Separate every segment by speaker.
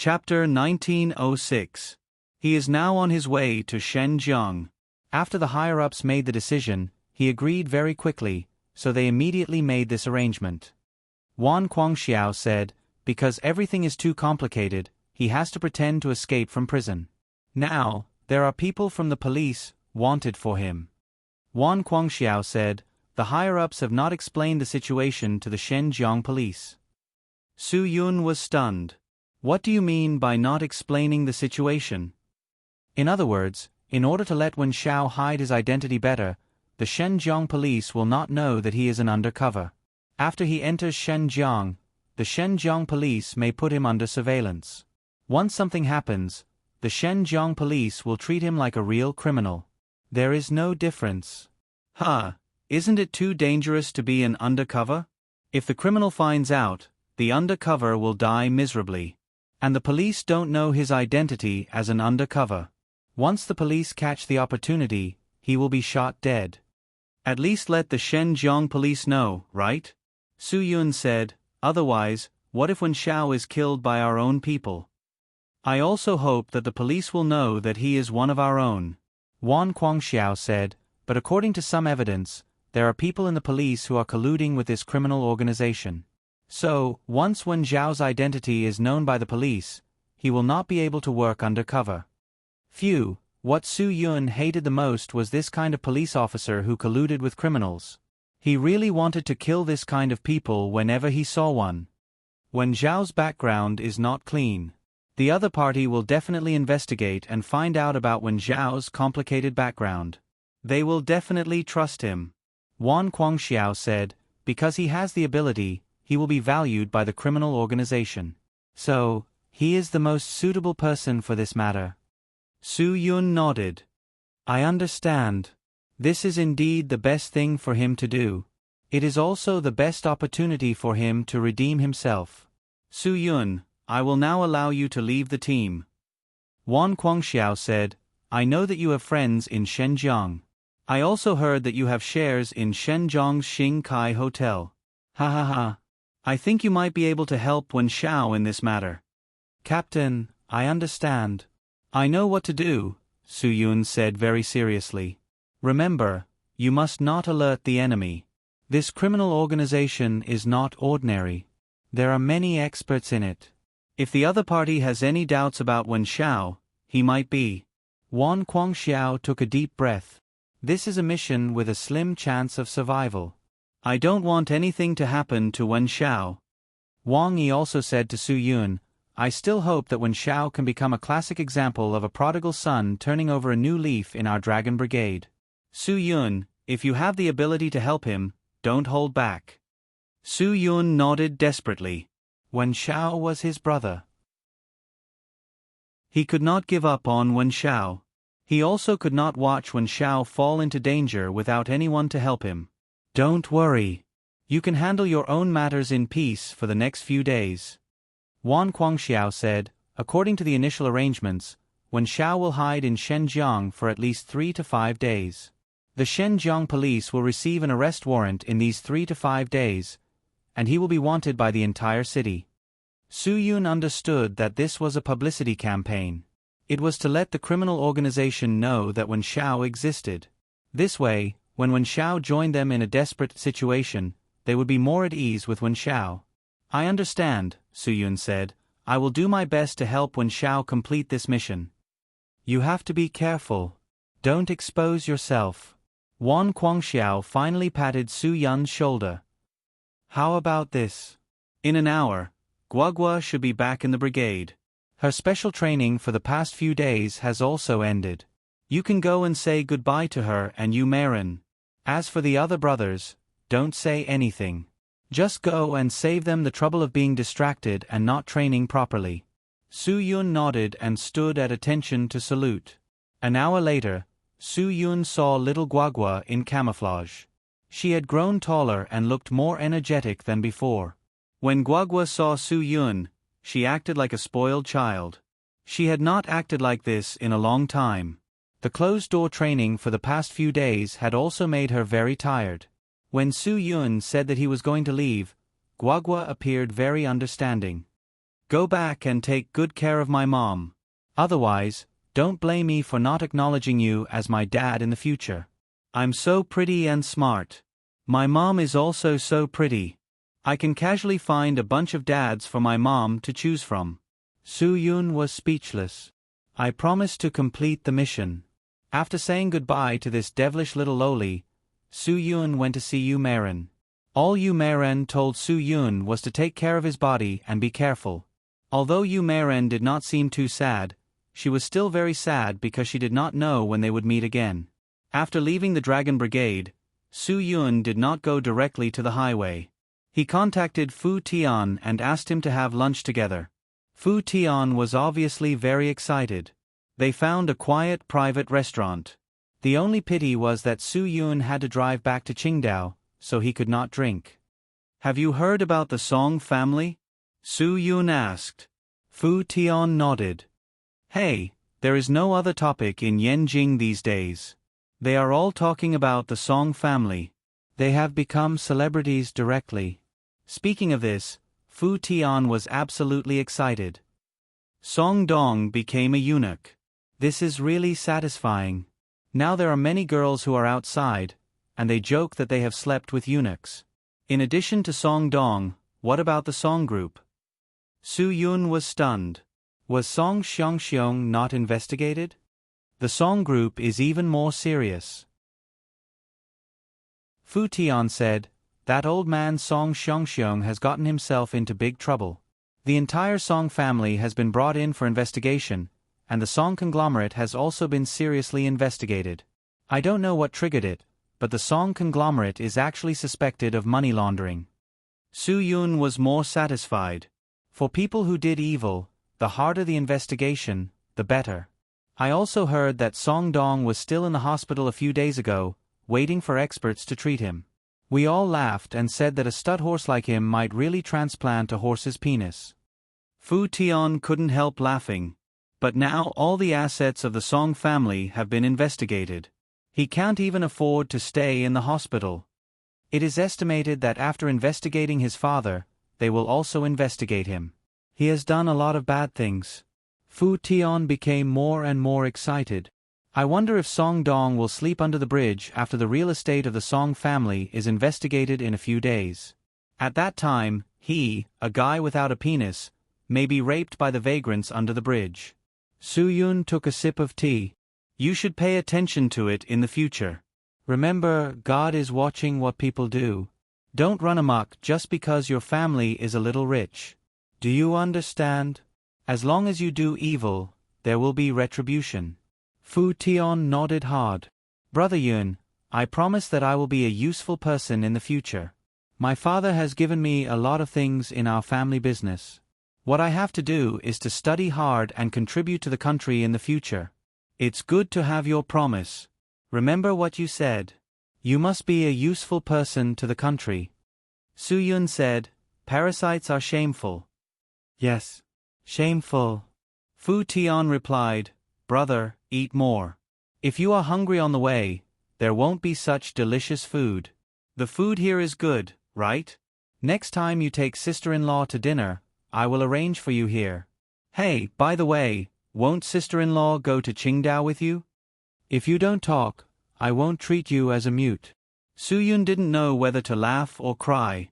Speaker 1: Chapter 1906. He is now on his way to Shenzhen. After the higher-ups made the decision, he agreed very quickly, so they immediately made this arrangement. Wan Guangxiao said, because everything is too complicated, he has to pretend to escape from prison. Now, there are people from the police wanted for him. Wan Guangxiao said, the higher-ups have not explained the situation to the Shenzhen police. Su Yun was stunned. What do you mean by not explaining the situation? In other words, in order to let Wen Xiao hide his identity better, the Shenzhen police will not know that he is an undercover. After he enters Shenzhen, the Shenzhen police may put him under surveillance. Once something happens, the Shenzhen police will treat him like a real criminal. There is no difference. Isn't it too dangerous to be an undercover? If the criminal finds out, the undercover will die miserably. And the police don't know his identity as an undercover. Once the police catch the opportunity, he will be shot dead. At least let the Shenzhen police know, right? Su Yun said, otherwise, what if Wen Xiao is killed by our own people? I also hope that the police will know that he is one of our own. Wan Guangxiao said, but according to some evidence, there are people in the police who are colluding with this criminal organization. So, once Wen Xiao's identity is known by the police, he will not be able to work undercover. Phew, what Su Yun hated the most was this kind of police officer who colluded with criminals. He really wanted to kill this kind of people whenever he saw one. Wen Xiao's background is not clean. The other party will definitely investigate and find out about Wen Xiao's complicated background. They will definitely trust him. Wan Guangxiao said, because he has the ability, he will be valued by the criminal organization. So, he is the most suitable person for this matter. Su Yun nodded. I understand. This is indeed the best thing for him to do. It is also the best opportunity for him to redeem himself. Su Yun, I will now allow you to leave the team. Wan Guangxiao said, I know that you have friends in Shenzhen. I also heard that you have shares in Shenzhen's Xing Kai Hotel. I think you might be able to help Wen Xiao in this matter. Captain, I understand. I know what to do, Su Yun said very seriously. Remember, you must not alert the enemy. This criminal organization is not ordinary. There are many experts in it. If the other party has any doubts about Wen Xiao, he might be. Wan Guangxiao took a deep breath. This is a mission with a slim chance of survival. I don't want anything to happen to Wen Xiao. Wang Yi also said to Su Yun, I still hope that Wen Xiao can become a classic example of a prodigal son turning over a new leaf in our Dragon Brigade. Su Yun, if you have the ability to help him, don't hold back. Su Yun nodded desperately. Wen Xiao was his brother. He could not give up on Wen Xiao. He also could not watch Wen Xiao fall into danger without anyone to help him. Don't worry. You can handle your own matters in peace for the next few days. Wan Guangxiao said, according to the initial arrangements, Wen Xiao will hide in Shenzhen for at least 3 to 5 days. The Shenzhen police will receive an arrest warrant in these 3 to 5 days, and he will be wanted by the entire city. Su Yun understood that this was a publicity campaign. It was to let the criminal organization know that Wen Xiao existed. This way, when Wen Xiao joined them in a desperate situation, they would be more at ease with Wen Xiao. I understand, Su Yun said. I will do my best to help Wen Xiao complete this mission. You have to be careful. Don't expose yourself. Wan Guangxiao finally patted Su Yun's shoulder. How about this? In an hour, Guagua should be back in the brigade. Her special training for the past few days has also ended. You can go and say goodbye to her and Yu Marin. As for the other brothers, don't say anything. Just go and save them the trouble of being distracted and not training properly. Su Yun nodded and stood at attention to salute. An hour later, Su Yun saw little Guagua in camouflage. She had grown taller and looked more energetic than before. When Guagua saw Su Yun, she acted like a spoiled child. She had not acted like this in a long time. The closed-door training for the past few days had also made her very tired. When Su Yun said that he was going to leave, Guagua appeared very understanding. Go back and take good care of my mom. Otherwise, don't blame me for not acknowledging you as my dad in the future. I'm so pretty and smart. My mom is also so pretty. I can casually find a bunch of dads for my mom to choose from. Soo-yoon was speechless. I promised to complete the mission. After saying goodbye to this devilish little loli, Soo-yoon went to see Yoo Marin. All Yoo Marin told Soo-yoon was to take care of his body and be careful. Although Yoo Marin did not seem too sad, she was still very sad because she did not know when they would meet again. After leaving the Dragon Brigade, Soo-yoon did not go directly to the highway. He contacted Fu Tian and asked him to have lunch together. Fu Tian was obviously very excited. They found a quiet private restaurant. The only pity was that Soo-yoon had to drive back to Qingdao, so he could not drink. Have you heard about the Song family? Soo-yoon asked. Fu Tian nodded. Hey, there is no other topic in Yanjing these days. They are all talking about the Song family. They have become celebrities directly. Speaking of this, Fu Tian was absolutely excited. Song Dong became a eunuch. This is really satisfying. Now there are many girls who are outside, and they joke that they have slept with eunuchs. In addition to Song Dong, what about the Song group? Soo-yoon was stunned. Was Song Xiongxiong not investigated? The Song group is even more serious. Fu Tian said, that old man Song Xiongxiong has gotten himself into big trouble. The entire Song family has been brought in for investigation, and the Song conglomerate has also been seriously investigated. I don't know what triggered it, but the Song conglomerate is actually suspected of money laundering. Soo-yoon was more satisfied. For people who did evil, the harder the investigation, the better. I also heard that Song Dong was still in the hospital a few days ago, waiting for experts to treat him. We all laughed and said that a stud horse like him might really transplant a horse's penis. Fu Tian couldn't help laughing. But now all the assets of the Song family have been investigated. He can't even afford to stay in the hospital. It is estimated that after investigating his father, they will also investigate him. He has done a lot of bad things. Fu Tian became more and more excited. I wonder if Song Dong will sleep under the bridge after the real estate of the Song family is investigated in a few days. At that time, he, a guy without a penis, may be raped by the vagrants under the bridge. Soo-yoon took a sip of tea. You should pay attention to it in the future. Remember, God is watching what people do. Don't run amok just because your family is a little rich. Do you understand? As long as you do evil, there will be retribution. Fu Tian nodded hard. Brother Yun, I promise that I will be a useful person in the future. My father has given me a lot of things in our family business. What I have to do is to study hard and contribute to the country in the future. It's good to have your promise. Remember what you said. You must be a useful person to the country. Soo-yoon said, parasites are shameful. Yes. Shameful. Fu Tian replied, brother, eat more. If you are hungry on the way, there won't be such delicious food. The food here is good, right? Next time you take sister-in-law to dinner, I will arrange for you here. Hey, by the way, won't sister-in-law go to Qingdao with you? If you don't talk, I won't treat you as a mute. Soo-yoon didn't know whether to laugh or cry.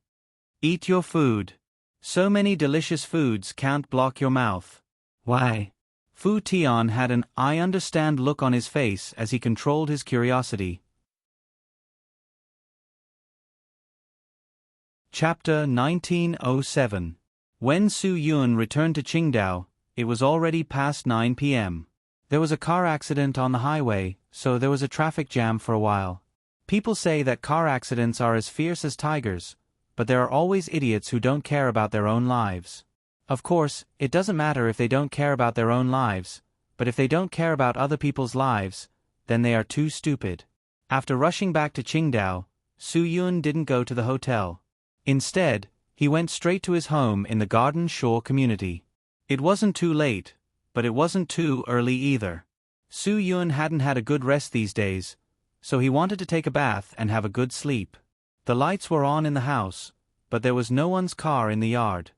Speaker 1: Eat your food. So many delicious foods can't block your mouth. Why? Fu Tian had an I understand look on his face as he controlled his curiosity. Chapter 1907. When Soo-yoon returned to Qingdao, it was already past 9 p.m. There was a car accident on the highway, so there was a traffic jam for a while. People say that car accidents are as fierce as tigers, but there are always idiots who don't care about their own lives. Of course, it doesn't matter if they don't care about their own lives, but if they don't care about other people's lives, then they are too stupid. After rushing back to Qingdao, Soo-yoon didn't go to the hotel. Instead, he went straight to his home in the Garden Shore community. It wasn't too late, but it wasn't too early either. Soo-yoon hadn't had a good rest these days, so he wanted to take a bath and have a good sleep. The lights were on in the house, but there was no one's car in the yard.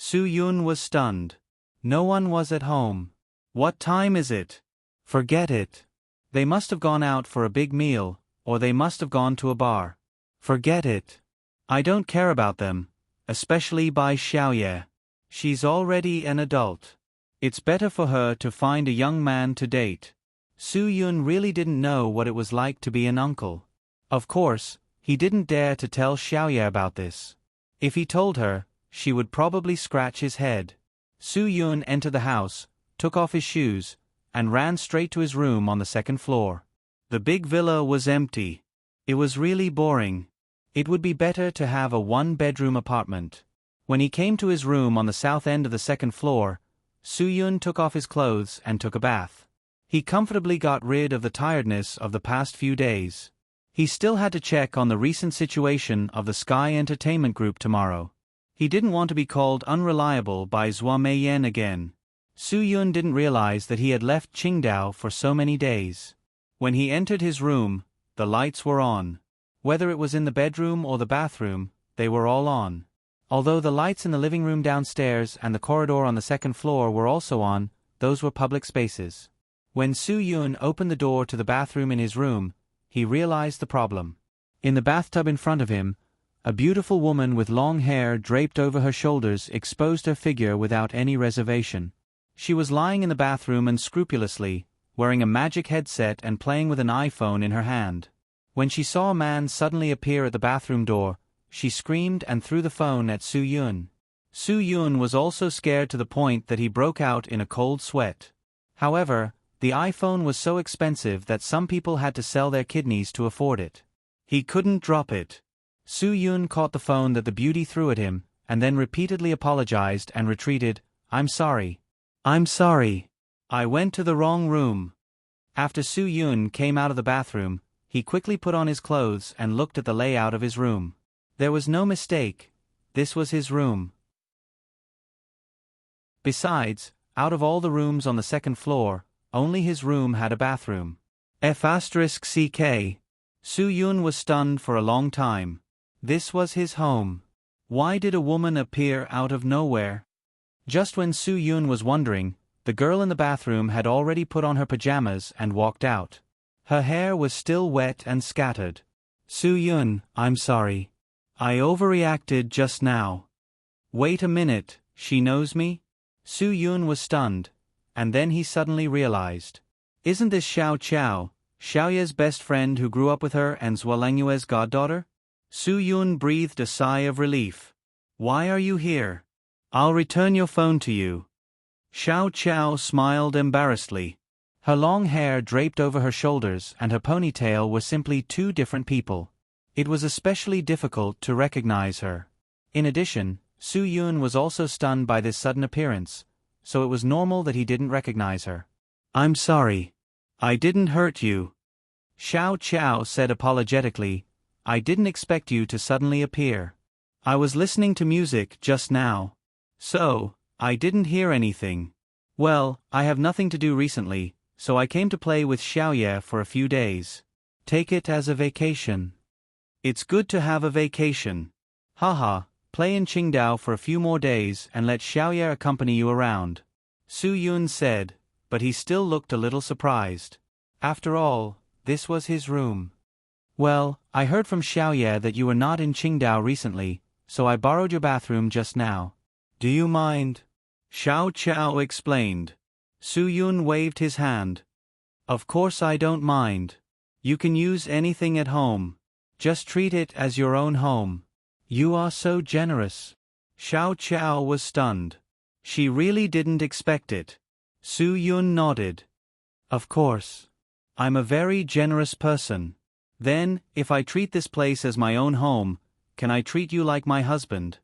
Speaker 1: Su Yun was stunned. No one was at home. What time is it? Forget it. They must have gone out for a big meal, or they must have gone to a bar. Forget it. I don't care about them, especially by Xiaoye. She's already an adult. It's better for her to find a young man to date. Su Yun really didn't know what it was like to be an uncle. Of course, he didn't dare to tell Xiaoye about this. If he told her, she would probably scratch his head. Su Yun entered the house, took off his shoes, and ran straight to his room on the second floor. The big villa was empty. It was really boring. It would be better to have a one-bedroom apartment. When he came to his room on the south end of the second floor, Su Yun took off his clothes and took a bath. He comfortably got rid of the tiredness of the past few days. He still had to check on the recent situation of the Sky Entertainment Group tomorrow. He didn't want to be called unreliable by Zhua Meiyan again. Su Yun didn't realize that he had left Qingdao for so many days. When he entered his room, the lights were on. Whether it was in the bedroom or the bathroom, they were all on. Although the lights in the living room downstairs and the corridor on the second floor were also on, those were public spaces. When Su Yun opened the door to the bathroom in his room, he realized the problem. In the bathtub in front of him, a beautiful woman with long hair draped over her shoulders exposed her figure without any reservation. She was lying in the bathroom unscrupulously, wearing a magic headset and playing with an iPhone in her hand. When she saw a man suddenly appear at the bathroom door, she screamed and threw the phone at Su Yun. Su Yun was also scared to the point that he broke out in a cold sweat. However, the iPhone was so expensive that some people had to sell their kidneys to afford it. He couldn't drop it. Su Yun caught the phone that the beauty threw at him, and then repeatedly apologized and retreated. I'm sorry. I'm sorry. I went to the wrong room. After Su Yun came out of the bathroom, he quickly put on his clothes and looked at the layout of his room. There was no mistake. This was his room. Besides, out of all the rooms on the second floor, only his room had a bathroom. F***ck. Su Yun was stunned for a long time. This was his home. Why did a woman appear out of nowhere? Just when Su Yun was wondering, the girl in the bathroom had already put on her pajamas and walked out. Her hair was still wet and scattered. Su Yun, I'm sorry. I overreacted just now. Wait a minute, she knows me? Su Yun was stunned, and then he suddenly realized. Isn't this Xiao Qiao, Xiaoye's best friend who grew up with her and Zhualanghue's goddaughter? Su Yun breathed a sigh of relief. Why are you here? I'll return your phone to you. Xiao Qiao smiled embarrassedly. Her long hair draped over her shoulders and her ponytail were simply two different people. It was especially difficult to recognize her. In addition, Su Yun was also stunned by this sudden appearance, so it was normal that he didn't recognize her. I'm sorry. I didn't hurt you. Xiao Qiao said apologetically, I didn't expect you to suddenly appear. I was listening to music just now. So, I didn't hear anything. Well, I have nothing to do recently, so I came to play with Xiaoye for a few days. Take it as a vacation. It's good to have a vacation. Haha, play in Qingdao for a few more days and let Xiaoye accompany you around. Su Yun said, but he still looked a little surprised. After all, this was his room. Well, I heard from Xiaoye that you were not in Qingdao recently, so I borrowed your bathroom just now. Do you mind? Xiao Qiao explained. Su Yun waved his hand. Of course I don't mind. You can use anything at home. Just treat it as your own home. You are so generous. Xiao Qiao was stunned. She really didn't expect it. Su Yun nodded. Of course. I'm a very generous person. Then, if I treat this place as my own home, can I treat you like my husband?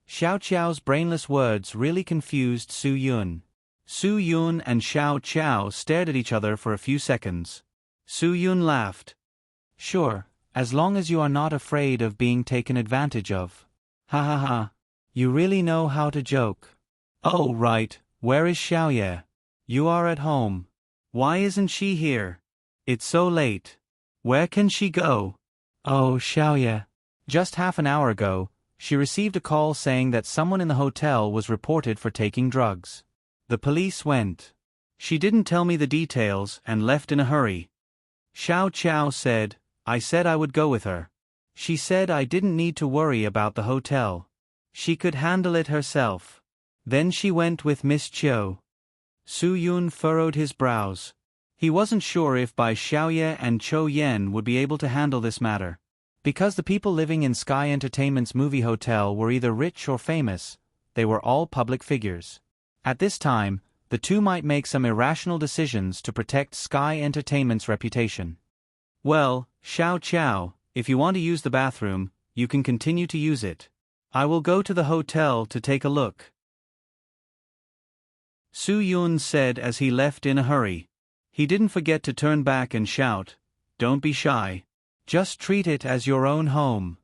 Speaker 1: Xiao Qiao's brainless words really confused Su Yun. Su Yun and Xiao Qiao stared at each other for a few seconds. Su Yun laughed. Sure, as long as you are not afraid of being taken advantage of. Ha ha ha. You really know how to joke. Oh right, where is Xiaoye? You are at home. Why isn't she here? It's so late. Where can she go? Oh Xiaoye. Just half an hour ago, She received a call saying that someone in the hotel was reported for taking drugs. The police went. She didn't tell me the details and left in a hurry. Xiao Qiao said, I said I would go with her. She said I didn't need to worry about the hotel. She could handle it herself. Then she went with Miss Chiu. Su Yun furrowed his brows. He wasn't sure if Bai Xiaoye and Chou Yen would be able to handle this matter. Because the people living in Sky Entertainment's movie hotel were either rich or famous, they were all public figures. At this time, the two might make some irrational decisions to protect Sky Entertainment's reputation. Well, Xiao Qiao, if you want to use the bathroom, you can continue to use it. I will go to the hotel to take a look. Su Yun said as he left in a hurry. He didn't forget to turn back and shout, Don't be shy. Just treat it as your own home.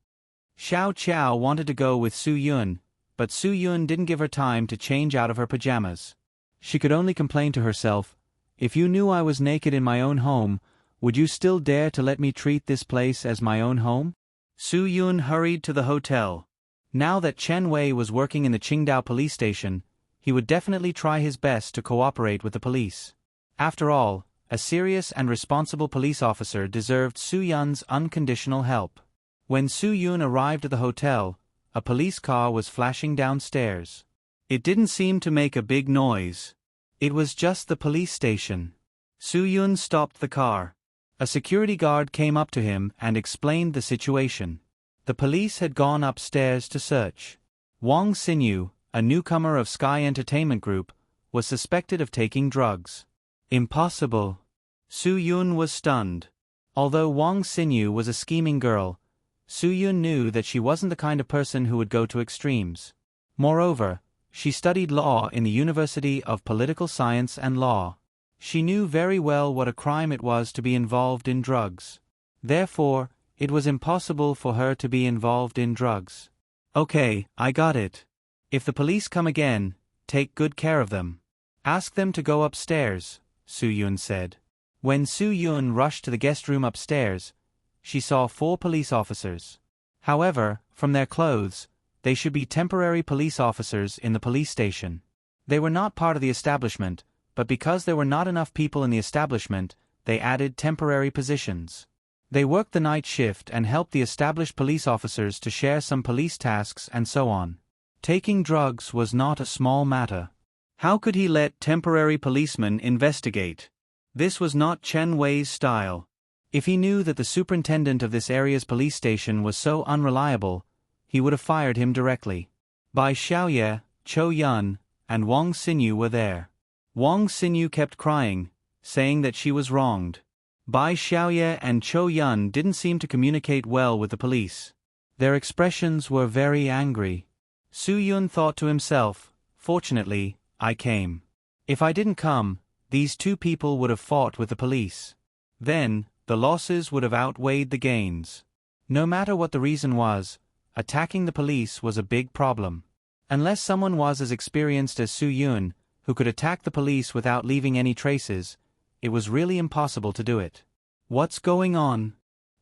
Speaker 1: Xiao Qiao wanted to go with Su Yun, but Su Yun didn't give her time to change out of her pajamas. She could only complain to herself, If you knew I was naked in my own home, would you still dare to let me treat this place as my own home? Su Yun hurried to the hotel. Now that Chen Wei was working in the Qingdao police station, he would definitely try his best to cooperate with the police. After all, a serious and responsible police officer deserved Su Yun's unconditional help. When Su Yun arrived at the hotel, a police car was flashing downstairs. It didn't seem to make a big noise. It was just the police station. Su Yun stopped the car. A security guard came up to him and explained the situation. The police had gone upstairs to search. Wang Xinyu, a newcomer of Sky Entertainment Group, was suspected of taking drugs. Impossible. Su Yun was stunned. Although Wang Xinyu was a scheming girl, Su Yun knew that she wasn't the kind of person who would go to extremes. Moreover, she studied law in the University of Political Science and Law. She knew very well what a crime it was to be involved in drugs. Therefore, it was impossible for her to be involved in drugs. Okay, I got it. If the police come again, take good care of them. Ask them to go upstairs, Su Yun said. When Su Yun rushed to the guest room upstairs, she saw 4 police officers. However, from their clothes, they should be temporary police officers in the police station. They were not part of the establishment, but because there were not enough people in the establishment, they added temporary positions. They worked the night shift and helped the established police officers to share some police tasks and so on. Taking drugs was not a small matter. How could he let temporary policemen investigate? This was not Chen Wei's style. If he knew that the superintendent of this area's police station was so unreliable, he would have fired him directly. Bai Xiaoye, Chou Yun, and Wang Xinyu were there. Wang Xinyu kept crying, saying that she was wronged. Bai Xiaoye and Chou Yun didn't seem to communicate well with the police. Their expressions were very angry. Su Yun thought to himself, Fortunately, I came. If I didn't come, these 2 people would have fought with the police. Then, the losses would have outweighed the gains. No matter what the reason was, attacking the police was a big problem. Unless someone was as experienced as Su Yun, who could attack the police without leaving any traces, it was really impossible to do it. What's going on?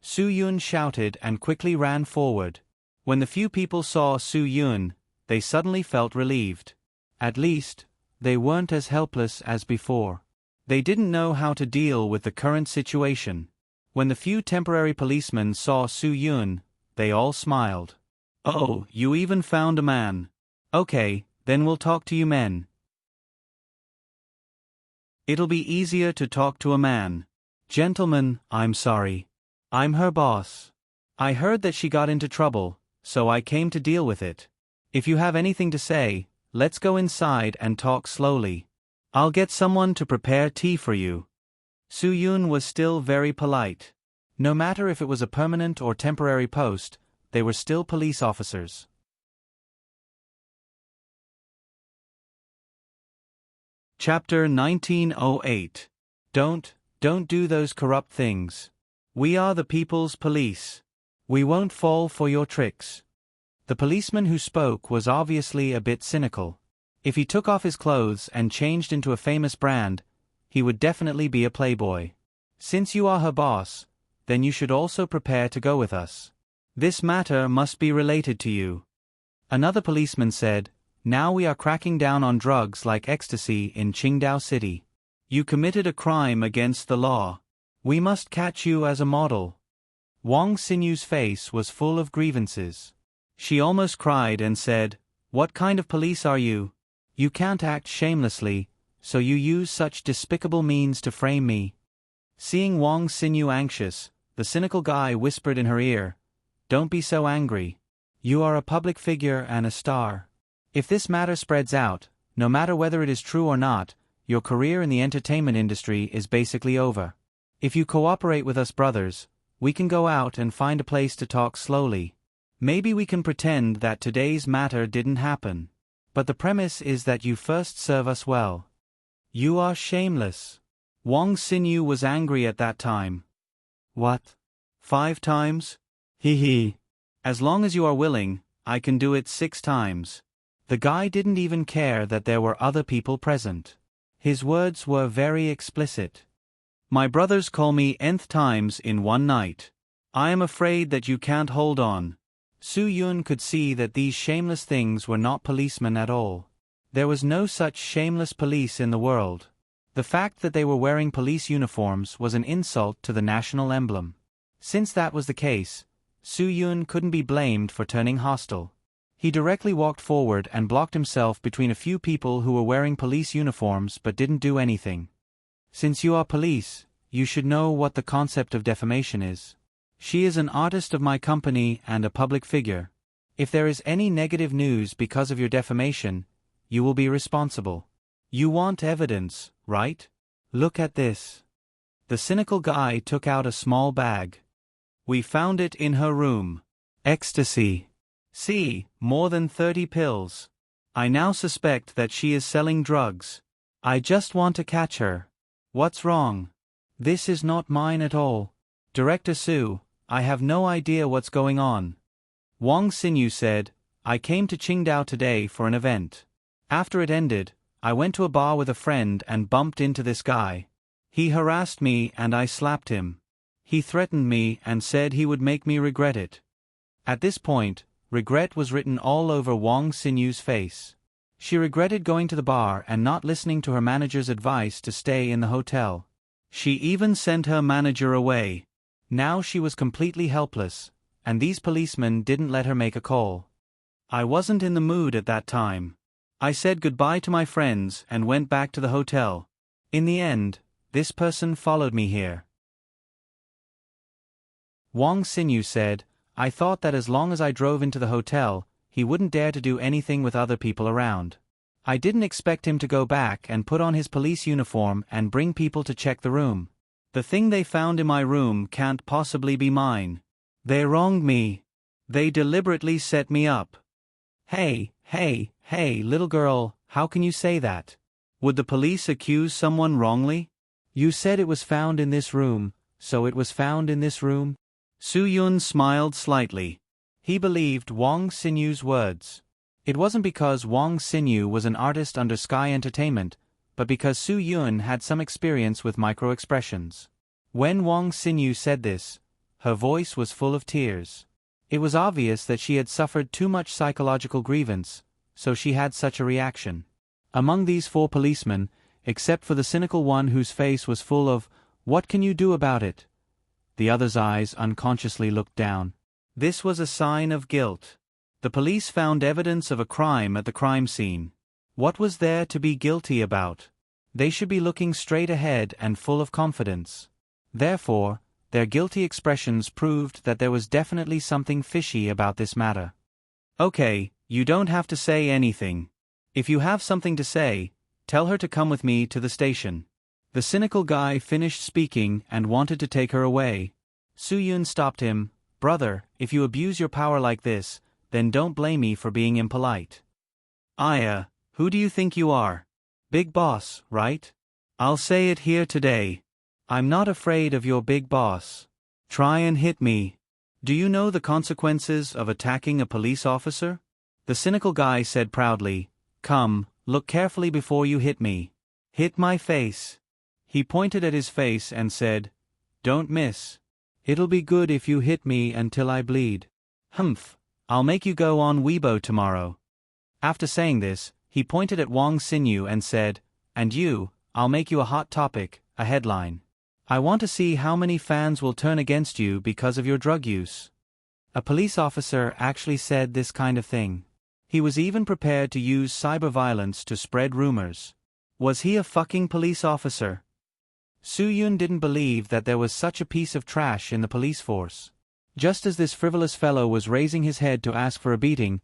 Speaker 1: Su Yun shouted and quickly ran forward. When the few people saw Su Yun, they suddenly felt relieved. At least, they weren't as helpless as before. They didn't know how to deal with the current situation. When the few temporary policemen saw Su Yun, they all smiled. Oh, you even found a man. Okay, then we'll talk to you men. It'll be easier to talk to a man. Gentlemen, I'm sorry. I'm her boss. I heard that she got into trouble, so I came to deal with it. If you have anything to say, let's go inside and talk slowly. I'll get someone to prepare tea for you. Su Yun was still very polite. No matter if it was a permanent or temporary post, they were still police officers. Chapter 1908. Don't do those corrupt things. We are the people's police. We won't fall for your tricks. The policeman who spoke was obviously a bit cynical. If he took off his clothes and changed into a famous brand, he would definitely be a playboy. Since you are her boss, then you should also prepare to go with us. This matter must be related to you. Another policeman said, "Now we are cracking down on drugs like ecstasy in Qingdao City. You committed a crime against the law. We must catch you as a model." Wang Xinyu's face was full of grievances. She almost cried and said, "What kind of police are you? You can't act shamelessly, so you use such despicable means to frame me." Seeing Wang Xinyu anxious, the cynical guy whispered in her ear, "Don't be so angry. You are a public figure and a star. If this matter spreads out, no matter whether it is true or not, your career in the entertainment industry is basically over. If you cooperate with us brothers, we can go out and find a place to talk slowly. Maybe we can pretend that today's matter didn't happen. But the premise is that you first serve us well." "You are shameless." Wang Xinyu was angry at that time. "What? 5 times? Hee hee. As long as you are willing, I can do it 6 times. The guy didn't even care that there were other people present. His words were very explicit. "My brothers call me nth times in one night. I am afraid that you can't hold on." Su Yun could see that these shameless things were not policemen at all. There was no such shameless police in the world. The fact that they were wearing police uniforms was an insult to the national emblem. Since that was the case, Su Yun couldn't be blamed for turning hostile. He directly walked forward and blocked himself between a few people who were wearing police uniforms but didn't do anything. "Since you are police, you should know what the concept of defamation is. She is an artist of my company and a public figure. If there is any negative news because of your defamation, you will be responsible. You want evidence, right? Look at this." The cynical guy took out a small bag. "We found it in her room. Ecstasy. See, more than 30 pills. I now suspect that she is selling drugs. I just want to catch her. What's wrong? This is not mine at all. Director Su, I have no idea what's going on." Wang Xinyu said, "I came to Qingdao today for an event. After it ended, I went to a bar with a friend and bumped into this guy. He harassed me and I slapped him. He threatened me and said he would make me regret it." At this point, regret was written all over Wang Xinyu's face. She regretted going to the bar and not listening to her manager's advice to stay in the hotel. She even sent her manager away. Now she was completely helpless, and these policemen didn't let her make a call. "I wasn't in the mood at that time. I said goodbye to my friends and went back to the hotel. In the end, this person followed me here." Wang Xinyu said, "I thought that as long as I drove into the hotel, he wouldn't dare to do anything with other people around. I didn't expect him to go back and put on his police uniform and bring people to check the room. The thing they found in my room can't possibly be mine. They wronged me. They deliberately set me up." Hey, little girl, how can you say that? Would the police accuse someone wrongly? You said it was found in this room, so it was found in this room? Su Yun smiled slightly. He believed Wang Xinyu's words. It wasn't because Wang Xinyu was an artist under Sky Entertainment, but because Su Yun had some experience with micro-expressions. When Wang Xinyu said this, her voice was full of tears. It was obvious that she had suffered too much psychological grievance, so she had such a reaction. Among these 4 policemen, except for the cynical one whose face was full of, "What can you do about it?" the other's eyes unconsciously looked down. This was a sign of guilt. The police found evidence of a crime at the crime scene. What was there to be guilty about? They should be looking straight ahead and full of confidence. Therefore, their guilty expressions proved that there was definitely something fishy about this matter. "Okay, you don't have to say anything. If you have something to say, tell her to come with me to the station." The cynical guy finished speaking and wanted to take her away. Su Yun stopped him. "Brother, if you abuse your power like this, then don't blame me for being impolite." "Aya, who do you think you are? Big boss, right? I'll say it here today. I'm not afraid of your big boss. Try and hit me. Do you know the consequences of attacking a police officer?" The cynical guy said proudly, "Come, look carefully before you hit me. Hit my face." He pointed at his face and said, "Don't miss. It'll be good if you hit me until I bleed." "Humph, I'll make you go on Weibo tomorrow. After saying this, he pointed at Wang Xinyu and said, and you, I'll make you a hot topic, a headline. I want to see how many fans will turn against you because of your drug use. A police officer actually said this kind of thing. He was even prepared to use cyber violence to spread rumors. Was he a fucking police officer? Su Yun didn't believe that there was such a piece of trash in the police force. Just as this frivolous fellow was raising his head to ask for a beating,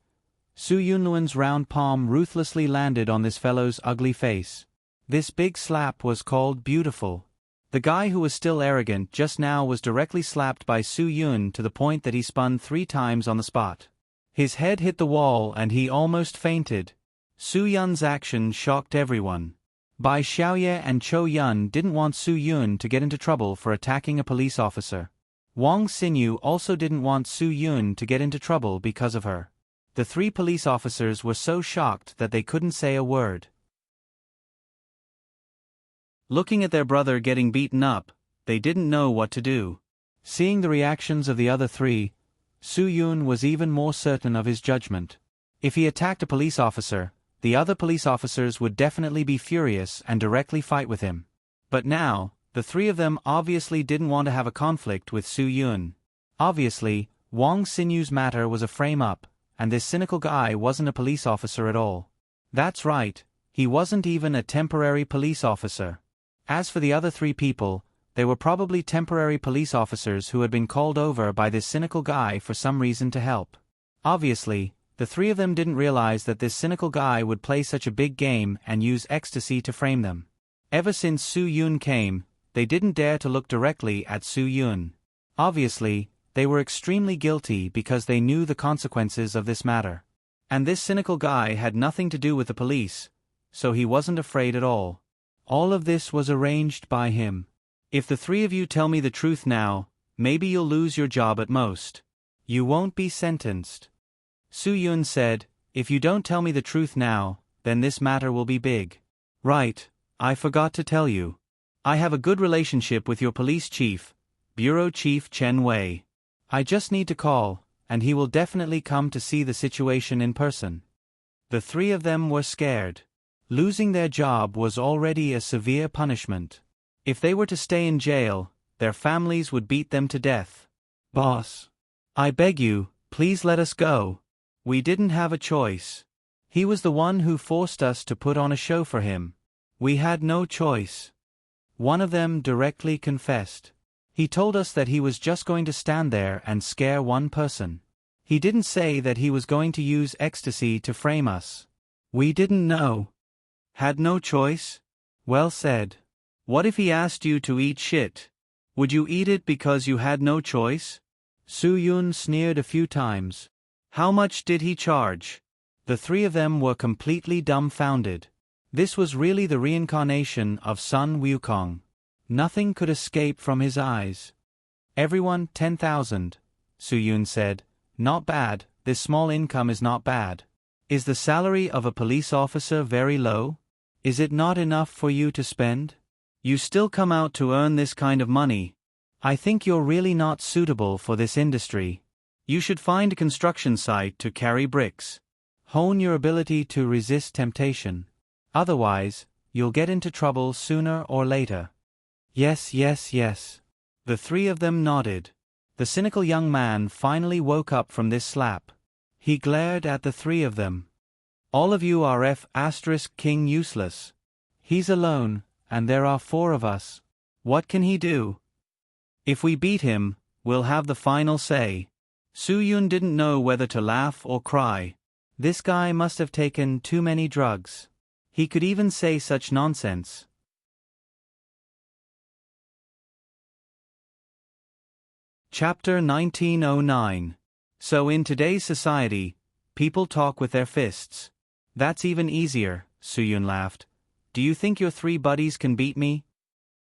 Speaker 1: Su Yunluan's round palm ruthlessly landed on this fellow's ugly face. This big slap was called beautiful. The guy who was still arrogant just now was directly slapped by Su Yun to the point that he spun 3 times on the spot. His head hit the wall and he almost fainted. Su Yun's action shocked everyone. Bai Xiaoye and Chou Yun didn't want Su Yun to get into trouble for attacking a police officer. Wang Xinyu also didn't want Su Yun to get into trouble because of her. The 3 police officers were so shocked that they couldn't say a word. Looking at their brother getting beaten up, they didn't know what to do. Seeing the reactions of the other 3, Su Yun was even more certain of his judgment. If he attacked a police officer, the other police officers would definitely be furious and directly fight with him. But now, the 3 of them obviously didn't want to have a conflict with Su Yun. Obviously, Wang Xinyu's matter was a frame-up, and this cynical guy wasn't a police officer at all. That's right, he wasn't even a temporary police officer. As for the other 3 people, they were probably temporary police officers who had been called over by this cynical guy for some reason to help. Obviously, the 3 of them didn't realize that this cynical guy would play such a big game and use ecstasy to frame them. Ever since Su Yun came, they didn't dare to look directly at Su Yun. Obviously, they were extremely guilty because they knew the consequences of this matter. And this cynical guy had nothing to do with the police, so he wasn't afraid at all. All of this was arranged by him. If the 3 of you tell me the truth now, maybe you'll lose your job at most. You won't be sentenced. Su Yun said, if you don't tell me the truth now, then this matter will be big. Right, I forgot to tell you. I have a good relationship with your police chief, Bureau Chief Chen Wei. I just need to call, and he will definitely come to see the situation in person. The 3 of them were scared. Losing their job was already a severe punishment. If they were to stay in jail, their families would beat them to death. Boss, I beg you, please let us go. We didn't have a choice. He was the one who forced us to put on a show for him. We had no choice. One of them directly confessed. He told us that he was just going to stand there and scare one person. He didn't say that he was going to use ecstasy to frame us. We didn't know. Had no choice? Well said. What if he asked you to eat shit? Would you eat it because you had no choice? Su Yun sneered a few times. How much did he charge? The 3 of them were completely dumbfounded. This was really the reincarnation of Sun Wukong. Nothing could escape from his eyes. Everyone 10,000, Su Yun said. Not bad, this small income is not bad. Is the salary of a police officer very low? Is it not enough for you to spend? You still come out to earn this kind of money. I think you're really not suitable for this industry. You should find a construction site to carry bricks. Hone your ability to resist temptation. Otherwise, you'll get into trouble sooner or later. Yes, yes, yes. The 3 of them nodded. The cynical young man finally woke up from this slap. He glared at the 3 of them. All of you are King useless. He's alone, and there are 4 of us. What can he do? If we beat him, we'll have the final say. Su Yun didn't know whether to laugh or cry. This guy must have taken too many drugs. He could even say such nonsense. Chapter 1909. So in today's society, people talk with their fists. That's even easier, Su Yun laughed. Do you think your 3 buddies can beat me?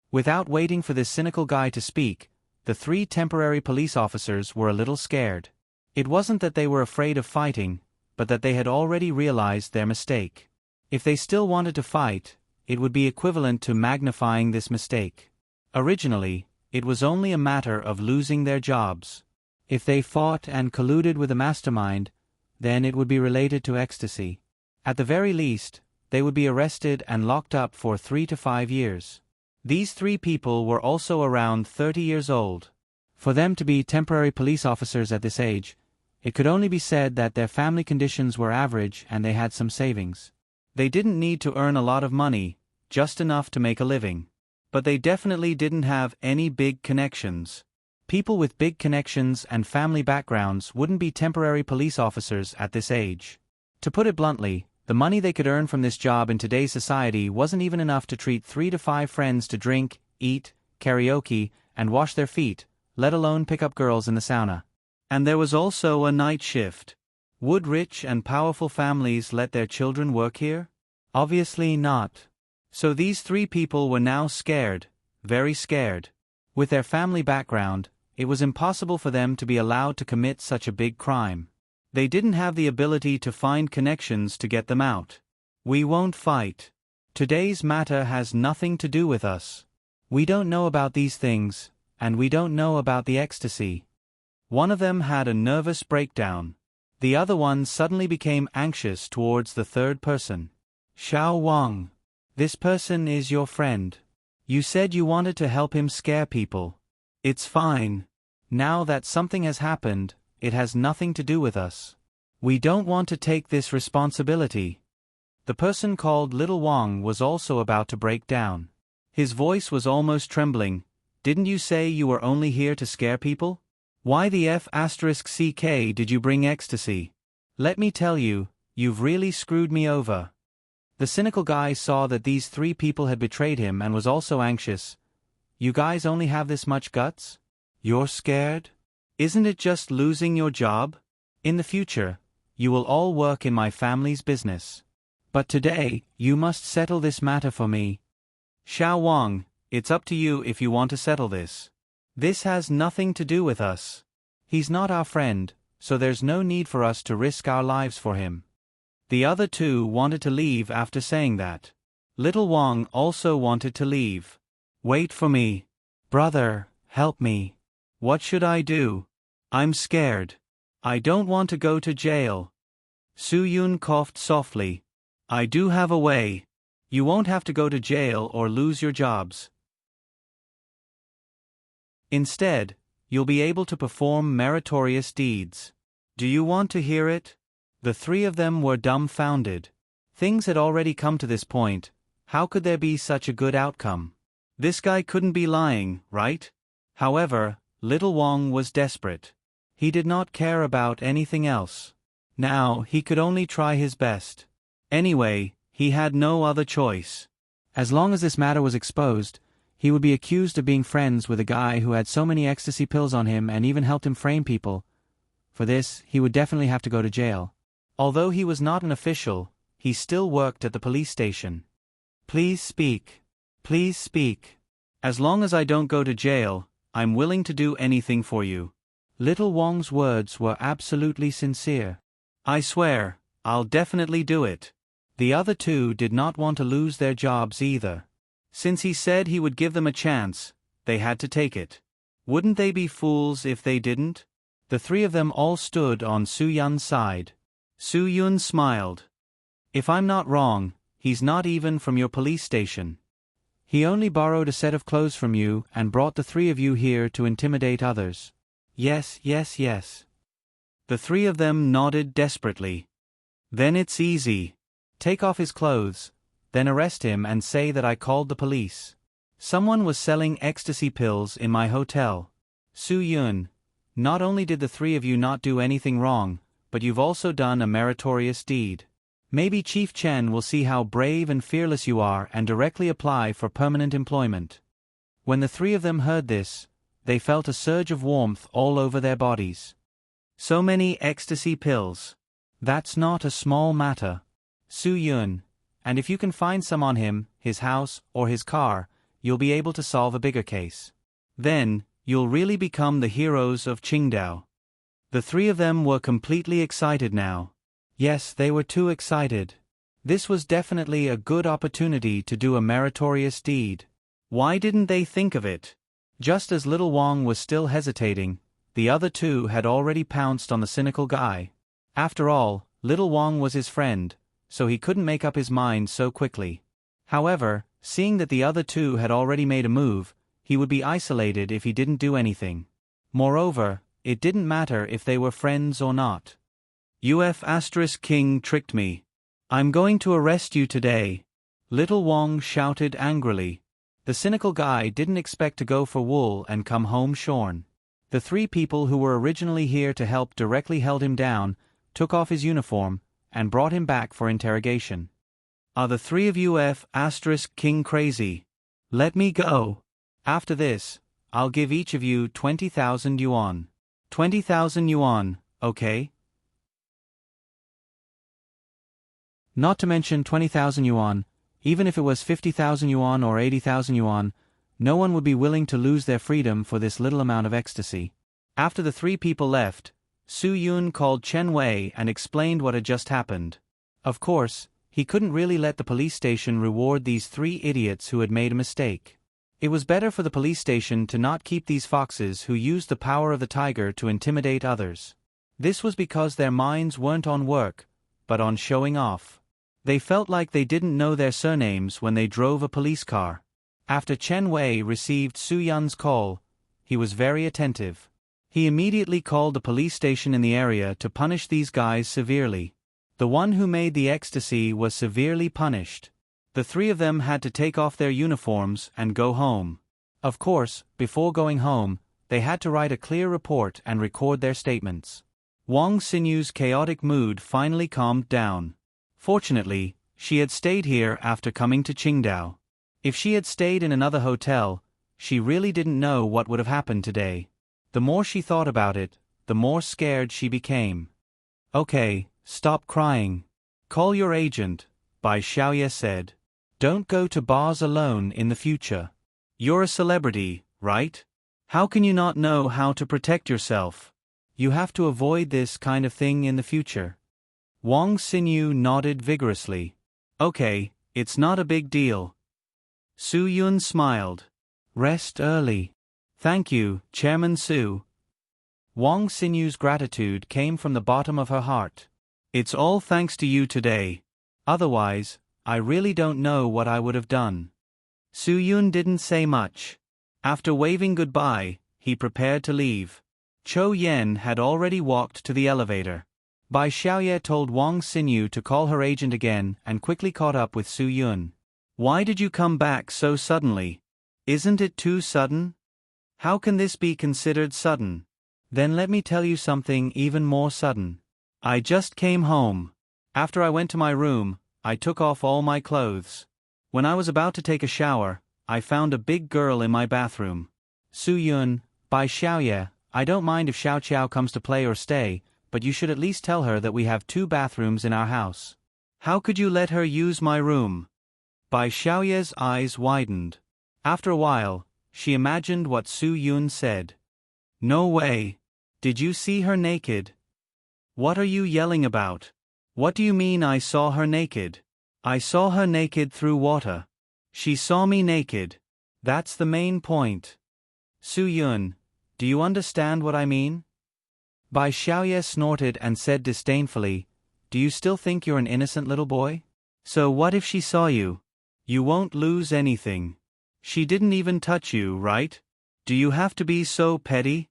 Speaker 1: Without waiting for this cynical guy to speak, the 3 temporary police officers were a little scared. It wasn't that they were afraid of fighting, but that they had already realized their mistake. If they still wanted to fight, it would be equivalent to magnifying this mistake. Originally, it was only a matter of losing their jobs. If they fought and colluded with a mastermind, then it would be related to ecstasy. At the very least, they would be arrested and locked up for 3 to 5 years. These 3 people were also around 30 years old. For them to be temporary police officers at this age, it could only be said that their family conditions were average and they had some savings. They didn't need to earn a lot of money, just enough to make a living. But they definitely didn't have any big connections. People with big connections and family backgrounds wouldn't be temporary police officers at this age. To put it bluntly, the money they could earn from this job in today's society wasn't even enough to treat 3 to 5 friends to drink, eat, karaoke, and wash their feet, let alone pick up girls in the sauna. And there was also a night shift. Would rich and powerful families let their children work here? Obviously not. So these 3 people were now scared, very scared. With their family background, it was impossible for them to be allowed to commit such a big crime. They didn't have the ability to find connections to get them out. We won't fight. Today's matter has nothing to do with us. We don't know about these things, and we don't know about the ecstasy. One of them had a nervous breakdown. The other one suddenly became anxious towards the third person. Xiao Wang. This person is your friend. You said you wanted to help him scare people. It's fine. Now that something has happened, it has nothing to do with us. We don't want to take this responsibility. The person called Little Wang was also about to break down. His voice was almost trembling. Didn't you say you were only here to scare people? Why the F***ck did you bring ecstasy? Let me tell you, you've really screwed me over. The cynical guy saw that these 3 people had betrayed him and was also anxious. You guys only have this much guts? You're scared? Isn't it just losing your job? In the future, you will all work in my family's business. But today, you must settle this matter for me. Xiao Wang, it's up to you if you want to settle this. This has nothing to do with us. He's not our friend, so there's no need for us to risk our lives for him. The other 2 wanted to leave after saying that. Little Wang also wanted to leave. Wait for me. Brother, help me. What should I do? I'm scared. I don't want to go to jail. Su Yun coughed softly. I do have a way. You won't have to go to jail or lose your jobs. Instead, you'll be able to perform meritorious deeds. Do you want to hear it? The 3 of them were dumbfounded. Things had already come to this point. How could there be such a good outcome? This guy couldn't be lying, right? However, Little Wang was desperate. He did not care about anything else. Now, he could only try his best. Anyway, he had no other choice. As long as this matter was exposed, he would be accused of being friends with a guy who had so many ecstasy pills on him and even helped him frame people. For this, he would definitely have to go to jail. Although he was not an official, he still worked at the police station. Please speak. Please speak. As long as I don't go to jail, I'm willing to do anything for you. Little Wang's words were absolutely sincere. I swear, I'll definitely do it. The other 2 did not want to lose their jobs either. Since he said he would give them a chance, they had to take it. Wouldn't they be fools if they didn't? The 3 of them all stood on Su Yun's side. Su Yun smiled. If I'm not wrong, he's not even from your police station. He only borrowed a set of clothes from you and brought the 3 of you here to intimidate others. Yes, yes, yes. The 3 of them nodded desperately. Then it's easy. Take off his clothes, then arrest him and say that I called the police. Someone was selling ecstasy pills in my hotel. Su Yun, not only did the 3 of you not do anything wrong, but you've also done a meritorious deed. Maybe Chief Chen will see how brave and fearless you are and directly apply for permanent employment. When the 3 of them heard this, they felt a surge of warmth all over their bodies. So many ecstasy pills. That's not a small matter. Su Yun, and if you can find some on him, his house, or his car, you'll be able to solve a bigger case. Then, you'll really become the heroes of Qingdao. The 3 of them were completely excited now. Yes, they were too excited. This was definitely a good opportunity to do a meritorious deed. Why didn't they think of it? Just as Little Wang was still hesitating, the other two had already pounced on the cynical guy. After all, little Wang was his friend, so he couldn't make up his mind so quickly. However, seeing that the other two had already made a move, he would be isolated if he didn't do anything. Moreover, it didn't matter if they were friends or not. King tricked me. I'm going to arrest you today. Little Wang shouted angrily. The cynical guy didn't expect to go for wool and come home shorn. The three people who were originally here to help directly held him down, took off his uniform, and brought him back for interrogation. Are the three of you King crazy? Let me go. After this, I'll give each of you 20,000 yuan. 20,000 yuan, okay? Not to mention 20,000 yuan, even if it was 50,000 yuan or 80,000 yuan, no one would be willing to lose their freedom for this little amount of ecstasy. After the three people left, Su Yun called Chen Wei and explained what had just happened. Of course, he couldn't really let the police station reward these three idiots who had made a mistake. It was better for the police station to not keep these foxes who used the power of the tiger to intimidate others. This was because their minds weren't on work, but on showing off. They felt like they didn't know their surnames when they drove a police car. After Chen Wei received Su Yun's call, he was very attentive. He immediately called the police station in the area to punish these guys severely. The one who made the ecstasy was severely punished. The three of them had to take off their uniforms and go home. Of course, before going home, they had to write a clear report and record their statements. Wang Xinyu's chaotic mood finally calmed down. Fortunately, she had stayed here after coming to Qingdao. If she had stayed in another hotel, she really didn't know what would have happened today. The more she thought about it, the more scared she became. Okay, stop crying. Call your agent, Bai Xiaoye said. Don't go to bars alone in the future. You're a celebrity, right? How can you not know how to protect yourself? You have to avoid this kind of thing in the future. Wang Xinyu nodded vigorously. Okay, it's not a big deal. Su Yun smiled. Rest early. Thank you, Chairman Su. Wang Xinyu's gratitude came from the bottom of her heart. It's all thanks to you today. Otherwise, I really don't know what I would have done. Su Yun didn't say much. After waving goodbye, he prepared to leave. Chou Yen had already walked to the elevator. Bai Xiaoye told Wang Xinyu to call her agent again and quickly caught up with Su Yun. Why did you come back so suddenly? Isn't it too sudden? How can this be considered sudden? Then let me tell you something even more sudden. I just came home. After I went to my room, I took off all my clothes. When I was about to take a shower, I found a big girl in my bathroom. Su Yun, Bai Xiaoye, I don't mind if Xiao Qiao comes to play or stay, but you should at least tell her that we have 2 bathrooms in our house. How could you let her use my room? Bai Xiaoye's eyes widened. After a while, she imagined what Su Yun said. No way. Did you see her naked? What are you yelling about? What do you mean I saw her naked? I saw her naked through water. She saw me naked. That's the main point. Su Yun, do you understand what I mean? Bai Xiaoye snorted and said disdainfully, Do you still think you're an innocent little boy? So what if she saw you? You won't lose anything. She didn't even touch you, right? Do you have to be so petty?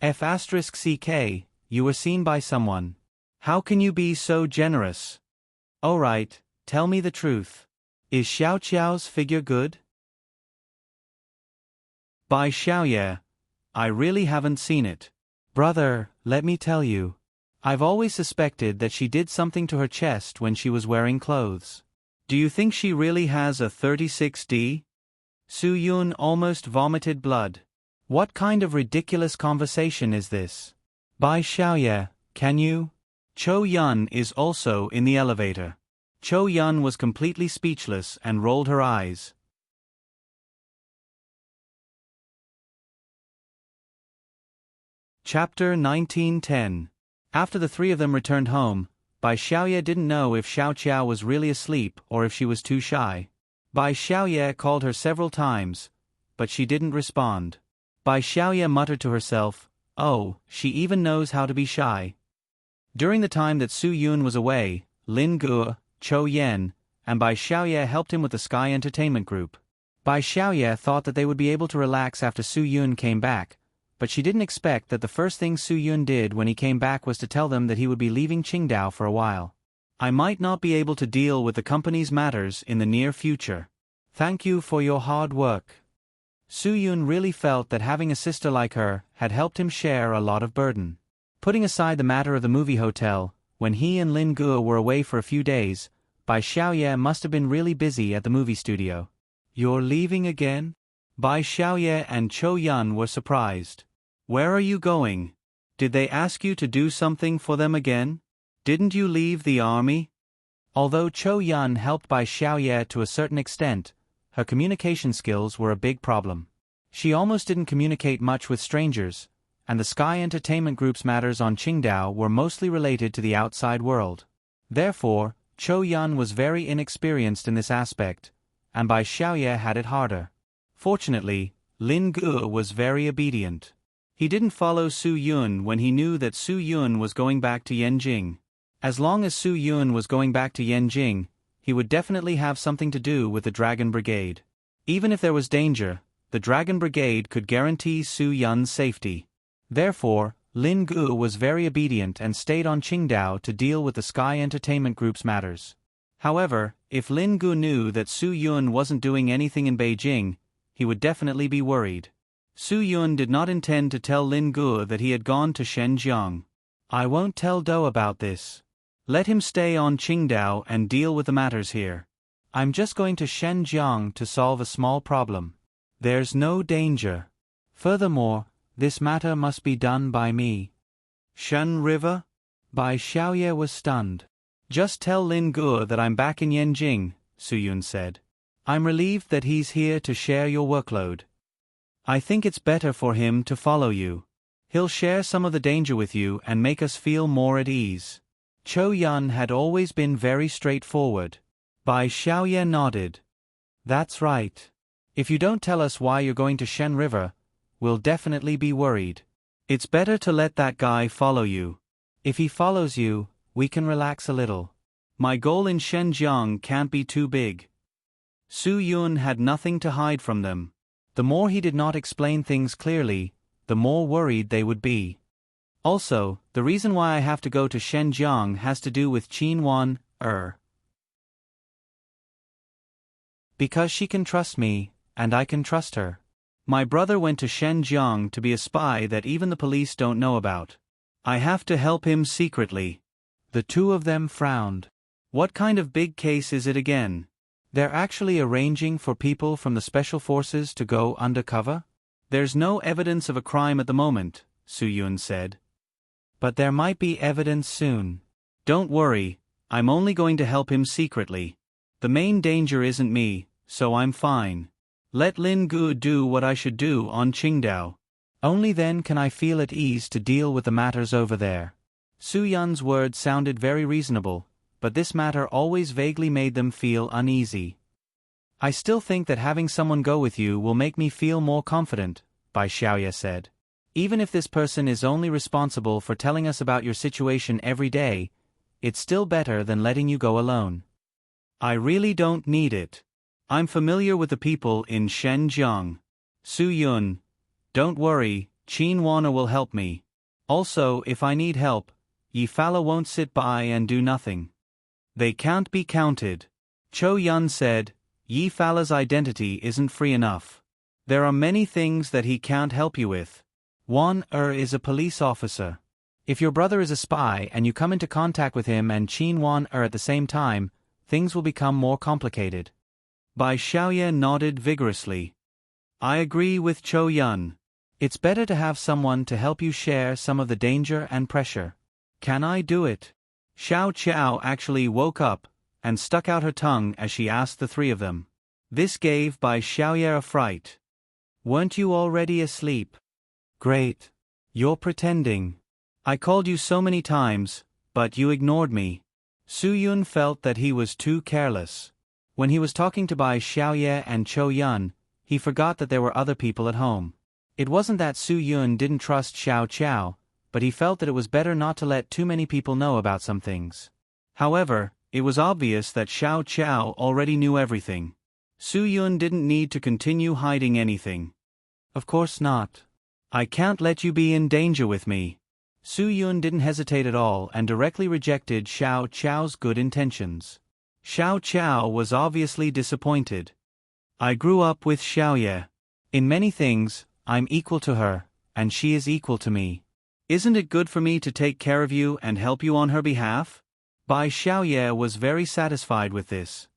Speaker 1: F***ck, you were seen by someone. How can you be so generous? Alright, tell me the truth. Is Xiao Qiao's figure good? Bai Xiaoye, I really haven't seen it. Brother, let me tell you. I've always suspected that she did something to her chest when she was wearing clothes. Do you think she really has a 36D? Su Yun almost vomited blood. What kind of ridiculous conversation is this? Bai Xiaoye, can you? Chou Yun is also in the elevator. Chou Yun was completely speechless and rolled her eyes. Chapter 1910. After the 3 of them returned home, Bai Xiaoye didn't know if Xiao Qiao was really asleep or if she was too shy. Bai Xiaoye called her several times, but she didn't respond. Bai Xiaoye muttered to herself, Oh, she even knows how to be shy. During the time that Su Yun was away, Lin Ge, Cho Yen, and Bai Xiaoye helped him with the Sky Entertainment Group. Bai Xiaoye thought that they would be able to relax after Su Yun came back, but she didn't expect that the first thing Su Yun did when he came back was to tell them that he would be leaving Qingdao for a while. I might not be able to deal with the company's matters in the near future. Thank you for your hard work. Su Yun really felt that having a sister like her had helped him share a lot of burden. Putting aside the matter of the movie hotel, when he and Lin Ge were away for a few days, Bai Xiaoye must have been really busy at the movie studio. You're leaving again? Bai Xiaoye and Cho Yun were surprised. Where are you going? Did they ask you to do something for them again? Didn't you leave the army? Although Cho Yun helped Bai Xiaoye to a certain extent, her communication skills were a big problem. She almost didn't communicate much with strangers, and the Sky Entertainment Group's matters on Qingdao were mostly related to the outside world. Therefore, Cho Yun was very inexperienced in this aspect, and Bai Xiaoye had it harder. Fortunately, Lin Ge was very obedient. He didn't follow Su Yun when he knew that Su Yun was going back to Yanjing. As long as Su Yun was going back to Yanjing, he would definitely have something to do with the Dragon Brigade. Even if there was danger, the Dragon Brigade could guarantee Su Yun's safety. Therefore, Lin Ge was very obedient and stayed on Qingdao to deal with the Sky Entertainment Group's matters. However, if Lin Ge knew that Su Yun wasn't doing anything in Beijing, he would definitely be worried. Su Yun did not intend to tell Lin Ge that he had gone to Shenzhen. I won't tell Do about this. Let him stay on Qingdao and deal with the matters here. I'm just going to Shenzhen to solve a small problem. There's no danger. Furthermore, this matter must be done by me. Shen River? Bai Xiaoye was stunned. Just tell Lin Ge that I'm back in Yanjing, Su Yun said. I'm relieved that he's here to share your workload. I think it's better for him to follow you. He'll share some of the danger with you and make us feel more at ease. Cho Yun had always been very straightforward. Bai Xiaoye nodded. That's right. If you don't tell us why you're going to Shen River, we'll definitely be worried. It's better to let that guy follow you. If he follows you, we can relax a little. My goal in Shenzhen can't be too big. Su Yun had nothing to hide from them. The more he did not explain things clearly, the more worried they would be. Also, the reason why I have to go to Shenzhen has to do with Qinwan, because she can trust me, and I can trust her. My brother went to Shenzhen to be a spy that even the police don't know about. I have to help him secretly. The two of them frowned. What kind of big case is it again? They're actually arranging for people from the special forces to go undercover? There's no evidence of a crime at the moment, Su Yun said. But there might be evidence soon. Don't worry, I'm only going to help him secretly. The main danger isn't me, so I'm fine. Let Lin Ge do what I should do on Qingdao. Only then can I feel at ease to deal with the matters over there. Su Yun's words sounded very reasonable, but this matter always vaguely made them feel uneasy. I still think that having someone go with you will make me feel more confident, Bai Xiaoye said. Even if this person is only responsible for telling us about your situation every day, it's still better than letting you go alone. I really don't need it. I'm familiar with the people in Shenzhen. Su Yun. Don't worry, Qin Wana will help me. Also, if I need help, Yi Fala won't sit by and do nothing. They can't be counted. Cho Yun said, Yi Fala's identity isn't free enough. There are many things that he can't help you with. Wan is a police officer. If your brother is a spy and you come into contact with him and Qin Wan at the same time, things will become more complicated. Bai Xiaoye nodded vigorously. I agree with Cho Yun. It's better to have someone to help you share some of the danger and pressure. Can I do it? Xiao Qiao actually woke up and stuck out her tongue as she asked the three of them. This gave Bai Xiaoye a fright. Weren't you already asleep? Great. You're pretending. I called you so many times, but you ignored me. Su Yun felt that he was too careless. When he was talking to Bai Xiaoye and Cho Yun, he forgot that there were other people at home. It wasn't that Su Yun didn't trust Xiao Qiao, but he felt that it was better not to let too many people know about some things. However, it was obvious that Xiao Qiao already knew everything. Su Yun didn't need to continue hiding anything. Of course not. I can't let you be in danger with me. Su Yun didn't hesitate at all and directly rejected Xiao Qiao's good intentions. Xiao Qiao was obviously disappointed. I grew up with Xiaoye. In many things, I'm equal to her, and she is equal to me. Isn't it good for me to take care of you and help you on her behalf? Bai Xiaoye was very satisfied with this.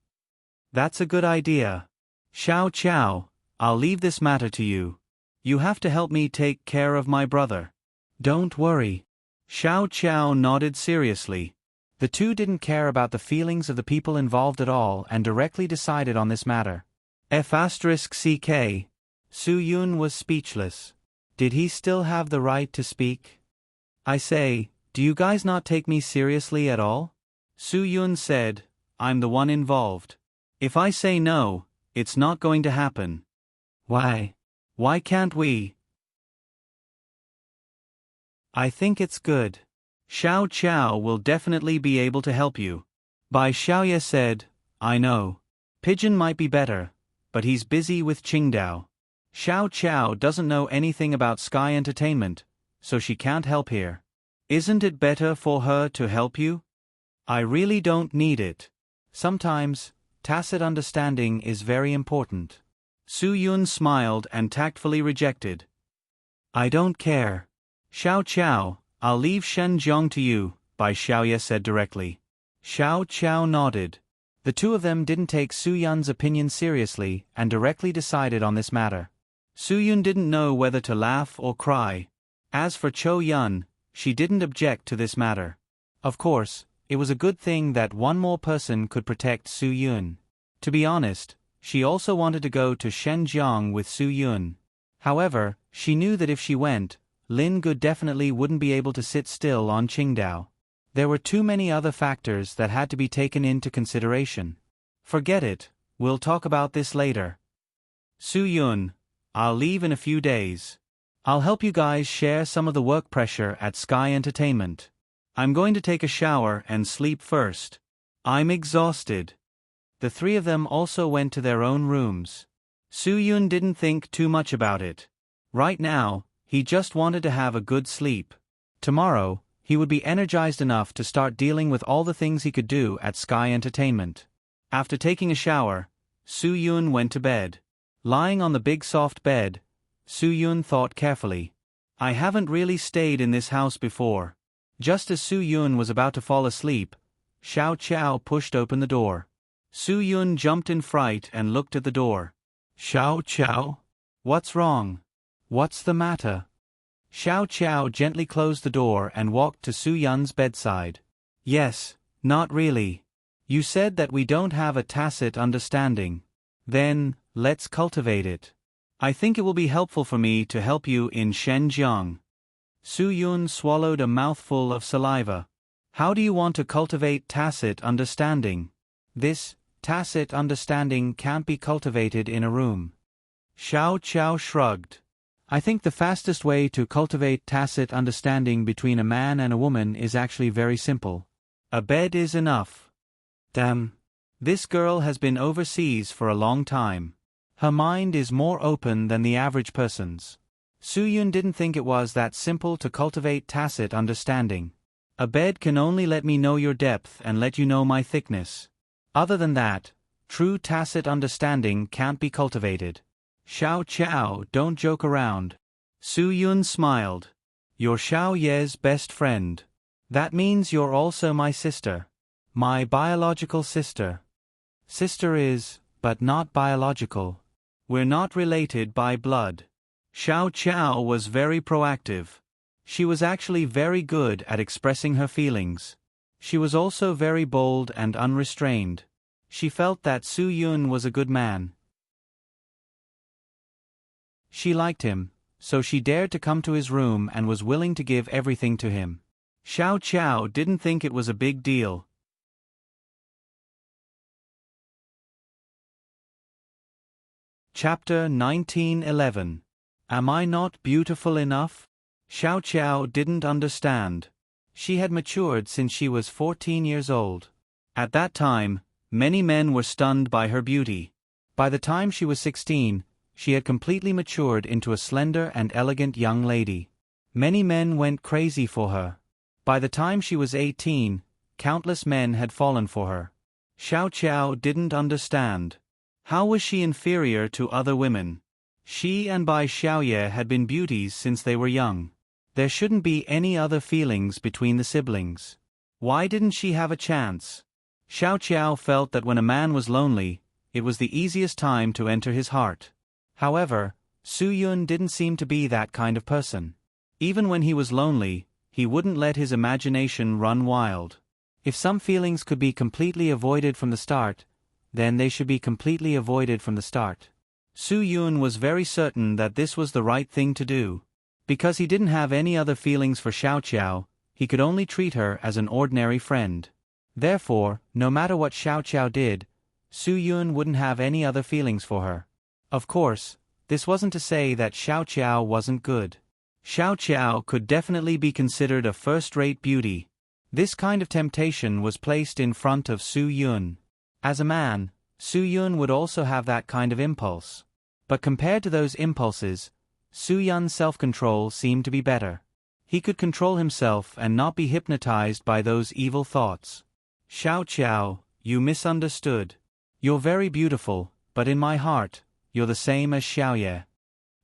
Speaker 1: That's a good idea. Xiao Qiao, I'll leave this matter to you. You have to help me take care of my brother. Don't worry. Xiao Qiao nodded seriously. The two didn't care about the feelings of the people involved at all and directly decided on this matter. F***ck. Su Yun was speechless. Did he still have the right to speak? I say, do you guys not take me seriously at all? Su Yun said, I'm the one involved. If I say no, it's not going to happen. Why? Why can't we? I think it's good. Xiao Qiao will definitely be able to help you. Bai Xiaoye said, I know. Pigeon might be better, but he's busy with Qingdao. Xiao Qiao doesn't know anything about Sky Entertainment, so she can't help here. Isn't it better for her to help you? I really don't need it. Sometimes, tacit understanding is very important. Su Yun smiled and tactfully rejected. I don't care. Xiao Qiao, I'll leave Shenzhong to you, Bai Xiaoye said directly. Xiao Qiao nodded. The two of them didn't take Su Yun's opinion seriously and directly decided on this matter. Su Yun didn't know whether to laugh or cry. As for Cho Yun, she didn't object to this matter. Of course, it was a good thing that one more person could protect Su Yun. To be honest, she also wanted to go to Shenzhong with Su Yun. However, she knew that if she went, Lin Gu definitely wouldn't be able to sit still on Qingdao. There were too many other factors that had to be taken into consideration. Forget it, we'll talk about this later. Su Yun, I'll leave in a few days. I'll help you guys share some of the work pressure at Sky Entertainment. I'm going to take a shower and sleep first. I'm exhausted. The three of them also went to their own rooms. Su Yun didn't think too much about it. Right now, he just wanted to have a good sleep. Tomorrow, he would be energized enough to start dealing with all the things he could do at Sky Entertainment. After taking a shower, Su Yun went to bed. Lying on the big soft bed, Su Yun thought carefully. I haven't really stayed in this house before. Just as Su Yun was about to fall asleep, Xiao Qiao pushed open the door. Su Yun jumped in fright and looked at the door. Xiao Qiao? What's wrong? What's the matter? Xiao Qiao gently closed the door and walked to Su Yun's bedside. Yes, not really. You said that we don't have a tacit understanding. Then, let's cultivate it. I think it will be helpful for me to help you in Shenzhong. Su Yun swallowed a mouthful of saliva. How do you want to cultivate tacit understanding? This tacit understanding can't be cultivated in a room. Xiao Qiao shrugged. I think the fastest way to cultivate tacit understanding between a man and a woman is actually very simple. A bed is enough. Damn. This girl has been overseas for a long time. Her mind is more open than the average person's. Su Yun didn't think it was that simple to cultivate tacit understanding. A bed can only let me know your depth and let you know my thickness. Other than that, true tacit understanding can't be cultivated. Xiao Qiao, don't joke around. Su Yun smiled. You're Xiao Ye's best friend. That means you're also my sister. My biological sister. Sister is, but not biological. We're not related by blood. Xiao Qiao was very proactive. She was actually very good at expressing her feelings. She was also very bold and unrestrained. She felt that Su Yun was a good man. She liked him, so she dared to come to his room and was willing to give everything to him. Xiao Qiao didn't think it was a big deal. Chapter 1911. Am I not beautiful enough? Xiao Qiao didn't understand. She had matured since she was 14 years old. At that time, many men were stunned by her beauty. By the time she was 16, she had completely matured into a slender and elegant young lady. Many men went crazy for her. By the time she was 18, countless men had fallen for her. Xiao Qiao didn't understand. How was she inferior to other women? She and Bai Xiaoye had been beauties since they were young. There shouldn't be any other feelings between the siblings. Why didn't she have a chance? Xiao Qiao felt that when a man was lonely, it was the easiest time to enter his heart. However, Su Yun didn't seem to be that kind of person. Even when he was lonely, he wouldn't let his imagination run wild. If some feelings could be completely avoided from the start, then they should be completely avoided from the start. Su Yun was very certain that this was the right thing to do. Because he didn't have any other feelings for Xiao Qiao, he could only treat her as an ordinary friend. Therefore, no matter what Xiao Qiao did, Su Yun wouldn't have any other feelings for her. Of course, this wasn't to say that Xiao Qiao wasn't good. Xiao Qiao could definitely be considered a first-rate beauty. This kind of temptation was placed in front of Su Yun. As a man, Su Yun would also have that kind of impulse. But compared to those impulses, Su Yun's self-control seemed to be better. He could control himself and not be hypnotized by those evil thoughts. Xiao Qiao, you misunderstood. You're very beautiful, but in my heart, you're the same as Xiaoye.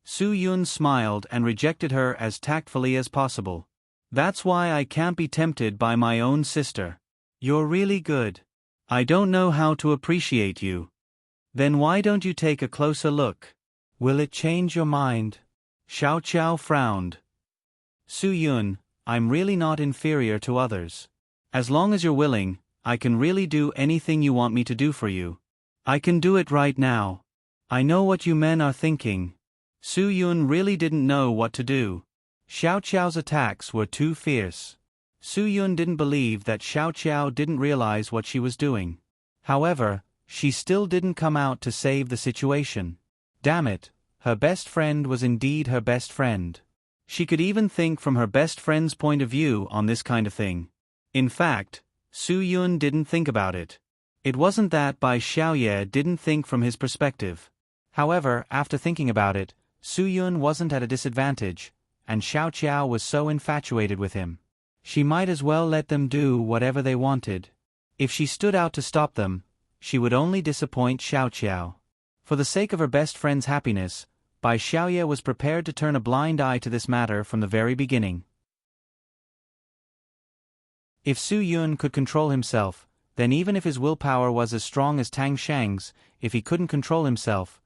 Speaker 1: Su Yun smiled and rejected her as tactfully as possible. That's why I can't be tempted by my own sister. You're really good. I don't know how to appreciate you. Then why don't you take a closer look? Will it change your mind? Xiao Qiao frowned. Su Yun, I'm really not inferior to others. As long as you're willing, I can really do anything you want me to do for you. I can do it right now. I know what you men are thinking. Su Yun really didn't know what to do. Xiao Qiao's attacks were too fierce. Su Yun didn't believe that Xiao Qiao didn't realize what she was doing. However, she still didn't come out to save the situation. Damn it, her best friend was indeed her best friend. She could even think from her best friend's point of view on this kind of thing. In fact, Su Yun didn't think about it. It wasn't that Bai Xiaoye didn't think from his perspective. However, after thinking about it, Su Yun wasn't at a disadvantage, and Xiao Qiao was so infatuated with him. She might as well let them do whatever they wanted. If she stood out to stop them, she would only disappoint Xiao Qiao. For the sake of her best friend's happiness, Bai Xiaoye was prepared to turn a blind eye to this matter from the very beginning. If Su Yun could control himself, then even if his willpower was as strong as Tang Sheng's, if he couldn't control himself,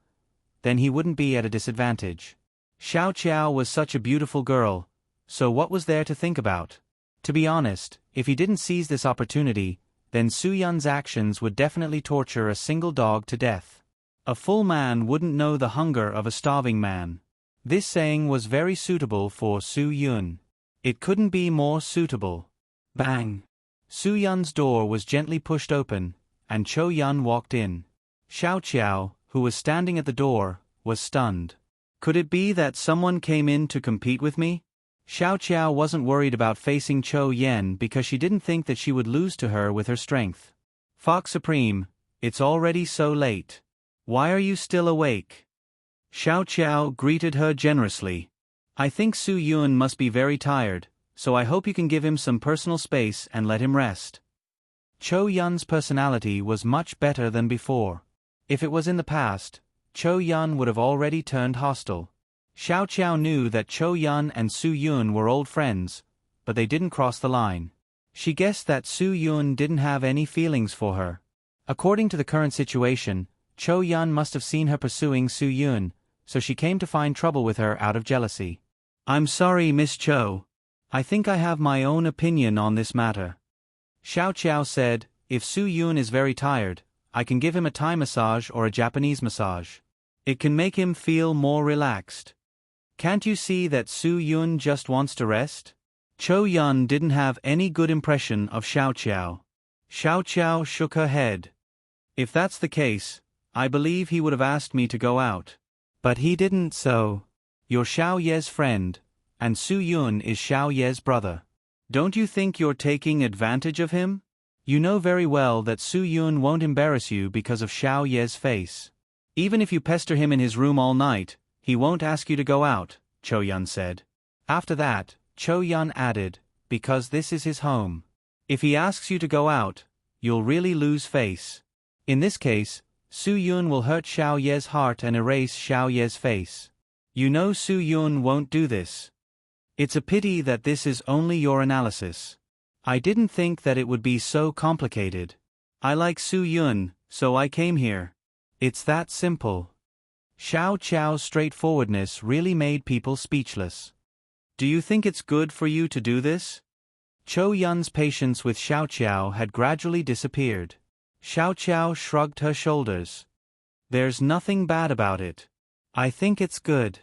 Speaker 1: then he wouldn't be at a disadvantage. Xiao Qiao was such a beautiful girl, so what was there to think about? To be honest, if he didn't seize this opportunity, then Su Yun's actions would definitely torture a single dog to death. A full man wouldn't know the hunger of a starving man. This saying was very suitable for Su Yun. It couldn't be more suitable. Bang! Su Yun's door was gently pushed open, and Chou Yun walked in. Xiao Qiao, who was standing at the door, was stunned. Could it be that someone came in to compete with me? Xiao Qiao wasn't worried about facing Chou Yen because she didn't think that she would lose to her with her strength. Fox Supreme, it's already so late. Why are you still awake? Xiao Qiao greeted her generously. I think Su Yun must be very tired, so I hope you can give him some personal space and let him rest. Chou Yun's personality was much better than before. If it was in the past, Chou Yun would have already turned hostile. Xiao Qiao knew that Chou Yun and Su Yun were old friends, but they didn't cross the line. She guessed that Su Yun didn't have any feelings for her. According to the current situation, Chou Yun must have seen her pursuing Su Yun, so she came to find trouble with her out of jealousy. I'm sorry, Miss Chou. I think I have my own opinion on this matter. Xiao Qiao said, if Su Yun is very tired, I can give him a Thai massage or a Japanese massage. It can make him feel more relaxed. Can't you see that Su Yun just wants to rest? Chou Yun didn't have any good impression of Xiao Qiao. Xiao Qiao shook her head. If that's the case, I believe he would have asked me to go out. But he didn't, so. You're Xiao Ye's friend, and Su Yun is Xiao Ye's brother. Don't you think you're taking advantage of him? You know very well that Su Yun won't embarrass you because of Xiao Ye's face. Even if you pester him in his room all night, he won't ask you to go out, Cho Yun said. After that, Cho Yun added, because this is his home. If he asks you to go out, you'll really lose face. In this case, Su Yun will hurt Xiao Ye's heart and erase Xiao Ye's face. You know Su Yun won't do this. It's a pity that this is only your analysis. I didn't think that it would be so complicated. I like Su Yun, so I came here. It's that simple. Xiao Qiao's straightforwardness really made people speechless. Do you think it's good for you to do this? Cho Yun's patience with Xiao Qiao had gradually disappeared. Xiao Qiao shrugged her shoulders. There's nothing bad about it. I think it's good.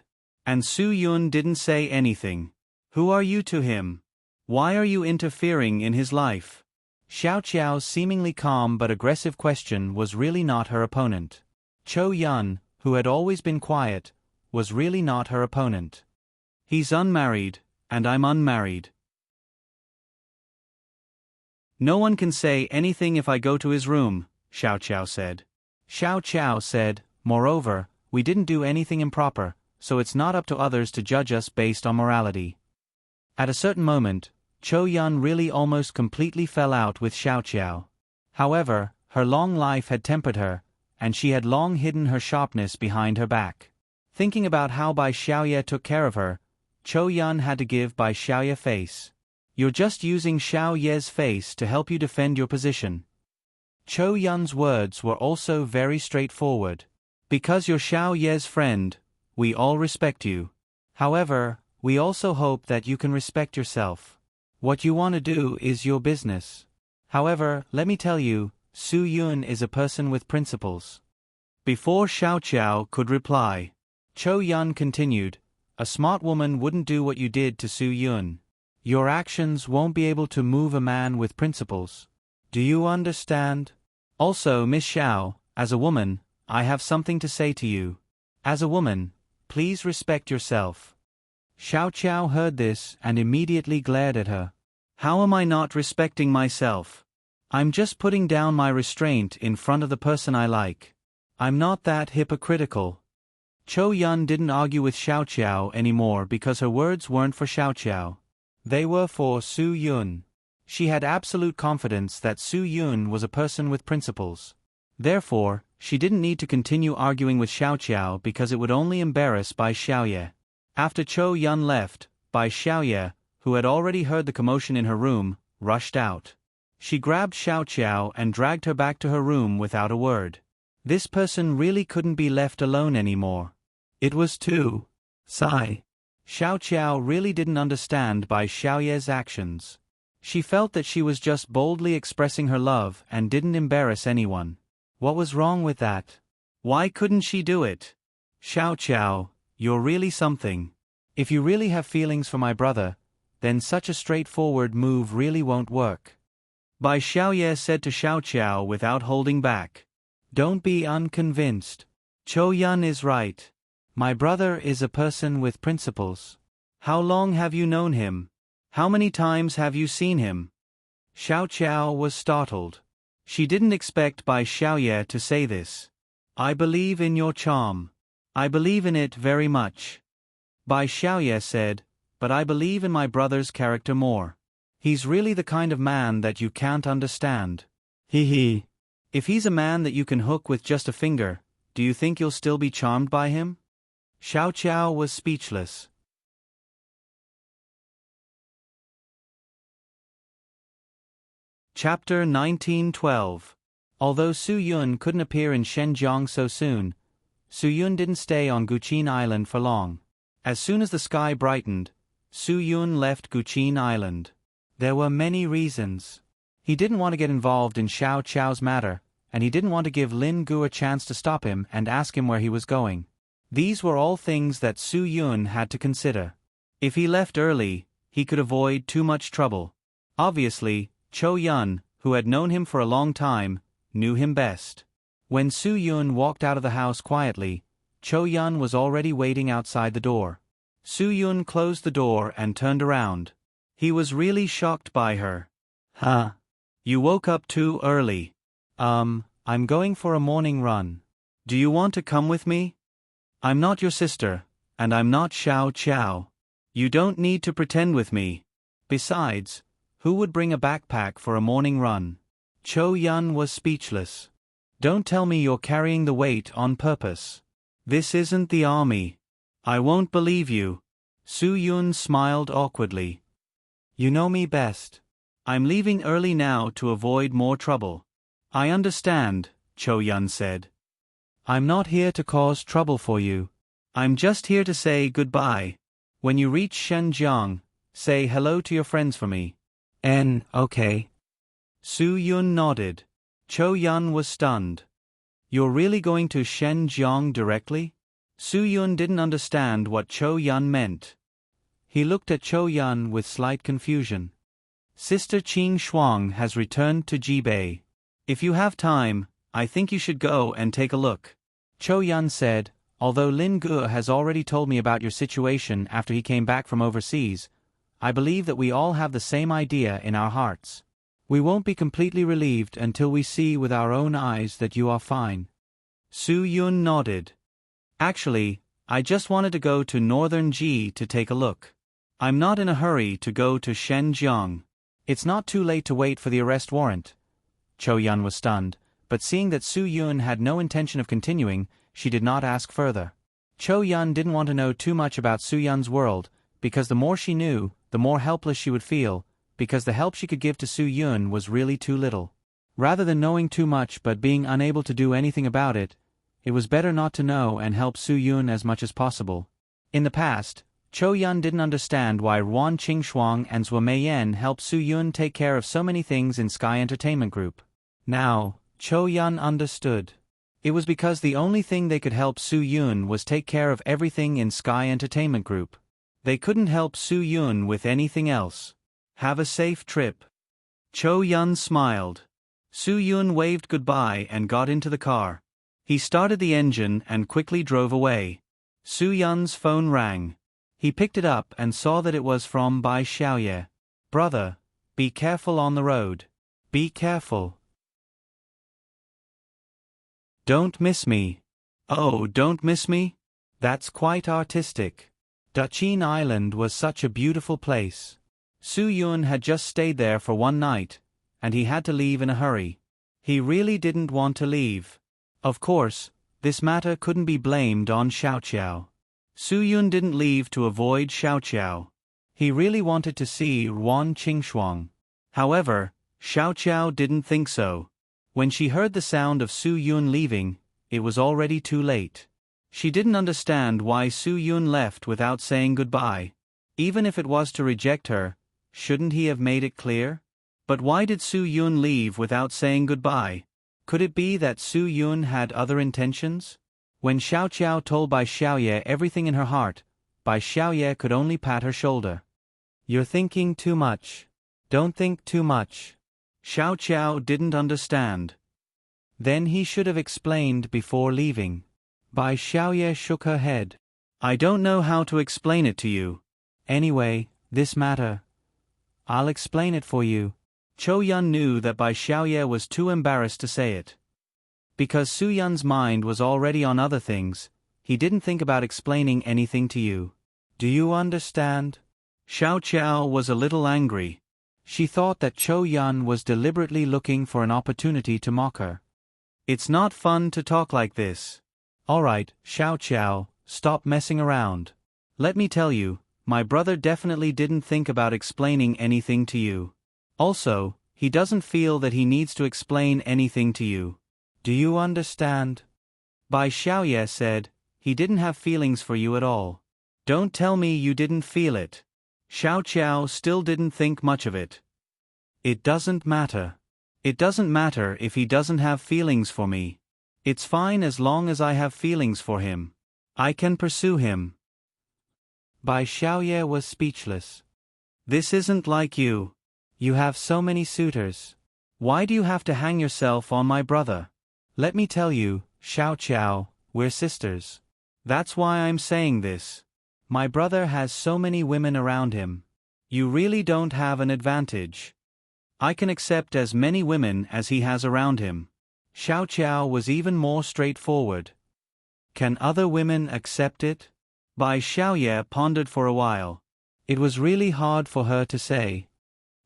Speaker 1: And Su Yun didn't say anything. Who are you to him? Why are you interfering in his life? Xiao Qiao's seemingly calm but aggressive question was really not her opponent. Cho Yun, who had always been quiet, was really not her opponent. He's unmarried, and I'm unmarried. No one can say anything if I go to his room, Xiao Qiao said. Xiao Qiao said, moreover, we didn't do anything improper, so it's not up to others to judge us based on morality. At a certain moment, Cho Yun really almost completely fell out with Xiao Qiao. However, her long life had tempered her, and she had long hidden her sharpness behind her back. Thinking about how Bai Xiaoye took care of her, Cho Yun had to give Bai Xiaoye face. You're just using Xiao Ye's face to help you defend your position. Cho Yun's words were also very straightforward. Because you're Xiao Ye's friend, we all respect you. However, we also hope that you can respect yourself. What you want to do is your business. However, let me tell you, Su Yun is a person with principles. Before Xiao Qiao could reply, Cho Yun continued, a smart woman wouldn't do what you did to Su Yun. Your actions won't be able to move a man with principles. Do you understand? Also, Miss Xiao, as a woman, I have something to say to you. As a woman, please respect yourself. Xiao Qiao heard this and immediately glared at her. How am I not respecting myself? I'm just putting down my restraint in front of the person I like. I'm not that hypocritical. Cho Yun didn't argue with Xiao Qiao anymore because her words weren't for Xiao Qiao. They were for Su Yun. She had absolute confidence that Su Yun was a person with principles. Therefore, she didn't need to continue arguing with Xiao Qiao because it would only embarrass Bai Xiaoye. After Cho Yun left, Bai Xiaoye, who had already heard the commotion in her room, rushed out. She grabbed Xiao Qiao and dragged her back to her room without a word. This person really couldn't be left alone anymore. It was too. Sigh. Xiao Qiao really didn't understand Bai Xiaoye's actions. She felt that she was just boldly expressing her love and didn't embarrass anyone. What was wrong with that? Why couldn't she do it? Xiao Qiao, you're really something. If you really have feelings for my brother, then such a straightforward move really won't work. Bai Xiaoye said to Xiao Qiao without holding back. Don't be unconvinced. Cho Yun is right. My brother is a person with principles. How long have you known him? How many times have you seen him? Xiao Qiao was startled. She didn't expect Bai Xiaoye to say this. I believe in your charm. I believe in it very much. Bai Xiaoye said, but I believe in my brother's character more. He's really the kind of man that you can't understand. He. If he's a man that you can hook with just a finger, do you think you'll still be charmed by him? Xiao Qiao was speechless. Chapter 1912. Although Su Yun couldn't appear in Shenzhong so soon, Su Yun didn't stay on Guqin Island for long. As soon as the sky brightened, Su Yun left Guqin Island. There were many reasons. He didn't want to get involved in Xiao Qiao's matter, and he didn't want to give Lin Gu a chance to stop him and ask him where he was going. These were all things that Su Yun had to consider. If he left early, he could avoid too much trouble. Obviously, Cho Yun, who had known him for a long time, knew him best. When Su Yun walked out of the house quietly, Cho Yun was already waiting outside the door. Su Yun closed the door and turned around. He was really shocked by her. Huh? You woke up too early. I'm going for a morning run. Do you want to come with me? I'm not your sister, and I'm not Xiao Qiao. You don't need to pretend with me. Besides, who would bring a backpack for a morning run? Cho Yun was speechless. Don't tell me you're carrying the weight on purpose. This isn't the army. I won't believe you. Su Yun smiled awkwardly. You know me best. I'm leaving early now to avoid more trouble. I understand, Cho Yun said. I'm not here to cause trouble for you. I'm just here to say goodbye. When you reach Shenzhen, say hello to your friends for me. Okay. Su Yun nodded. Cho Yun was stunned. You're really going to Shenzhen directly? Su Yun didn't understand what Cho Yun meant. He looked at Cho Yun with slight confusion. Sister Qing Shuang has returned to Jibei. If you have time, I think you should go and take a look. Cho Yun said, although Lin Ge has already told me about your situation after he came back from overseas, I believe that we all have the same idea in our hearts. We won't be completely relieved until we see with our own eyes that you are fine. Su Yun nodded. Actually, I just wanted to go to Northern Ji to take a look. I'm not in a hurry to go to Shenzhen. It's not too late to wait for the arrest warrant. Cho Yun was stunned, but seeing that Su Yun had no intention of continuing, she did not ask further. Cho Yun didn't want to know too much about Su Yun's world, because the more she knew, the more helpless she would feel, because the help she could give to Su Yun was really too little. Rather than knowing too much but being unable to do anything about it, it was better not to know and help Su Yun as much as possible. In the past, Cho Yun didn't understand why Ruan Qingxuang and Zhuo Meiyan helped Su Yun take care of so many things in Sky Entertainment Group. Now, Cho Yun understood. It was because the only thing they could help Su Yun was take care of everything in Sky Entertainment Group. They couldn't help Su Yun with anything else. Have a safe trip. Cho Yun smiled. Su Yun waved goodbye and got into the car. He started the engine and quickly drove away. Su Yun's phone rang. He picked it up and saw that it was from Bai Xiaoye. Brother, be careful on the road. Be careful. Don't miss me. Oh, don't miss me? That's quite artistic. Daqin Island was such a beautiful place. Su Yun had just stayed there for one night, and he had to leave in a hurry. He really didn't want to leave. Of course, this matter couldn't be blamed on Xiao Qiao. Su Yun didn't leave to avoid Xiao Qiao. He really wanted to see Ruan Qingxuang. However, Xiao Qiao didn't think so. When she heard the sound of Su Yun leaving, it was already too late. She didn't understand why Su Yun left without saying goodbye. Even if it was to reject her, shouldn't he have made it clear? But why did Su Yun leave without saying goodbye? Could it be that Su Yun had other intentions? When Xiao Qiao told Bai Xiaoye everything in her heart, Bai Xiaoye could only pat her shoulder. You're thinking too much. Don't think too much. Xiao Qiao didn't understand. Then he should have explained before leaving. Bai Xiaoye shook her head. I don't know how to explain it to you. Anyway, this matter. I'll explain it for you. Cho Yun knew that Bai Xiaoye was too embarrassed to say it. Because Su Yun's mind was already on other things, he didn't think about explaining anything to you. Do you understand? Xiao Qiao was a little angry. She thought that Cho Yun was deliberately looking for an opportunity to mock her. It's not fun to talk like this. Alright, Xiao Qiao, stop messing around. Let me tell you, my brother definitely didn't think about explaining anything to you. Also, he doesn't feel that he needs to explain anything to you. Do you understand? Bai Xiaoye said, he didn't have feelings for you at all. Don't tell me you didn't feel it. Xiao Qiao still didn't think much of it. It doesn't matter. It doesn't matter if he doesn't have feelings for me. It's fine as long as I have feelings for him. I can pursue him. Bai Xiaoye was speechless. This isn't like you. You have so many suitors. Why do you have to hang yourself on my brother? Let me tell you, Xiao Qiao, we're sisters. That's why I'm saying this. My brother has so many women around him. You really don't have an advantage. I can accept as many women as he has around him. Xiao Qiao was even more straightforward. Can other women accept it? Bai Xiaoye pondered for a while. It was really hard for her to say.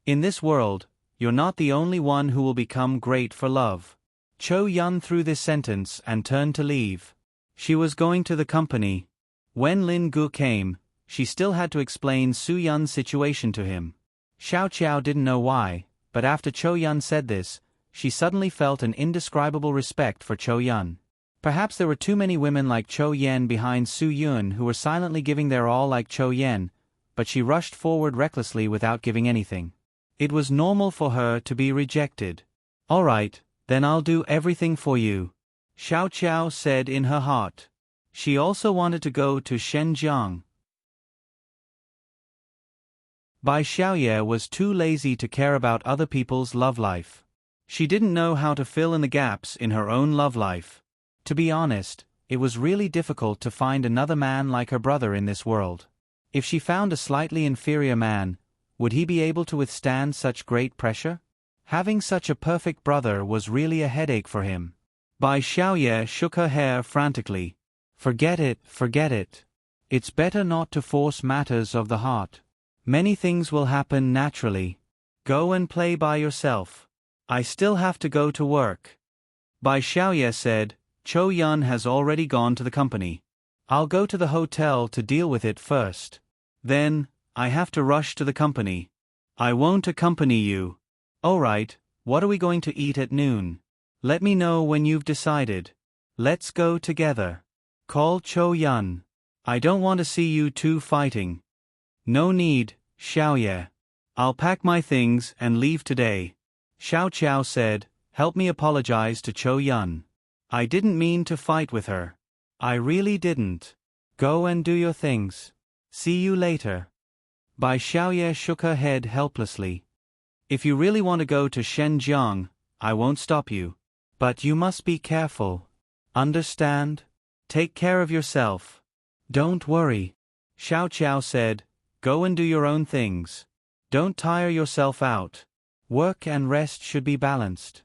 Speaker 1: In this world, you're not the only one who will become great for love. Chou Yun threw this sentence and turned to leave. She was going to the company. When Lin Gu came, she still had to explain Su Yun's situation to him. Xiao Qiao didn't know why, but after Chou Yun said this, she suddenly felt an indescribable respect for Chou Yun. Perhaps there were too many women like Chou Yen behind Su Yun who were silently giving their all like Chou Yen, but she rushed forward recklessly without giving anything. It was normal for her to be rejected. All right, then I'll do everything for you, Xiao Qiao said in her heart. She also wanted to go to Shenzhen. Bai Xiaoye was too lazy to care about other people's love life. She didn't know how to fill in the gaps in her own love life. To be honest, it was really difficult to find another man like her brother in this world. If she found a slightly inferior man, would he be able to withstand such great pressure? Having such a perfect brother was really a headache for him. Bai Xiaoye shook her hair frantically. Forget it, forget it. It's better not to force matters of the heart. Many things will happen naturally. Go and play by yourself. I still have to go to work. Bai Xiaoye said, Chou Yun has already gone to the company. I'll go to the hotel to deal with it first. Then, I have to rush to the company. I won't accompany you. Alright, what are we going to eat at noon? Let me know when you've decided. Let's go together. Call Chou Yun. I don't want to see you two fighting. No need, Xiaoye. I'll pack my things and leave today. Xiao Qiao said, help me apologize to Chou Yun. I didn't mean to fight with her. I really didn't. Go and do your things. See you later. Bai Xiaoye shook her head helplessly. If you really want to go to Shenzhen, I won't stop you. But you must be careful. Understand? Take care of yourself. Don't worry. Xiao Qiao said, go and do your own things. Don't tire yourself out. Work and rest should be balanced.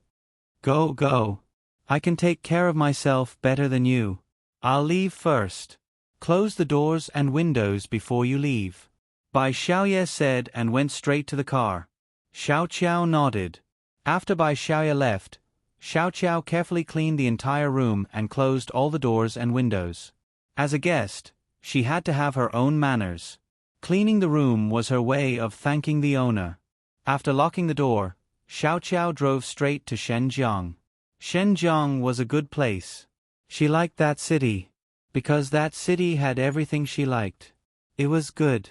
Speaker 1: Go. I can take care of myself better than you. I'll leave first. Close the doors and windows before you leave. Bai Xiaoye said and went straight to the car. Xiao Qiao nodded. After Bai Xiaoye left, Xiao Qiao carefully cleaned the entire room and closed all the doors and windows. As a guest, she had to have her own manners. Cleaning the room was her way of thanking the owner. After locking the door, Xiao Qiao drove straight to Shenzhen. Shenzhen was a good place. She liked that city, because that city had everything she liked. It was good.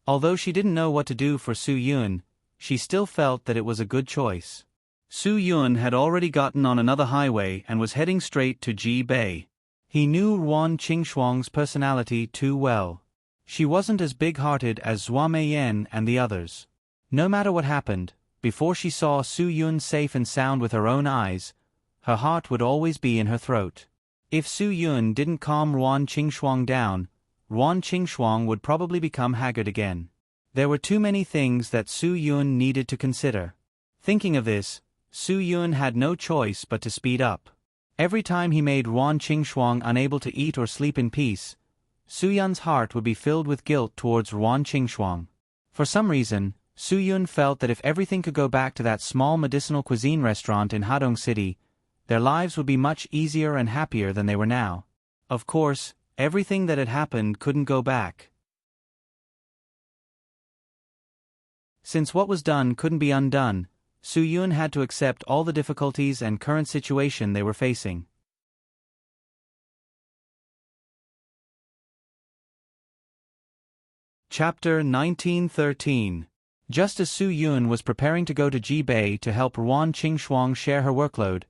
Speaker 1: Although she didn't know what to do for Su Yun, she still felt that it was a good choice. Su Yun had already gotten on another highway and was heading straight to Ji Bei. He knew Ruan Qingxuang's personality too well. She wasn't as big-hearted as Zhua Meiyan and the others. No matter what happened, before she saw Su Yun safe and sound with her own eyes, her heart would always be in her throat. If Su Yun didn't calm Ruan Qingxuang down, Ruan Qingxuang would probably become haggard again. There were too many things that Su Yun needed to consider. Thinking of this, Su Yun had no choice but to speed up. Every time he made Ruan Qingxuang unable to eat or sleep in peace, Su Yun's heart would be filled with guilt towards Ruan Qingxuang. For some reason, Su Yun felt that if everything could go back to that small medicinal cuisine restaurant in Hadong City, their lives would be much easier and happier than they were now. Of course, everything that had happened couldn't go back. Since what was done couldn't be undone, Su Yun had to accept all the difficulties and current situation they were facing. Chapter 1913. Just as Su Yun was preparing to go to Ji Bei to help Ruan Qingxuang share her workload,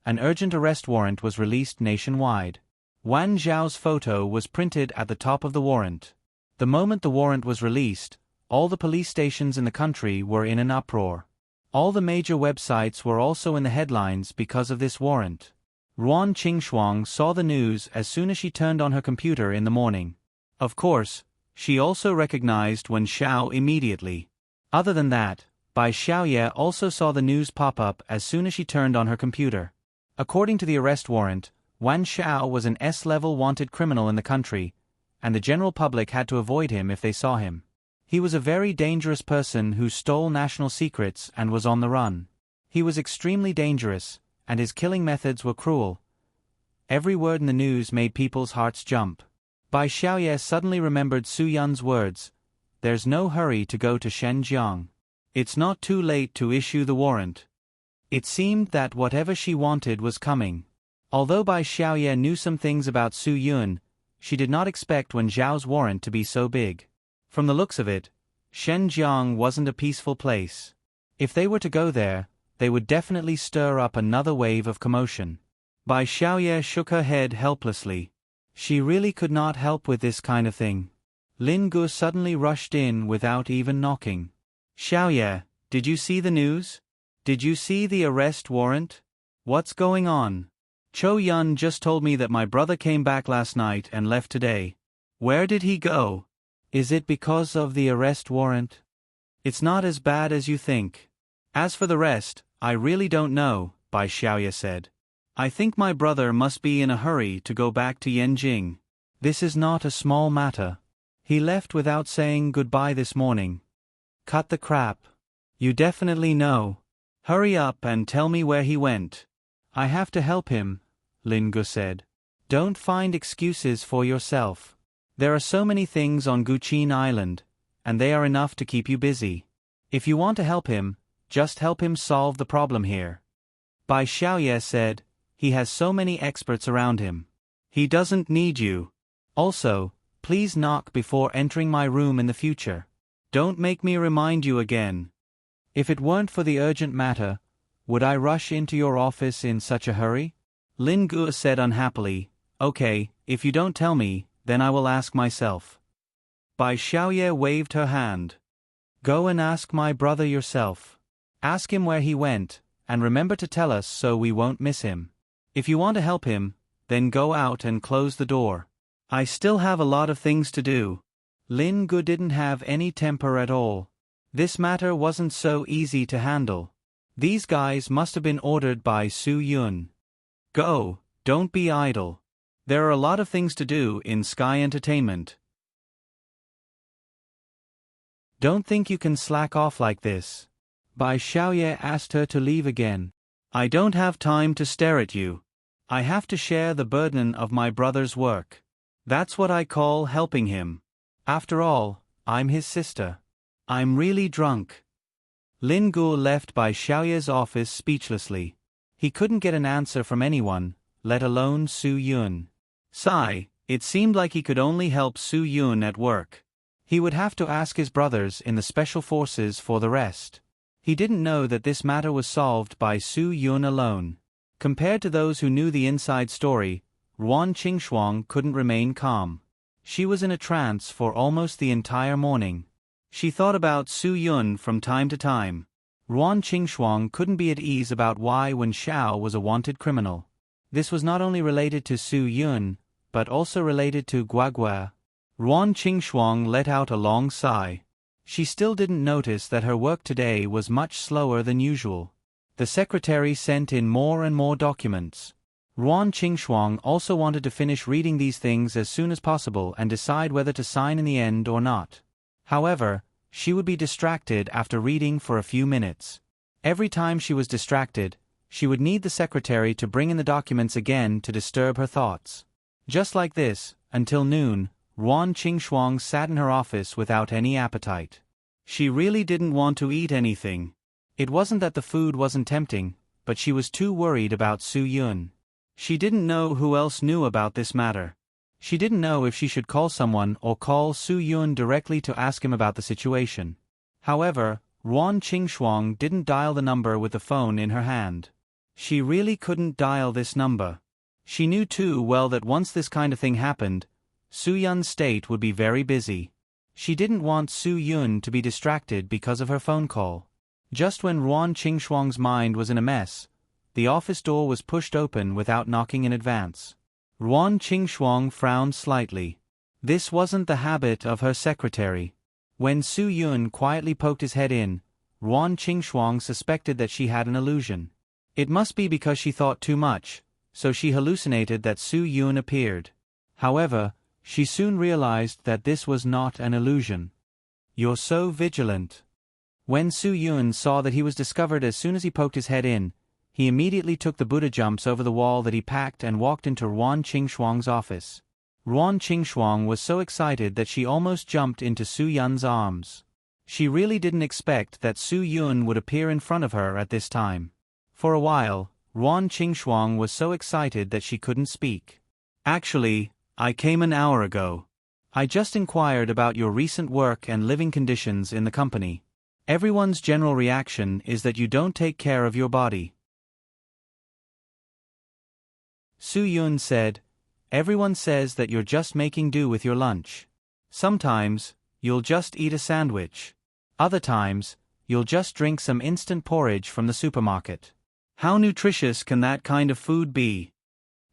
Speaker 1: an urgent arrest warrant was released nationwide. Wan Zhao's photo was printed at the top of the warrant. The moment the warrant was released, all the police stations in the country were in an uproar. All the major websites were also in the headlines because of this warrant. Ruan Qingxuang saw the news as soon as she turned on her computer in the morning. Of course, She also recognized Wen Xiao immediately. Other than that, Bai Xiaoye also saw the news pop up as soon as she turned on her computer. According to the arrest warrant, Wan Xiao was an S-level wanted criminal in the country, and the general public had to avoid him if they saw him. He was a very dangerous person who stole national secrets and was on the run. He was extremely dangerous, and his killing methods were cruel. Every word in the news made people's hearts jump. Bai Xiaoye suddenly remembered Su Yun's words, "There's no hurry to go to Shenzhen. It's not too late to issue the warrant." It seemed that whatever she wanted was coming. Although Bai Xiaoye knew some things about Su Yun, she did not expect Wen Zhao's warrant to be so big. From the looks of it, Shenzhen wasn't a peaceful place. If they were to go there, they would definitely stir up another wave of commotion. Bai Xiaoye shook her head helplessly. She really could not help with this kind of thing. Lin Gu suddenly rushed in without even knocking. "Xiaoye, did you see the news? Did you see the arrest warrant? What's going on? Chou Yun just told me that my brother came back last night and left today. Where did he go? Is it because of the arrest warrant? It's not as bad as you think. As for the rest, I really don't know," Bai Xiaoye said. "I think my brother must be in a hurry to go back to Yanjing. This is not a small matter. He left without saying goodbye this morning." "Cut the crap. You definitely know. Hurry up and tell me where he went." "I have to help him," Lin Gu said. "Don't find excuses for yourself. There are so many things on Guqin Island, and they are enough to keep you busy. If you want to help him, just help him solve the problem here." Bai Xiaoye said, "He has so many experts around him. He doesn't need you. Also, please knock before entering my room in the future. Don't make me remind you again. If it weren't for the urgent matter, would I rush into your office in such a hurry?" Lin Gu said unhappily, "Okay, if you don't tell me, then I will ask myself." Bai Xiaoye waved her hand. "Go and ask my brother yourself. Ask him where he went, and remember to tell us so we won't miss him. If you want to help him, then go out and close the door. I still have a lot of things to do." Lin Gu didn't have any temper at all. This matter wasn't so easy to handle. These guys must have been ordered by Su Yun. "Go, don't be idle. There are a lot of things to do in Sky Entertainment. Don't think you can slack off like this." Bai Xiaoye asked her to leave again. "I don't have time to stare at you. I have to share the burden of my brother's work. That's what I call helping him. After all, I'm his sister. I'm really drunk." Lin Gu left Bai Xiaoye's office speechlessly. He couldn't get an answer from anyone, let alone Su Yun. It seemed like he could only help Su Yun at work. He would have to ask his brothers in the special forces for the rest. He didn't know that this matter was solved by Su Yun alone. Compared to those who knew the inside story, Ruan Qingxuang couldn't remain calm. She was in a trance for almost the entire morning. She thought about Su Yun from time to time. Ruan Qingxuang couldn't be at ease about why Wen Xiao was a wanted criminal. This was not only related to Su Yun, but also related to Guagua. Ruan Qingxuang let out a long sigh. She still didn't notice that her work today was much slower than usual. The secretary sent in more and more documents. Ruan Qingxuang also wanted to finish reading these things as soon as possible and decide whether to sign in the end or not. However, she would be distracted after reading for a few minutes. Every time she was distracted, she would need the secretary to bring in the documents again to disturb her thoughts. Just like this, until noon, Ruan Qingxuang sat in her office without any appetite. She really didn't want to eat anything. It wasn't that the food wasn't tempting, but she was too worried about Su Yun. She didn't know who else knew about this matter. She didn't know if she should call someone or call Su Yun directly to ask him about the situation. However, Ruan Qingxuang didn't dial the number with the phone in her hand. She really couldn't dial this number. She knew too well that once this kind of thing happened, Su Yun's state would be very busy. She didn't want Su Yun to be distracted because of her phone call. Just when Ruan Qingxuang's mind was in a mess, the office door was pushed open without knocking in advance. Ruan Qingxuang frowned slightly. This wasn't the habit of her secretary. When Su Yun quietly poked his head in, Ruan Qingxuang suspected that she had an illusion. It must be because she thought too much, so she hallucinated that Su Yun appeared. However, she soon realized that this was not an illusion. "You're so vigilant." When Su Yun saw that he was discovered as soon as he poked his head in, he immediately took the Buddha jumps over the wall that he packed and walked into Ruan Qingxuang's office. Ruan Qingxuang was so excited that she almost jumped into Su Yun's arms. She really didn't expect that Su Yun would appear in front of her at this time. For a while, Ruan Qingxuang was so excited that she couldn't speak. "Actually, I came an hour ago. I just inquired about your recent work and living conditions in the company. Everyone's general reaction is that you don't take care of your body." Su Yun said, "Everyone says that you're just making do with your lunch. Sometimes, you'll just eat a sandwich. Other times, you'll just drink some instant porridge from the supermarket. How nutritious can that kind of food be?"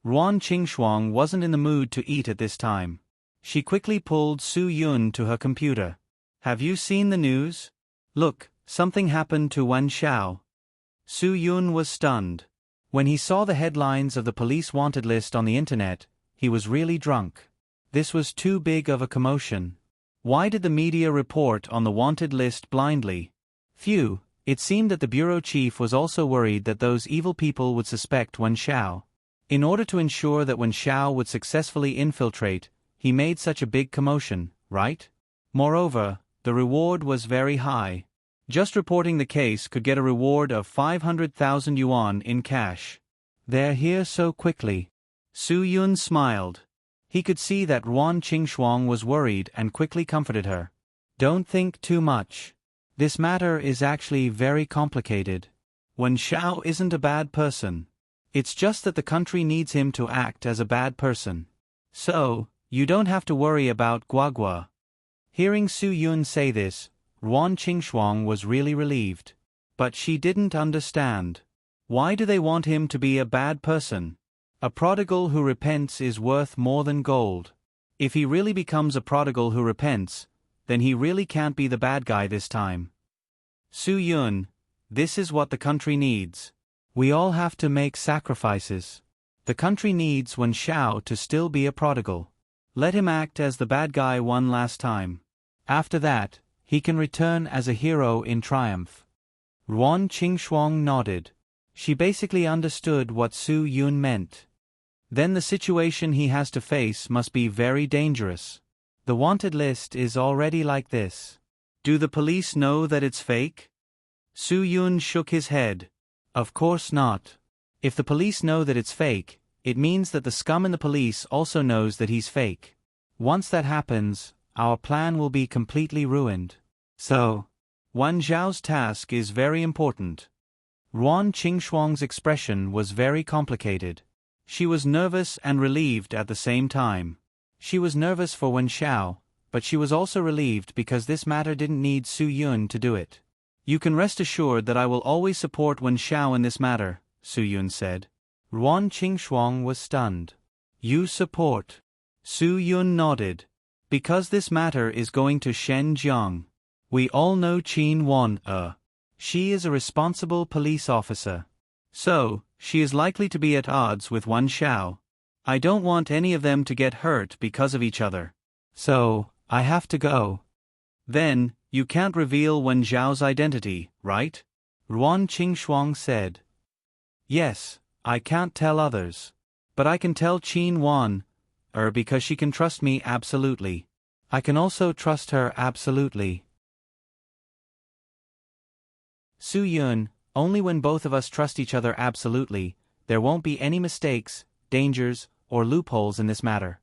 Speaker 1: Ruan Qingxuang wasn't in the mood to eat at this time. She quickly pulled Su Yun to her computer. "Have you seen the news? Look, something happened to Wen Xiao." Su Yun was stunned. When he saw the headlines of the police wanted list on the internet, he was really drunk. This was too big of a commotion. Why did the media report on the wanted list blindly? Phew, it seemed that the bureau chief was also worried that those evil people would suspect Wen Xiao. In order to ensure that Wen Xiao would successfully infiltrate, he made such a big commotion, right? Moreover, the reward was very high. Just reporting the case could get a reward of 500,000 yuan in cash. "They're here so quickly." Su Yun smiled. He could see that Ruan Qingxuang was worried and quickly comforted her. "Don't think too much. This matter is actually very complicated. Wen Xiao isn't a bad person. It's just that the country needs him to act as a bad person. So, you don't have to worry about Guagua." Hearing Su Yun say this, Ruan Qingxuang was really relieved. But she didn't understand. Why do they want him to be a bad person? A prodigal who repents is worth more than gold. If he really becomes a prodigal who repents, then he really can't be the bad guy this time. "Su Yun, this is what the country needs. We all have to make sacrifices. The country needs Wen Xiao to still be a prodigal. Let him act as the bad guy one last time. After that, he can return as a hero in triumph." Ruan Qingxuang nodded. She basically understood what Su Yun meant. Then the situation he has to face must be very dangerous. The wanted list is already like this. Do the police know that it's fake? Su Yun shook his head. Of course not. If the police know that it's fake, it means that the scum in the police also knows that he's fake. Once that happens, our plan will be completely ruined. So, Wen Zhao's task is very important. Ruan Qingxuang's expression was very complicated. She was nervous and relieved at the same time. She was nervous for Wen Xiao, but she was also relieved because this matter didn't need Su Yun to do it. "You can rest assured that I will always support Wen Xiao in this matter," Su Yun said. Ruan Qingxuang was stunned. "You support?" Su Yun nodded. "Because this matter is going to Shenzhen. We all know Qin Wan. She is a responsible police officer. So, she is likely to be at odds with Wen Xiao. I don't want any of them to get hurt because of each other. So, I have to go." "Then, you can't reveal Wen Zhao's identity, right?" Ruan Qingxuang said. "Yes, I can't tell others. But I can tell Qin Wan, because she can trust me absolutely. I can also trust her absolutely." Su Yun, only when both of us trust each other absolutely, there won't be any mistakes, dangers, or loopholes in this matter.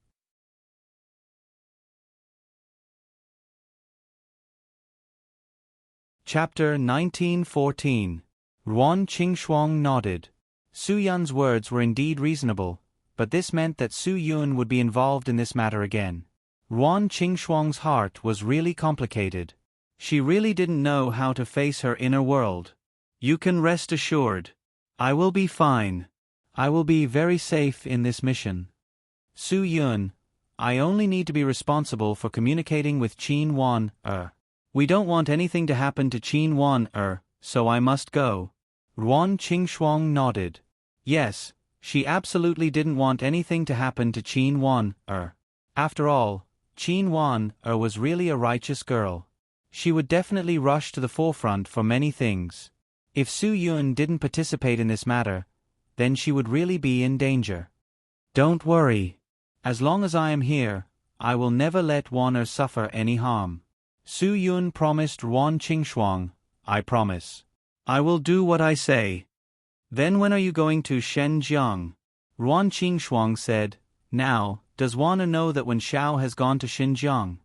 Speaker 1: Chapter 1914. Ruan Qingxuang nodded. Su Yun's words were indeed reasonable, but this meant that Su Yun would be involved in this matter again. Ruan Qingxuang's heart was really complicated. She really didn't know how to face her inner world. "You can rest assured. I will be fine. I will be very safe in this mission." Su Yun, I only need to be responsible for communicating with Qin Wan, We don't want anything to happen to Qin Wan, so I must go. Ruan Qingxuang nodded. Yes, she absolutely didn't want anything to happen to Qin Wan, After all, Qin Wan, was really a righteous girl. She would definitely rush to the forefront for many things. If Su Yun didn't participate in this matter, then she would really be in danger. Don't worry. As long as I am here, I will never let Wan suffer any harm. Su Yun promised Ruan Qingxuang. I promise. I will do what I say. Then when are you going to Shenzhen? Ruan Qingxuang said. Now, does Wan know that when Xiao has gone to Xinjiang?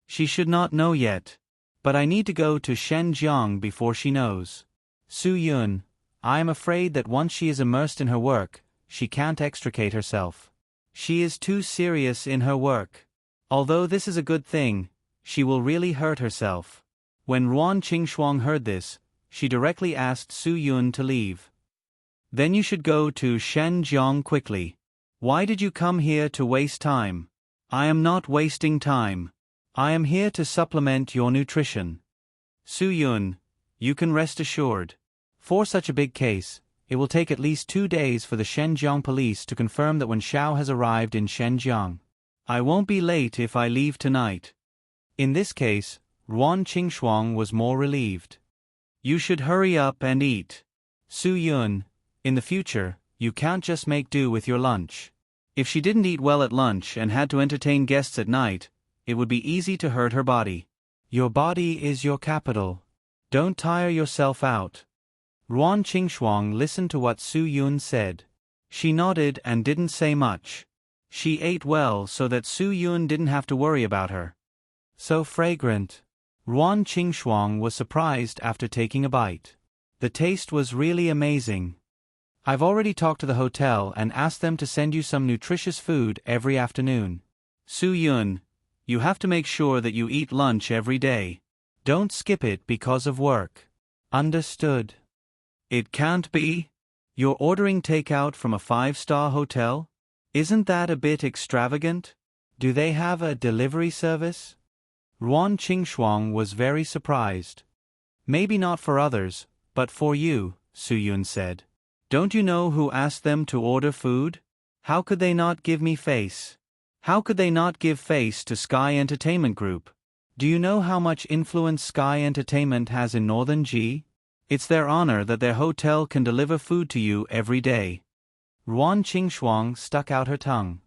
Speaker 1: She should not know yet. But I need to go to Shenzhen before she knows. Su Yun, I am afraid that once she is immersed in her work, she can't extricate herself. She is too serious in her work. Although this is a good thing, she will really hurt herself. When Ruan Qingxuang heard this, she directly asked Su Yun to leave. Then you should go to Shenzhen quickly. Why did you come here to waste time? I am not wasting time. I am here to supplement your nutrition. Su Yun, you can rest assured. For such a big case, it will take at least 2 days for the Shenzhen police to confirm that when Xiao has arrived in Shenzhen. I won't be late if I leave tonight. In this case, Ruan Qingxuang was more relieved. You should hurry up and eat. Su Yun, in the future, you can't just make do with your lunch. If she didn't eat well at lunch and had to entertain guests at night, it would be easy to hurt her body. Your body is your capital. Don't tire yourself out. Ruan Qingxuang listened to what Su Yun said. She nodded and didn't say much. She ate well so that Su Yun didn't have to worry about her. So fragrant. Ruan Qingxuang was surprised after taking a bite. The taste was really amazing. I've already talked to the hotel and asked them to send you some nutritious food every afternoon. Su Yun, you have to make sure that you eat lunch every day. Don't skip it because of work. Understood. It can't be. You're ordering takeout from a 5-star hotel? Isn't that a bit extravagant? Do they have a delivery service? Ruan Qingxuang was very surprised. Maybe not for others, but for you, Su Yun said. Don't you know who asked them to order food? How could they not give me face? How could they not give face to Sky Entertainment Group? Do you know how much influence Sky Entertainment has in Northern G? It's their honor that their hotel can deliver food to you every day. Ruan Qingxuang stuck out her tongue.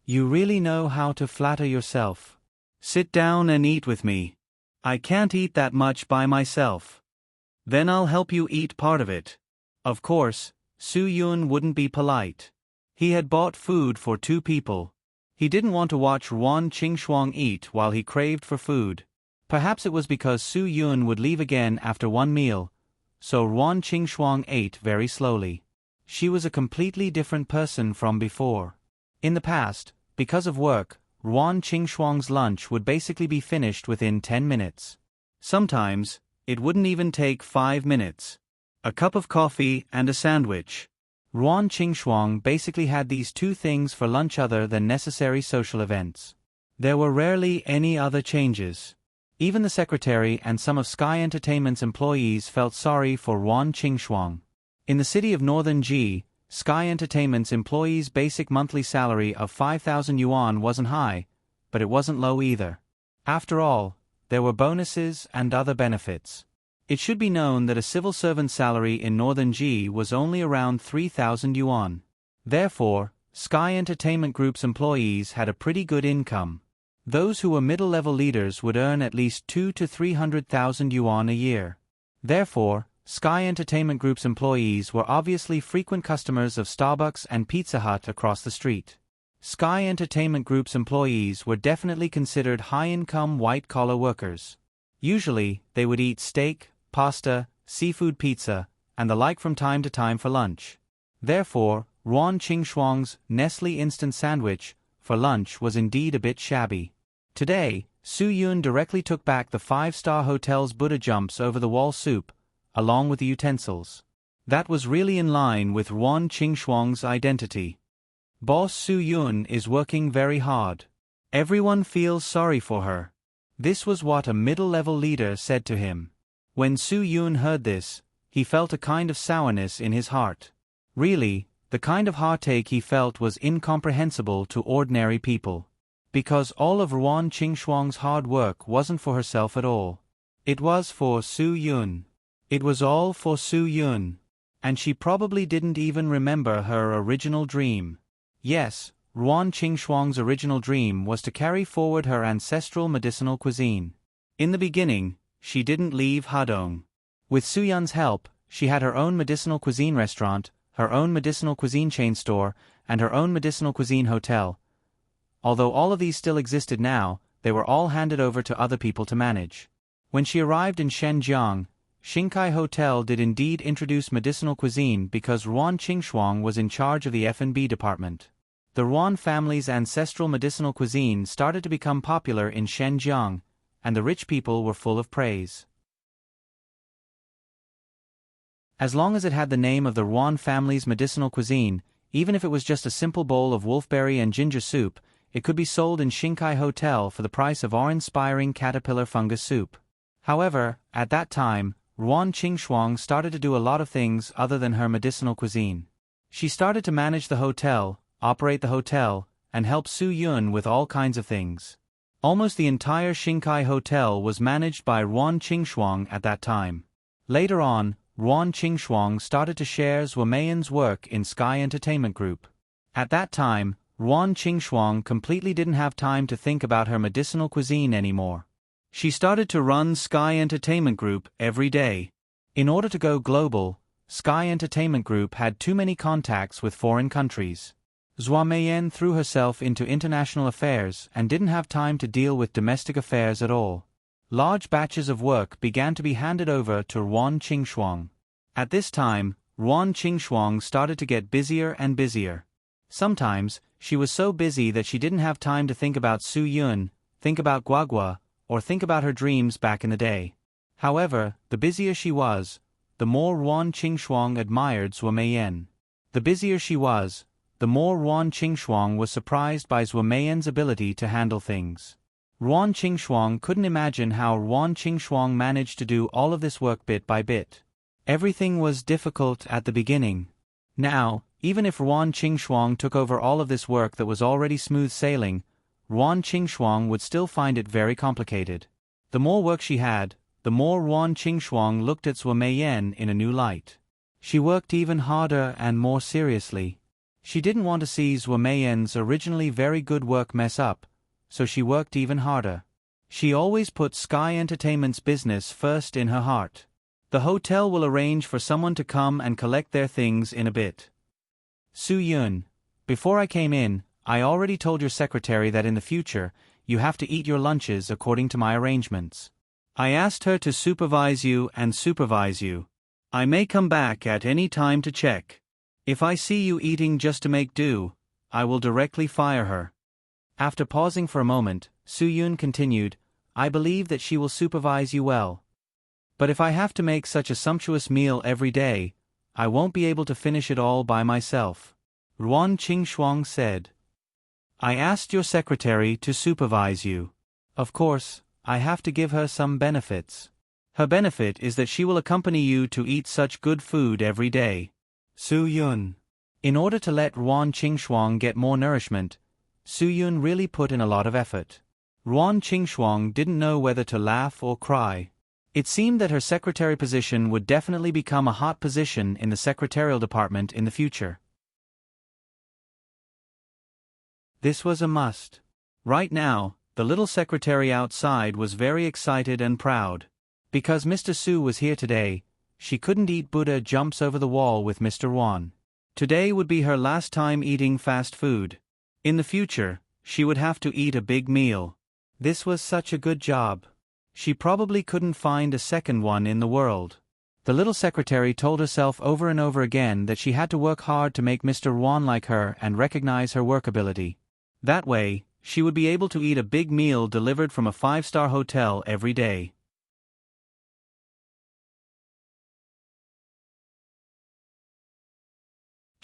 Speaker 1: You really know how to flatter yourself. Sit down and eat with me. I can't eat that much by myself. Then I'll help you eat part of it. Of course, Su Yun wouldn't be polite. He had bought food for 2 people. He didn't want to watch Ruan Qingxuang eat while he craved for food. Perhaps it was because Su Yun would leave again after 1 meal, so Ruan Qingxuang ate very slowly. She was a completely different person from before. In the past, because of work, Ruan Qingxuang's lunch would basically be finished within 10 minutes. Sometimes, it wouldn't even take 5 minutes. A cup of coffee and a sandwich. Ruan Qingxuang basically had these 2 things for lunch other than necessary social events. There were rarely any other changes. Even the secretary and some of Sky Entertainment's employees felt sorry for Ruan Qingxuang. In the city of Northern G, Sky Entertainment's employees' basic monthly salary of 5,000 yuan wasn't high, but it wasn't low either. After all, there were bonuses and other benefits. It should be known that a civil servant's salary in Northern G was only around 3,000 yuan. Therefore, Sky Entertainment Group's employees had a pretty good income. Those who were middle-level leaders would earn at least 200,000 to 300,000 yuan a year. Therefore, Sky Entertainment Group's employees were obviously frequent customers of Starbucks and Pizza Hut across the street. Sky Entertainment Group's employees were definitely considered high-income white-collar workers. Usually, they would eat steak, pasta, seafood pizza, and the like from time to time for lunch. Therefore, Ruan Qingxuang's Nestle instant sandwich for lunch was indeed a bit shabby. Today, Su Yun directly took back the 5-star hotel's Buddha jumps over the wall soup, along with the utensils. That was really in line with Ruan Qingxuang's identity. Boss Su Yun is working very hard. Everyone feels sorry for her. This was what a middle-level leader said to him. When Su Yun heard this, he felt a kind of sourness in his heart. Really, the kind of heartache he felt was incomprehensible to ordinary people. Because all of Ruan Qingxuang's hard work wasn't for herself at all. It was for Su Yun. It was all for Su Yun. And she probably didn't even remember her original dream. Yes, Ruan Qingxuang's original dream was to carry forward her ancestral medicinal cuisine. In the beginning, she didn't leave Hadong. With Su Yun's help, she had her own medicinal cuisine restaurant, her own medicinal cuisine chain store, and her own medicinal cuisine hotel. Although all of these still existed now, they were all handed over to other people to manage. When she arrived in Shenzhen, Xingkai Hotel did indeed introduce medicinal cuisine because Ruan Qingxuang was in charge of the F&B department. The Ruan family's ancestral medicinal cuisine started to become popular in Shenzhen, and the rich people were full of praise. As long as it had the name of the Ruan family's medicinal cuisine, even if it was just a simple bowl of wolfberry and ginger soup, it could be sold in Xingkai Hotel for the price of awe-inspiring caterpillar fungus soup. However, at that time, Ruan Qingxuang started to do a lot of things other than her medicinal cuisine. She started to manage the hotel, operate the hotel, and help Su Yun with all kinds of things. Almost the entire Xingkai Hotel was managed by Ruan Qingxuang at that time. Later on, Ruan Qingxuang started to share Zhuo Meiyan's work in Sky Entertainment Group. At that time, Ruan Qingxuang completely didn't have time to think about her medicinal cuisine anymore. She started to run Sky Entertainment Group every day. In order to go global, Sky Entertainment Group had too many contacts with foreign countries. Zhuo Meiyan threw herself into international affairs and didn't have time to deal with domestic affairs at all. Large batches of work began to be handed over to Ruan Qingxuang. At this time, Ruan Qingxuang started to get busier and busier. Sometimes, she was so busy that she didn't have time to think about Su Yun, think about Guagua, or think about her dreams back in the day. However, the busier she was, the more Ruan Qingxuang admired Zhuo Meiyan. The busier she was, the more Ruan Qingxuang was surprised by Zhuo Meiyan's ability to handle things. Ruan Qingxuang couldn't imagine how Ruan Qingxuang managed to do all of this work bit by bit. Everything was difficult at the beginning. Now, even if Ruan Qingxuang took over all of this work that was already smooth sailing, Ruan Qingxuang would still find it very complicated. The more work she had, the more Ruan Qingxuang looked at Zhuo Meiyan in a new light. She worked even harder and more seriously. She didn't want to see Zhuo Meiyan's originally very good work mess up, so she worked even harder. She always put Sky Entertainment's business first in her heart. The hotel will arrange for someone to come and collect their things in a bit. Su Yun, before I came in, I already told your secretary that in the future, you have to eat your lunches according to my arrangements. I asked her to supervise you and supervise you. I may come back at any time to check. If I see you eating just to make do, I will directly fire her. After pausing for a moment, Su Yun continued, I believe that she will supervise you well. But if I have to make such a sumptuous meal every day, I won't be able to finish it all by myself. Ruan Qingxuang said. I asked your secretary to supervise you. Of course, I have to give her some benefits. Her benefit is that she will accompany you to eat such good food every day. Su Yun. In order to let Ruan Qingxuang get more nourishment, Su Yun really put in a lot of effort. Ruan Qingxuang didn't know whether to laugh or cry. It seemed that her secretary position would definitely become a hot position in the secretarial department in the future. This was a must. Right now, the little secretary outside was very excited and proud. Because Mr. Su was here today, she couldn't eat Buddha jumps over the wall with Mr. Ruan. Today would be her last time eating fast food. In the future, she would have to eat a big meal. This was such a good job. She probably couldn't find a second one in the world. The little secretary told herself over and over again that she had to work hard to make Mr. Ruan like her and recognize her work ability. That way, she would be able to eat a big meal delivered from a 5-star hotel every day.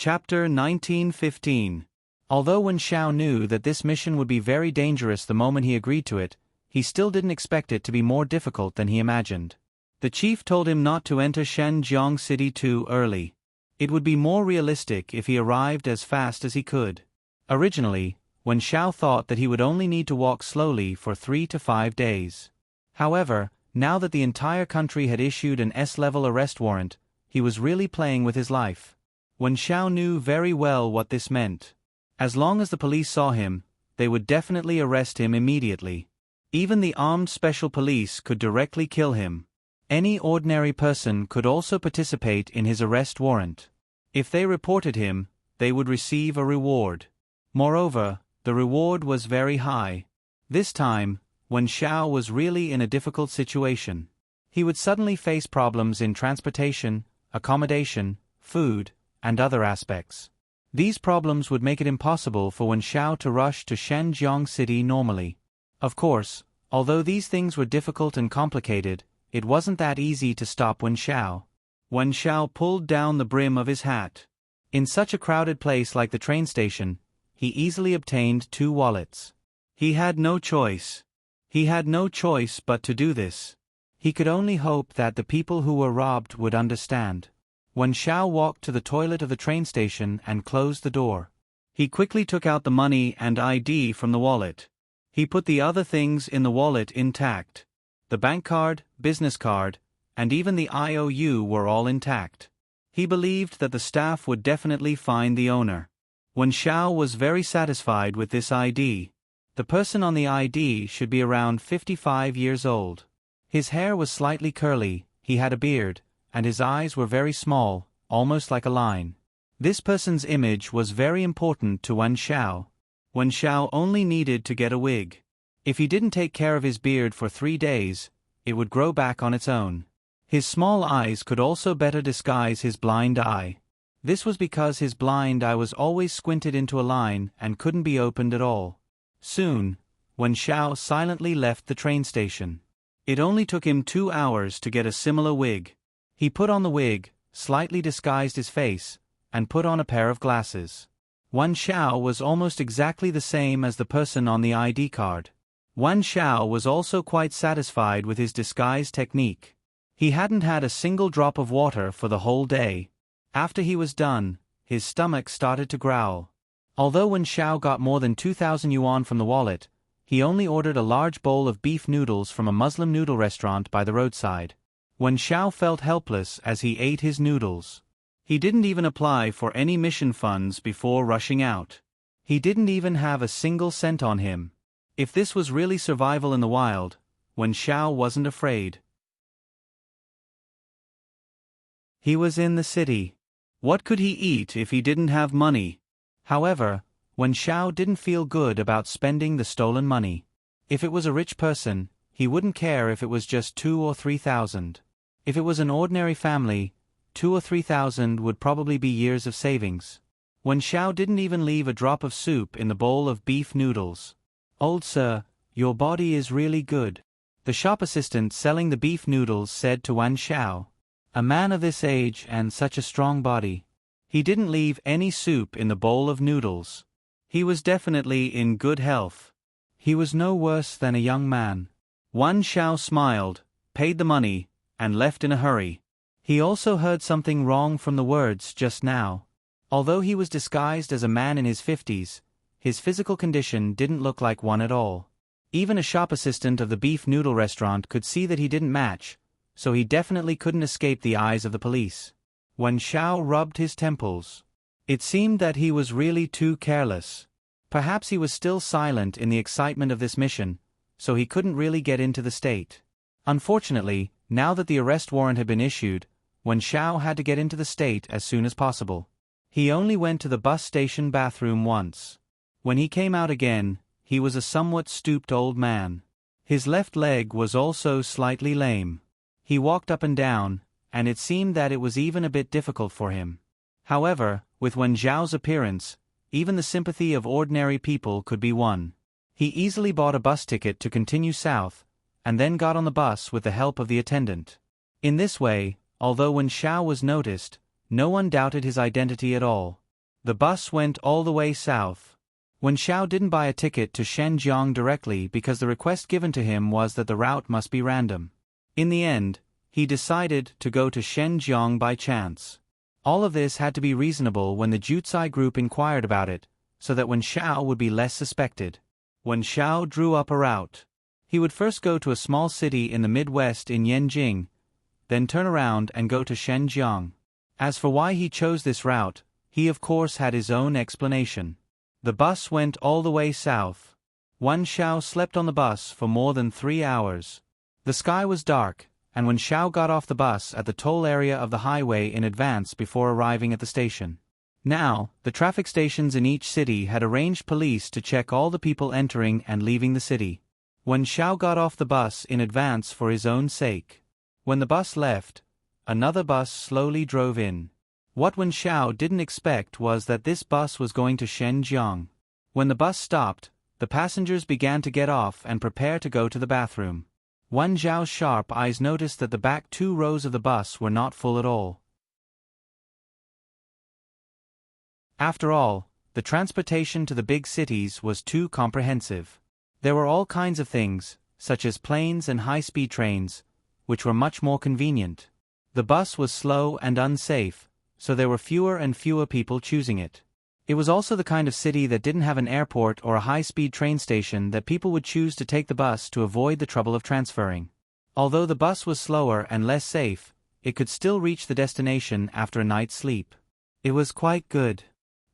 Speaker 1: Chapter 1915. Although Wen Xiao knew that this mission would be very dangerous the moment he agreed to it, he still didn't expect it to be more difficult than he imagined. The chief told him not to enter Shenzhong City too early. It would be more realistic if he arrived as fast as he could. Originally, Wen Xiao thought that he would only need to walk slowly for 3 to 5 days. However, now that the entire country had issued an S-level arrest warrant, he was really playing with his life. Wen Xiao knew very well what this meant. As long as the police saw him, they would definitely arrest him immediately. Even the armed special police could directly kill him. Any ordinary person could also participate in his arrest warrant. If they reported him, they would receive a reward. Moreover, the reward was very high. This time, Wen Xiao was really in a difficult situation. He would suddenly face problems in transportation, accommodation, food, and other aspects. These problems would make it impossible for Wen Xiao to rush to Shenzhong City normally. Of course, although these things were difficult and complicated, it wasn't that easy to stop Wen Xiao. Wen Xiao pulled down the brim of his hat. In such a crowded place like the train station, he easily obtained 2 wallets. He had no choice. He had no choice but to do this. He could only hope that the people who were robbed would understand. Wen Xiao walked to the toilet of the train station and closed the door. He quickly took out the money and ID from the wallet. He put the other things in the wallet intact. The bank card, business card, and even the IOU were all intact. He believed that the staff would definitely find the owner. Wen Xiao was very satisfied with this ID. The person on the ID should be around 55 years old. His hair was slightly curly, he had a beard, and his eyes were very small, almost like a line. This person's image was very important to Wen Xiao. Wen Xiao only needed to get a wig. If he didn't take care of his beard for 3 days, it would grow back on its own. His small eyes could also better disguise his blind eye. This was because his blind eye was always squinted into a line and couldn't be opened at all. Soon, Wen Xiao silently left the train station. It only took him 2 hours to get a similar wig. He put on the wig, slightly disguised his face, and put on a pair of glasses. Wen Xiao was almost exactly the same as the person on the ID card. Wen Xiao was also quite satisfied with his disguise technique. He hadn't had a single drop of water for the whole day. After he was done, his stomach started to growl. Although Wen Xiao got more than 2,000 yuan from the wallet, he only ordered a large bowl of beef noodles from a Muslim noodle restaurant by the roadside. Wen Xiao felt helpless as he ate his noodles. He didn't even apply for any mission funds before rushing out. He didn't even have a single cent on him. If this was really survival in the wild, Wen Xiao wasn't afraid. He was in the city. What could he eat if he didn't have money? However, Wen Xiao didn't feel good about spending the stolen money. If it was a rich person, he wouldn't care if it was just 2,000 or 3,000. If it was an ordinary family, 2,000 or 3,000 would probably be years of savings. Wen Xiao didn't even leave a drop of soup in the bowl of beef noodles. "Old sir, your body is really good," the shop assistant selling the beef noodles said to Wen Xiao. A man of this age and such a strong body. He didn't leave any soup in the bowl of noodles. He was definitely in good health. He was no worse than a young man. Wen Xiao smiled, paid the money, and left in a hurry. He also heard something wrong from the words just now. Although he was disguised as a man in his 50s, his physical condition didn't look like one at all. Even a shop assistant of the beef noodle restaurant could see that he didn't match, so he definitely couldn't escape the eyes of the police. Wen Xiao rubbed his temples. It seemed that he was really too careless. Perhaps he was still silent in the excitement of this mission, so he couldn't really get into the state. Unfortunately, now that the arrest warrant had been issued, Wen Xiao had to get into the state as soon as possible. He only went to the bus station bathroom once. When he came out again, he was a somewhat stooped old man. His left leg was also slightly lame. He walked up and down, and it seemed that it was even a bit difficult for him. However, with Wen Xiao's appearance, even the sympathy of ordinary people could be won. He easily bought a bus ticket to continue south, and then got on the bus with the help of the attendant. In this way, although Wen Xiao was noticed, no one doubted his identity at all. The bus went all the way south. Wen Xiao didn't buy a ticket to Shenzhen directly because the request given to him was that the route must be random. In the end, he decided to go to Shenzhen by chance. All of this had to be reasonable when the Jutsai group inquired about it, so that Wen Xiao would be less suspected. Wen Xiao drew up a route. He would first go to a small city in the Midwest in Yanjing, then turn around and go to Shenzhen. As for why he chose this route, he of course had his own explanation. The bus went all the way south. Wen Xiao slept on the bus for more than 3 hours. The sky was dark, and Wen Xiao got off the bus at the toll area of the highway in advance before arriving at the station. Now, the traffic stations in each city had arranged police to check all the people entering and leaving the city. Wen Xiao got off the bus in advance for his own sake. When the bus left, another bus slowly drove in. What Wen Xiao didn't expect was that this bus was going to Shenzhen. When the bus stopped, the passengers began to get off and prepare to go to the bathroom. Wen Xiao's sharp eyes noticed that the back 2 rows of the bus were not full at all. After all, the transportation to the big cities was too comprehensive. There were all kinds of things, such as planes and high-speed trains, which were much more convenient. The bus was slow and unsafe, so there were fewer and fewer people choosing it. It was also the kind of city that didn't have an airport or a high-speed train station that people would choose to take the bus to avoid the trouble of transferring. Although the bus was slower and less safe, it could still reach the destination after a night's sleep. It was quite good.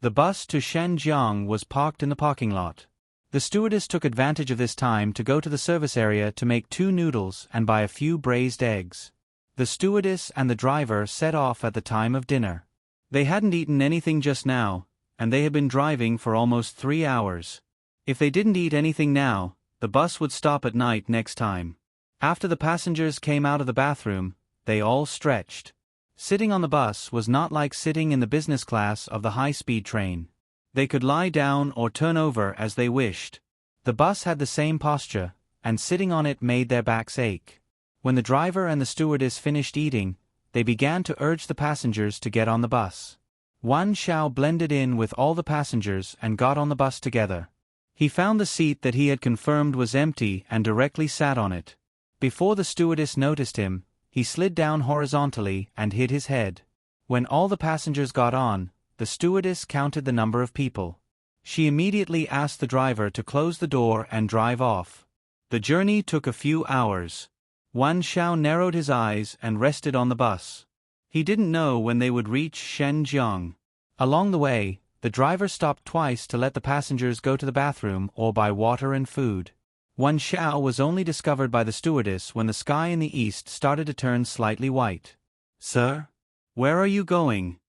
Speaker 1: The bus to Shenzhen was parked in the parking lot. The stewardess took advantage of this time to go to the service area to make 2 noodles and buy a few braised eggs. The stewardess and the driver set off at the time of dinner. They hadn't eaten anything just now, and they had been driving for almost 3 hours. If they didn't eat anything now, the bus would stop at night next time. After the passengers came out of the bathroom, they all stretched. Sitting on the bus was not like sitting in the business class of the high-speed train. They could lie down or turn over as they wished. The bus had the same posture, and sitting on it made their backs ache. When the driver and the stewardess finished eating, they began to urge the passengers to get on the bus. Wen Xiao blended in with all the passengers and got on the bus together. He found the seat that he had confirmed was empty and directly sat on it. Before the stewardess noticed him, he slid down horizontally and hid his head. When all the passengers got on, the stewardess counted the number of people. She immediately asked the driver to close the door and drive off. The journey took a few hours. Wen Xiao narrowed his eyes and rested on the bus. He didn't know when they would reach Shenzhen. Along the way, the driver stopped twice to let the passengers go to the bathroom or buy water and food. Wen Xiao was only discovered by the stewardess when the sky in the east started to turn slightly white. "Sir? Where are you going?"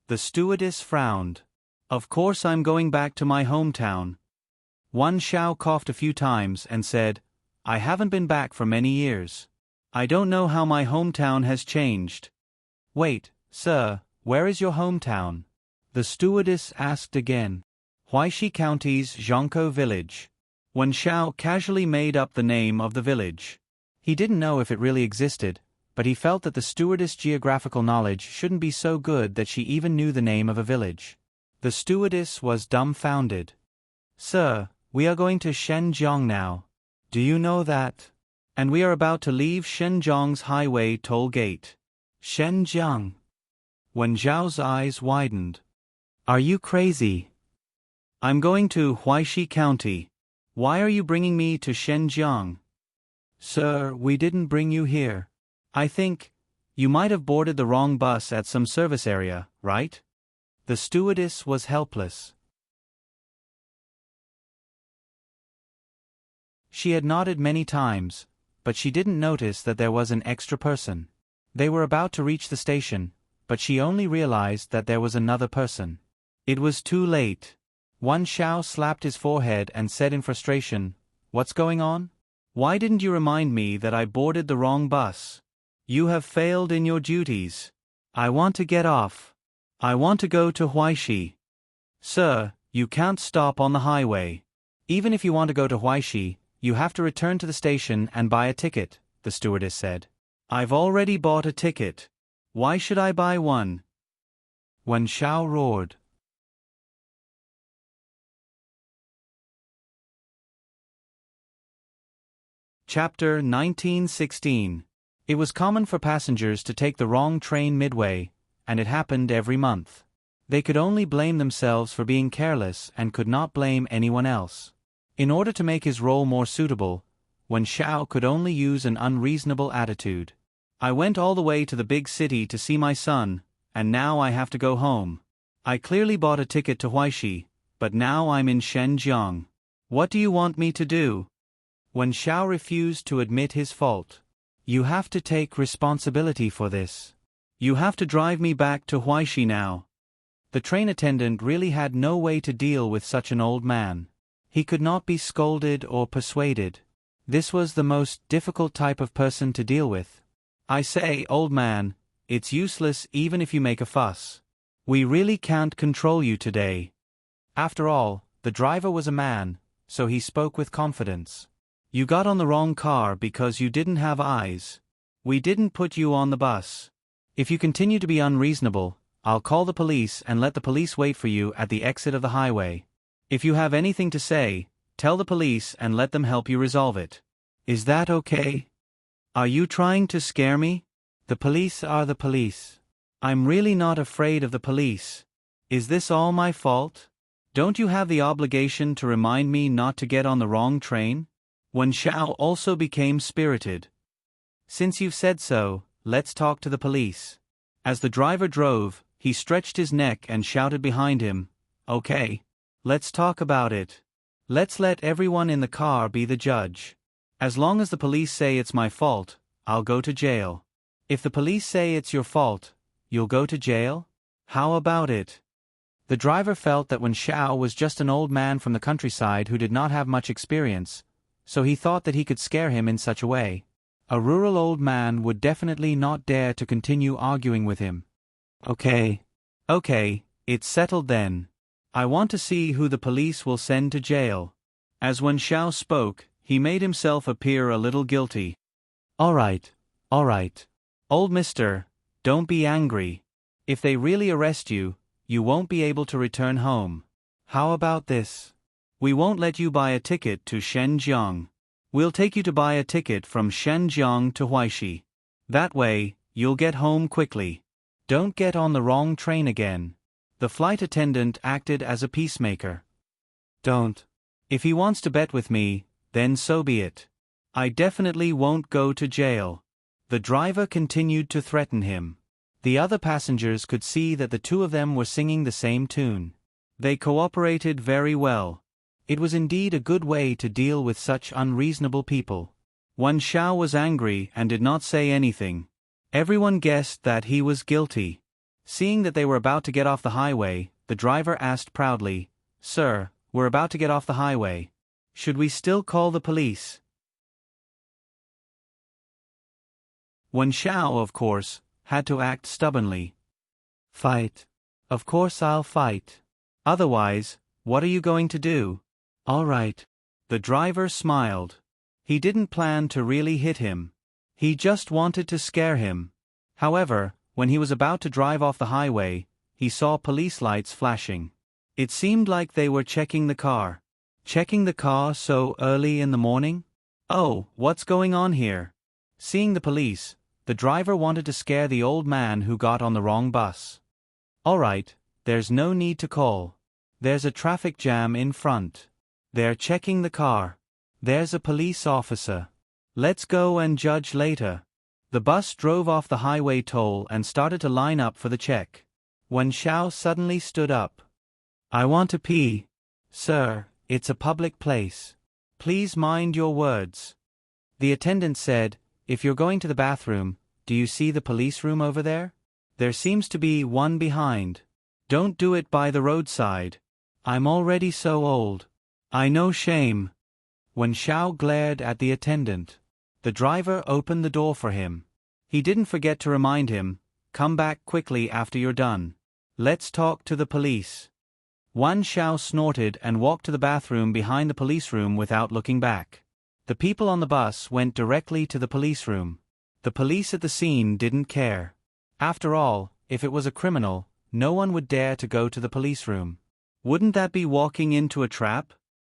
Speaker 1: The stewardess frowned. "Of course I'm going back to my hometown." Wen Xiao coughed a few times and said, "I haven't been back for many years. I don't know how my hometown has changed." "Wait, sir, where is your hometown?" The stewardess asked again. "Huaishi County's Zhangkou village." Wen Xiao casually made up the name of the village. He didn't know if it really existed, but he felt that the stewardess' geographical knowledge shouldn't be so good that she even knew the name of a village. The stewardess was dumbfounded. "Sir, we are going to Shenzhen now. Do you know that? And we are about to leave Shenzhen's highway toll gate." "Shenzhen?" Wen Xiao's eyes widened. "Are you crazy?" "I'm going to Huaishi County. Why are you bringing me to Shenzhen?" "Sir, we didn't bring you here. I think you might have boarded the wrong bus at some service area, right?" The stewardess was helpless. She had nodded many times, but she didn't notice that there was an extra person. They were about to reach the station, but she only realized that there was another person. It was too late. Wen Xiao slapped his forehead and said in frustration, "What's going on? Why didn't you remind me that I boarded the wrong bus? You have failed in your duties. I want to get off. I want to go to Huaishi." "Sir, you can't stop on the highway. Even if you want to go to Huaishi, you have to return to the station and buy a ticket," the stewardess said. "I've already bought a ticket. Why should I buy one?" Wen Xiao roared. Chapter 1916. It was common for passengers to take the wrong train midway, and it happened every month. They could only blame themselves for being careless and could not blame anyone else. In order to make his role more suitable, Wen Xiao could only use an unreasonable attitude. I went all the way to the big city to see my son, and now I have to go home. I clearly bought a ticket to Huaishi, but now I'm in Shenzhen. What do you want me to do? Wen Xiao refused to admit his fault. You have to take responsibility for this. You have to drive me back to Huaishi now. The train attendant really had no way to deal with such an old man. He could not be scolded or persuaded. This was the most difficult type of person to deal with. I say, old man, it's useless even if you make a fuss. We really can't control you today. After all, the driver was a man, so he spoke with confidence. You got on the wrong car because you didn't have eyes. We didn't put you on the bus. If you continue to be unreasonable, I'll call the police and let the police wait for you at the exit of the highway. If you have anything to say, tell the police and let them help you resolve it. Is that okay? Are you trying to scare me? The police are the police. I'm really not afraid of the police. Is this all my fault? Don't you have the obligation to remind me not to get on the wrong train? Wen Xiao also became spirited. Since you've said so, let's talk to the police. As the driver drove, he stretched his neck and shouted behind him, Okay. Let's talk about it. Let's let everyone in the car be the judge. As long as the police say it's my fault, I'll go to jail. If the police say it's your fault, you'll go to jail? How about it? The driver felt that Wen Xiao was just an old man from the countryside who did not have much experience, so he thought that he could scare him in such a way. A rural old man would definitely not dare to continue arguing with him. Okay, it's settled then. I want to see who the police will send to jail. As Wen Xiao spoke, he made himself appear a little guilty. All right. Old mister, don't be angry. If they really arrest you, you won't be able to return home. How about this? We won't let you buy a ticket to Shenzhen. We'll take you to buy a ticket from Shenzhen to Huaishi. That way, you'll get home quickly. Don't get on the wrong train again. The flight attendant acted as a peacemaker. Don't. If he wants to bet with me, then so be it. I definitely won't go to jail. The driver continued to threaten him. The other passengers could see that the two of them were singing the same tune. They cooperated very well. It was indeed a good way to deal with such unreasonable people. Wen Xiao was angry and did not say anything. Everyone guessed that he was guilty. Seeing that they were about to get off the highway, the driver asked proudly, Sir, we're about to get off the highway. Should we still call the police? Wen Xiao, of course, had to act stubbornly. Fight. Of course I'll fight. Otherwise, what are you going to do? All right. The driver smiled. He didn't plan to really hit him. He just wanted to scare him. However, when he was about to drive off the highway, he saw police lights flashing. It seemed like they were checking the car. Checking the car so early in the morning? Oh, what's going on here? Seeing the police, the driver wanted to scare the old man who got on the wrong bus. All right, there's no need to call. There's a traffic jam in front. They're checking the car. There's a police officer. Let's go and judge later. The bus drove off the highway toll and started to line up for the check. Wen Xiao suddenly stood up. I want to pee. Sir, it's a public place. Please mind your words. The attendant said, If you're going to the bathroom, do you see the police room over there? There seems to be one behind. Don't do it by the roadside. I'm already so old. I know shame. Wen Xiao glared at the attendant. The driver opened the door for him. He didn't forget to remind him, Come back quickly after you're done. Let's talk to the police. Wen Xiao snorted and walked to the bathroom behind the police room without looking back. The people on the bus went directly to the police room. The police at the scene didn't care. After all, if it was a criminal, no one would dare to go to the police room. Wouldn't that be walking into a trap?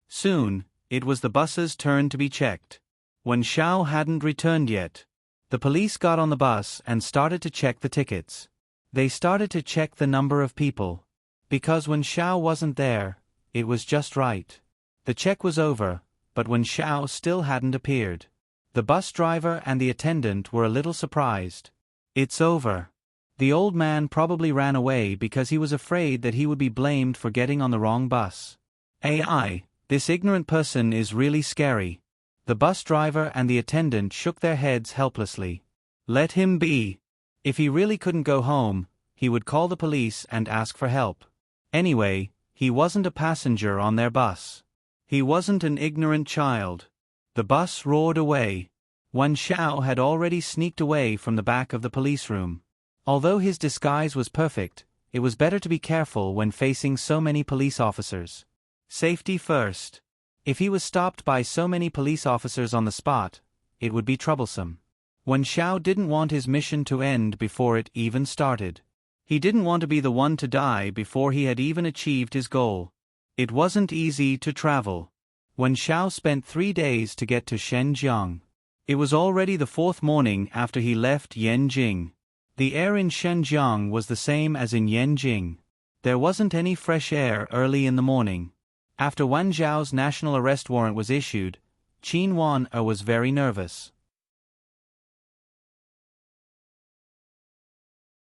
Speaker 1: Soon, it was the bus's turn to be checked. Wen Xiao hadn't returned yet. The police got on the bus and started to check the tickets. They started to check the number of people. Because Wen Xiao wasn't there, it was just right. The check was over, but Wen Xiao still hadn't appeared. The bus driver and the attendant were a little surprised. It's over. The old man probably ran away because he was afraid that he would be blamed for getting on the wrong bus. AI, this ignorant person is really scary. The bus driver and the attendant shook their heads helplessly. Let him be. If he really couldn't go home, he would call the police and ask for help. Anyway, he wasn't a passenger on their bus. He wasn't an ignorant child. The bus roared away. Wen Xiao had already sneaked away from the back of the police room. Although his disguise was perfect, it was better to be careful when facing so many police officers. Safety first. If he was stopped by so many police officers on the spot, it would be troublesome. Wen Xiao didn't want his mission to end before it even started. He didn't want to be the one to die before he had even achieved his goal. It wasn't easy to travel. Wen Xiao spent 3 days to get to Shenzhen. It was already the 4th morning after he left Yanjing. The air in Shenzhen was the same as in Yanjing. There wasn't any fresh air early in the morning. After Wang Zhao's national arrest warrant was issued, Qin Wan-er was very nervous.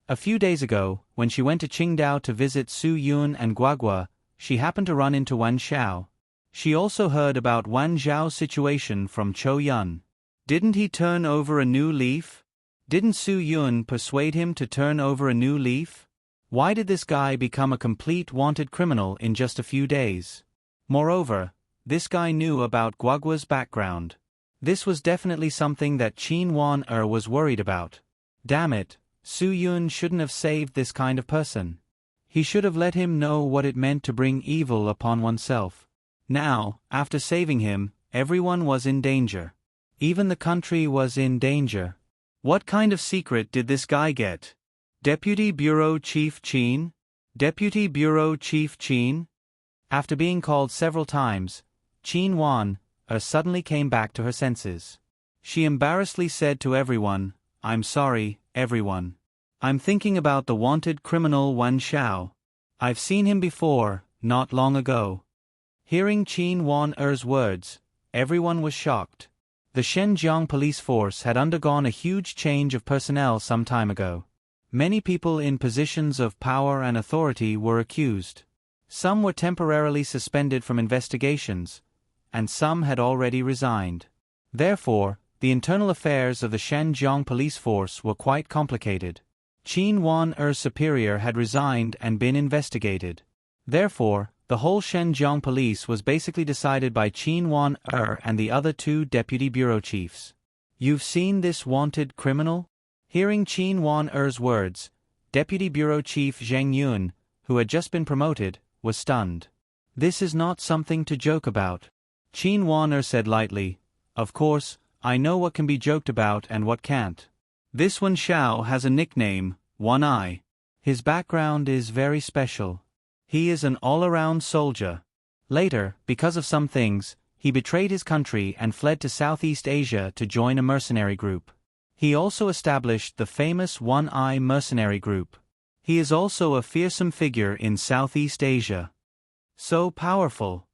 Speaker 1: A few days ago, when she went to Qingdao to visit Su Yun and Guagua, she happened to run into Wan Xiao. She also heard about Wan Zhao's situation from Chou Yun. Didn't he turn over a new leaf? Didn't Su Yun persuade him to turn over a new leaf? Why did this guy become a complete wanted criminal in just a few days? Moreover, this guy knew about Guagua's background. This was definitely something that Qin Wan-er was worried about. Damn it, Su Yun shouldn't have saved this kind of person. He should have let him know what it meant to bring evil upon oneself. Now, after saving him, everyone was in danger. Even the country was in danger. What kind of secret did this guy get? Deputy Bureau Chief Qin? Deputy Bureau Chief Qin? After being called several times, Qin Wan-er suddenly came back to her senses. She embarrassedly said to everyone, "I'm sorry, everyone. I'm thinking about the wanted criminal Wan Xiao. I've seen him before, not long ago." Hearing Qin Wan-er's words, everyone was shocked. The Shenzhen police force had undergone a huge change of personnel some time ago. Many people in positions of power and authority were accused. Some were temporarily suspended from investigations, and some had already resigned. Therefore, the internal affairs of the Shenzhen police force were quite complicated. Qin Wan-er's superior had resigned and been investigated. Therefore, the whole Shenzhen police was basically decided by Qin Wan-er and the other 2 deputy bureau chiefs. "You've seen this wanted criminal?" Hearing Qin Wan-er's words, Deputy Bureau Chief Zheng Yun, who had just been promoted, was stunned. "This is not something to joke about." Qin Wan-er said lightly, "Of course, I know what can be joked about and what can't. This Wan Xiao has a nickname, One Eye. His background is very special. He is an all-around soldier. Later, because of some things, he betrayed his country and fled to Southeast Asia to join a mercenary group. He also established the famous One Eye mercenary group. He is also a fearsome figure in Southeast Asia. So powerful."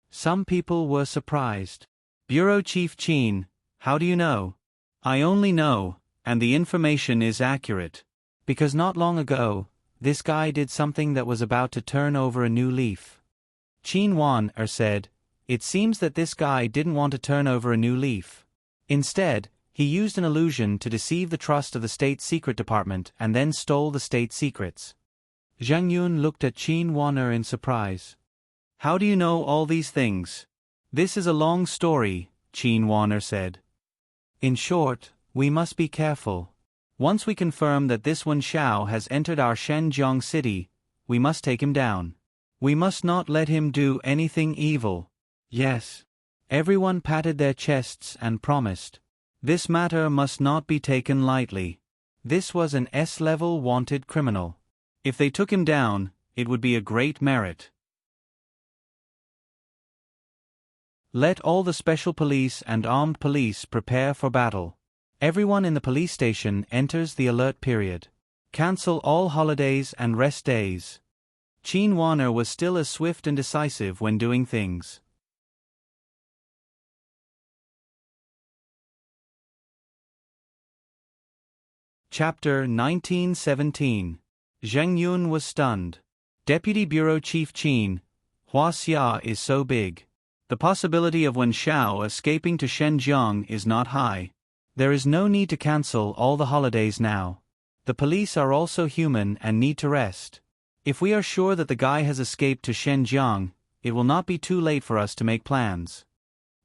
Speaker 1: Some people were surprised. "Bureau Chief Qin, how do you know?" "I only know, and the information is accurate. Because not long ago, this guy did something that was about to turn over a new leaf." Qin Wan-er said, "It seems that this guy didn't want to turn over a new leaf. Instead, he used an illusion to deceive the trust of the State Secret Department and then stole the state secrets." Zhang Yun looked at Qin Wan-er in surprise. "How do you know all these things?" "This is a long story," Qin Wan-er said. "In short, we must be careful. Once we confirm that this Wan Xiao has entered our Shenzhen city, we must take him down. We must not let him do anything evil." "Yes." Everyone patted their chests and promised. This matter must not be taken lightly. This was an S-level wanted criminal. If they took him down, it would be a great merit. Let all the special police and armed police prepare for battle. Everyone in the police station enters the alert period. Cancel all holidays and rest days. Qin Wan was still as swift and decisive when doing things. Chapter 1917. Zheng Yun was stunned. Deputy Bureau Chief Qin, Hua Xia is so big. The possibility of Wen Xiao escaping to Shenzhen is not high. There is no need to cancel all the holidays now. The police are also human and need to rest. If we are sure that the guy has escaped to Shenzhen, it will not be too late for us to make plans.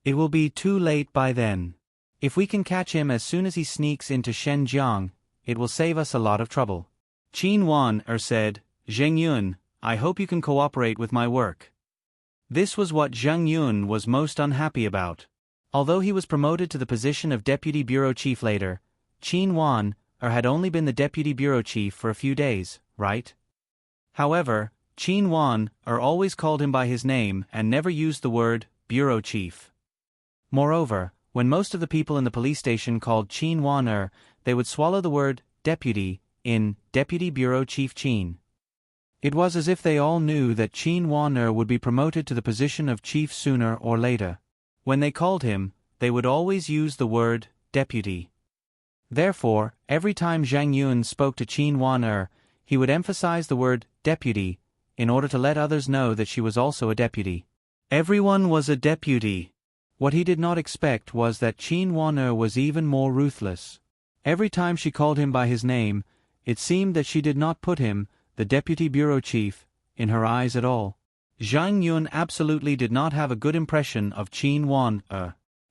Speaker 1: It will be too late by then. If we can catch him as soon as he sneaks into Shenzhen, it will save us a lot of trouble. Qin Wan said, Zheng Yun, I hope you can cooperate with my work. This was what Zheng Yun was most unhappy about. Although he was promoted to the position of Deputy Bureau Chief later, Qin Wan had only been the Deputy Bureau Chief for a few days, right? However, Qin Wan always called him by his name and never used the word Bureau Chief. Moreover, when most of the people in the police station called Qin Wan they would swallow the word deputy in Deputy Bureau Chief Qin. It was as if they all knew that Qin Wan would be promoted to the position of chief sooner or later. When they called him, they would always use the word deputy. Therefore, every time Zheng Yun spoke to Qin Wan he would emphasize the word deputy in order to let others know that she was also a deputy. Everyone was a deputy. What he did not expect was that Qin Wan was even more ruthless. Every time she called him by his name, it seemed that she did not put him, the deputy bureau chief, in her eyes at all. Zheng Yun absolutely did not have a good impression of Qin Wan.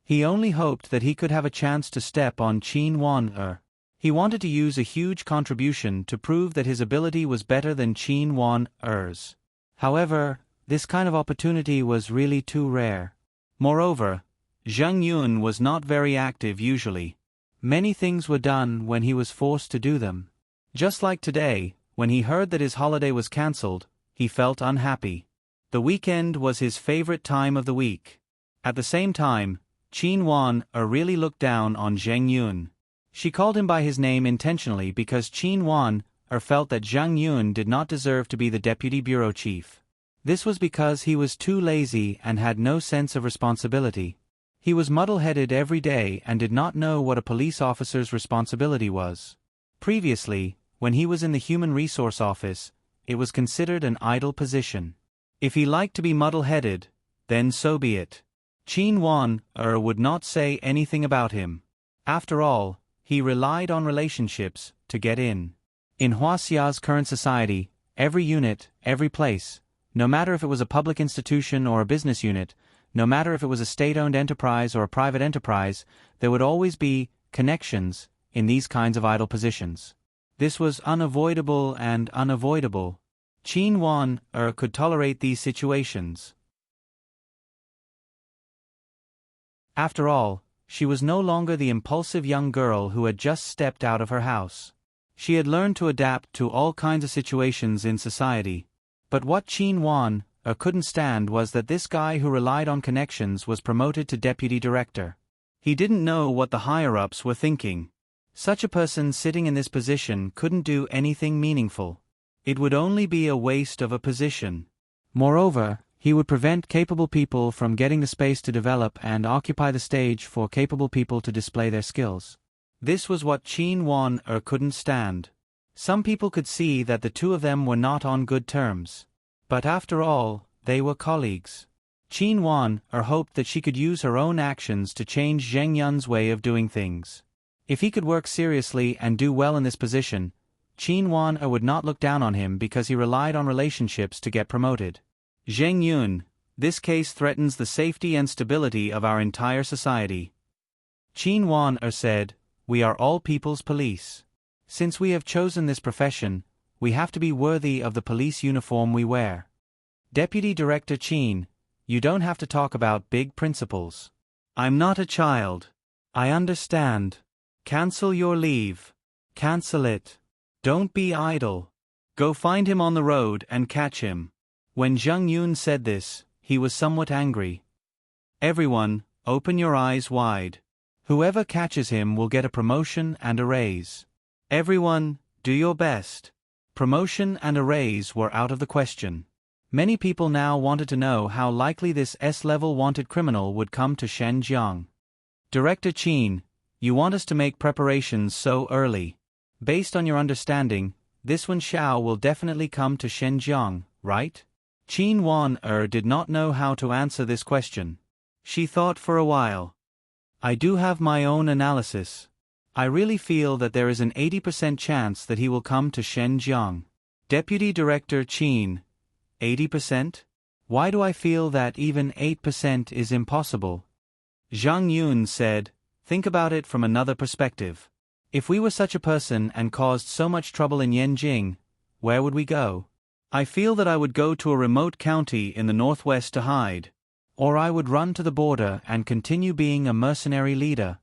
Speaker 1: He only hoped that he could have a chance to step on Qin Wan. He wanted to use a huge contribution to prove that his ability was better than Qin Wan's. However, this kind of opportunity was really too rare. Moreover, Zheng Yun was not very active usually. Many things were done when he was forced to do them. Just like today, when he heard that his holiday was cancelled, he felt unhappy. The weekend was his favorite time of the week. At the same time, Qin Wan really looked down on Zheng Yun. She called him by his name intentionally because Qin Wan felt that Zheng Yun did not deserve to be the deputy bureau chief. This was because he was too lazy and had no sense of responsibility. He was muddle-headed every day and did not know what a police officer's responsibility was. Previously, when he was in the Human Resource Office, it was considered an idle position. If he liked to be muddle-headed, then so be it. Qin Wan would not say anything about him. After all, he relied on relationships to get in. In Hua Xia's current society, every unit, every place, no matter if it was a public institution or a business unit, no matter if it was a state-owned enterprise or a private enterprise, there would always be connections in these kinds of idle positions. This was unavoidable and unavoidable. Qin Wan could tolerate these situations. After all, she was no longer the impulsive young girl who had just stepped out of her house. She had learned to adapt to all kinds of situations in society. But what Qin Wan couldn't stand was that this guy who relied on connections was promoted to deputy director. He didn't know what the higher-ups were thinking. Such a person sitting in this position couldn't do anything meaningful. It would only be a waste of a position. Moreover, he would prevent capable people from getting the space to develop and occupy the stage for capable people to display their skills. This was what Qin Wan couldn't stand. Some people could see that the two of them were not on good terms. But after all, they were colleagues. Qin Wan hoped that she could use her own actions to change Zheng Yun's way of doing things. If he could work seriously and do well in this position, Qin Wan would not look down on him because he relied on relationships to get promoted. Zheng Yun, this case threatens the safety and stability of our entire society. Qin Wan said, we are all people's police. Since we have chosen this profession, we have to be worthy of the police uniform we wear. Deputy Director Qin, you don't have to talk about big principles. I'm not a child. I understand. Cancel your leave. Cancel it. Don't be idle. Go find him on the road and catch him. When Zheng Yun said this, he was somewhat angry. Everyone, open your eyes wide. Whoever catches him will get a promotion and a raise. Everyone, do your best. Promotion and a raise were out of the question. Many people now wanted to know how likely this S-level wanted criminal would come to Shenzhen. Director Qin, you want us to make preparations so early. Based on your understanding, this Wen Xiao will definitely come to Shenzhen, right? Qin Wan did not know how to answer this question. She thought for a while. I do have my own analysis. I really feel that there is an 80% chance that he will come to Shenzhen. Deputy Director Qin, 80%? Why do I feel that even 8% is impossible? Zhang Yun said, think about it from another perspective. If we were such a person and caused so much trouble in Yanjing, where would we go? I feel that I would go to a remote county in the northwest to hide. Or I would run to the border and continue being a mercenary leader.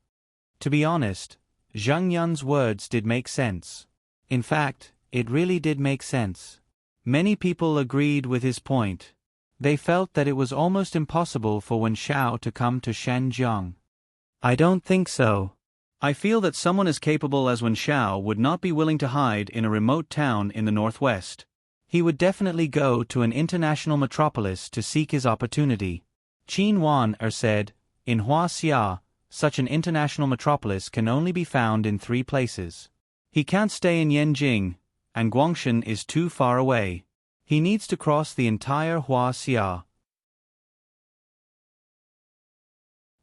Speaker 1: To be honest, Zhang Yun's words did make sense. In fact, it really did make sense. Many people agreed with his point. They felt that it was almost impossible for Wen Xiao to come to Shenzhen. I don't think so. I feel that someone as capable as Wen Xiao would not be willing to hide in a remote town in the northwest. He would definitely go to an international metropolis to seek his opportunity. Qin Wan said, in Huaxia, such an international metropolis can only be found in 3 places. He can't stay in Yanjing, and Guangshan is too far away. He needs to cross the entire Huaxia.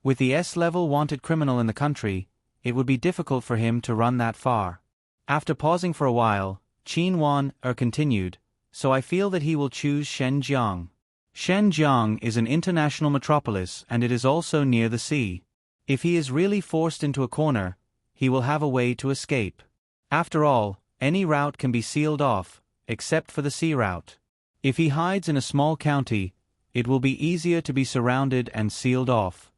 Speaker 1: With the S-level wanted criminal in the country, it would be difficult for him to run that far. After pausing for a while, Qin Wan continued, so I feel that he will choose Shenzhen. Shenzhen is an international metropolis and it is also near the sea. If he is really forced into a corner, he will have a way to escape. After all, any route can be sealed off, except for the sea route. If he hides in a small county, it will be easier to be surrounded and sealed off.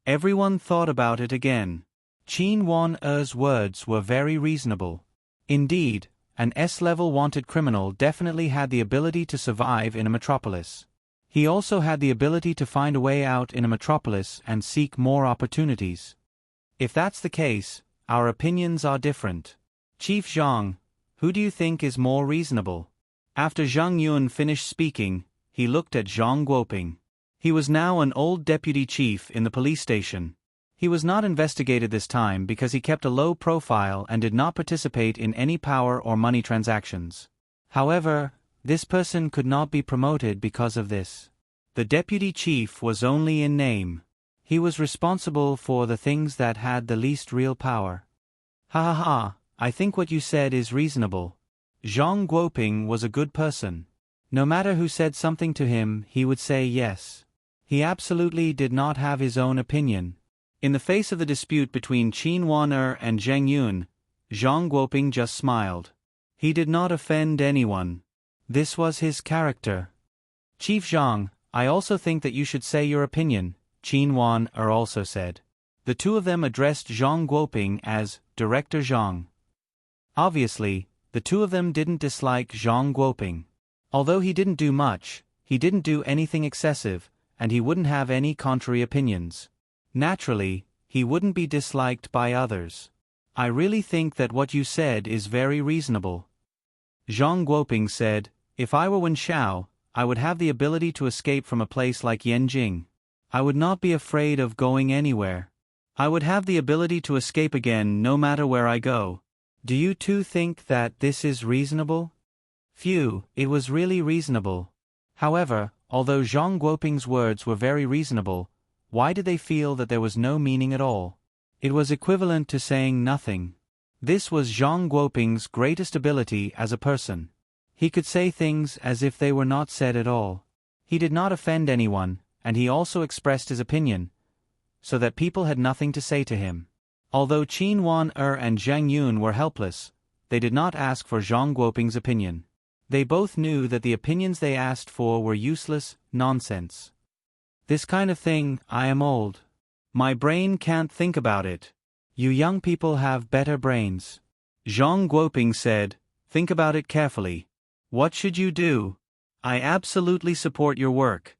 Speaker 1: Everyone thought about it again. Qin Wan-er's words were very reasonable. Indeed, an S-level wanted criminal definitely had the ability to survive in a metropolis. He also had the ability to find a way out in a metropolis and seek more opportunities. If that's the case, our opinions are different. Chief Zhang, who do you think is more reasonable? After Zhang Yun finished speaking, he looked at Zhang Guoping. He was now an old deputy chief in the police station. He was not investigated this time because he kept a low profile and did not participate in any power or money transactions. However, this person could not be promoted because of this. The deputy chief was only in name. He was responsible for the things that had the least real power. Ha ha ha, I think what you said is reasonable. Zhang Guoping was a good person. No matter who said something to him, he would say yes. He absolutely did not have his own opinion. In the face of the dispute between Qin Wan-er and Zhang Yun, Zhang Guoping just smiled. He did not offend anyone. This was his character. Chief Zhang, I also think that you should say your opinion, Qin Wan-er also said. The two of them addressed Zhang Guoping as Director Zhang. Obviously, the two of them didn't dislike Zhang Guoping. Although he didn't do much, he didn't do anything excessive, and he wouldn't have any contrary opinions. Naturally, he wouldn't be disliked by others. I really think that what you said is very reasonable. Zhang Guoping said, if I were Wen Xiao, I would have the ability to escape from a place like Yanjing. I would not be afraid of going anywhere. I would have the ability to escape again no matter where I go. Do you too think that this is reasonable? Phew, it was really reasonable. However, although Zhang Guoping's words were very reasonable, why did they feel that there was no meaning at all? It was equivalent to saying nothing. This was Zhang Guoping's greatest ability as a person. He could say things as if they were not said at all. He did not offend anyone, and he also expressed his opinion, so that people had nothing to say to him. Although Qin Wan-er and Zhang Yun were helpless, they did not ask for Zhang Guoping's opinion. They both knew that the opinions they asked for were useless nonsense. This kind of thing, I am old. My brain can't think about it. You young people have better brains. Zhang Guoping said, think about it carefully. What should you do? I absolutely support your work.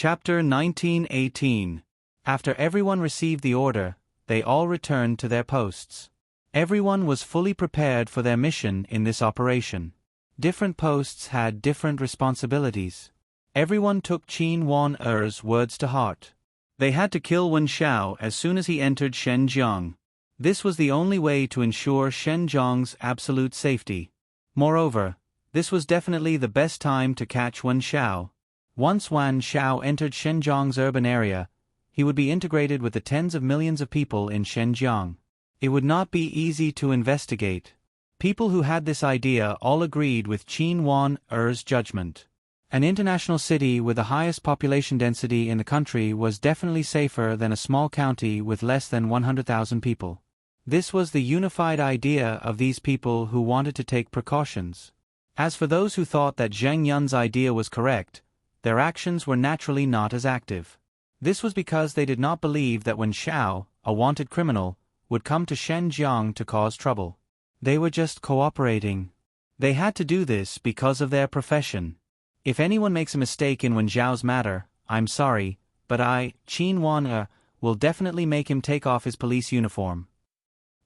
Speaker 1: Chapter 1918. After everyone received the order, they all returned to their posts. Everyone was fully prepared for their mission in this operation. Different posts had different responsibilities. Everyone took Qin Wan-er's words to heart. They had to kill Wen Xiao as soon as he entered Shenzhen. This was the only way to ensure Shenzhen's absolute safety. Moreover, this was definitely the best time to catch Wen Xiao. Once Wen Xiao entered Shenzhen's urban area, he would be integrated with the tens of millions of people in Shenzhen. It would not be easy to investigate. People who had this idea all agreed with Qin Wan-er's judgment. An international city with the highest population density in the country was definitely safer than a small county with less than 100,000 people. This was the unified idea of these people who wanted to take precautions. As for those who thought that Zheng Yun's idea was correct, their actions were naturally not as active. This was because they did not believe that Wen Xiao, a wanted criminal, would come to Shenzhen to cause trouble. They were just cooperating. They had to do this because of their profession. If anyone makes a mistake in Wen Xiao's matter, I'm sorry, but I, Qin Wan-er, will definitely make him take off his police uniform.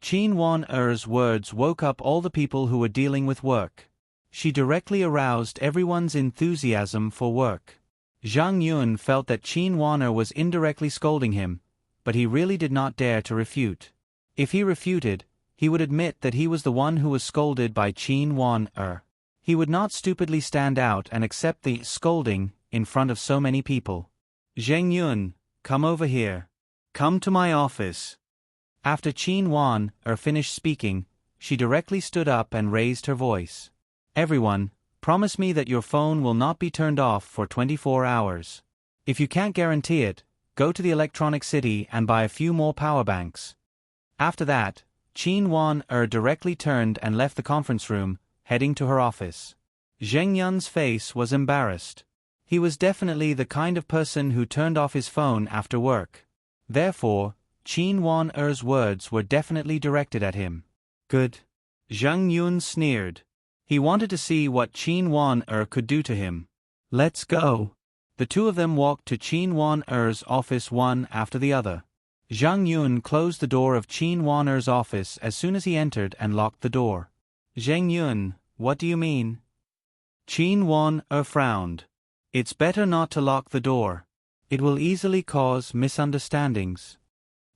Speaker 1: Qin Wan-er's words woke up all the people who were dealing with work. She directly aroused everyone's enthusiasm for work. Zhang Yun felt that Qin Wan-er was indirectly scolding him, but he really did not dare to refute. If he refuted, he would admit that he was the one who was scolded by Qin Wan-er. He would not stupidly stand out and accept the scolding in front of so many people. Zheng Yun, come over here. Come to my office. After Qin Wan-er finished speaking, she directly stood up and raised her voice. Everyone, promise me that your phone will not be turned off for 24 hours. If you can't guarantee it, go to the electronic city and buy a few more power banks. After that, Qin Wan-er directly turned and left the conference room, heading to her office. Zheng Yun's face was embarrassed. He was definitely the kind of person who turned off his phone after work. Therefore, Qin Wan-er's words were definitely directed at him. Good. Zheng Yun sneered. He wanted to see what Qin Wan-er could do to him. Let's go. The two of them walked to Qin Wan-er's office one after the other. Zhang Yun closed the door of Qin Wan-er's office as soon as he entered and locked the door. Zheng Yun, what do you mean? Qin Wan-er frowned. It's better not to lock the door. It will easily cause misunderstandings.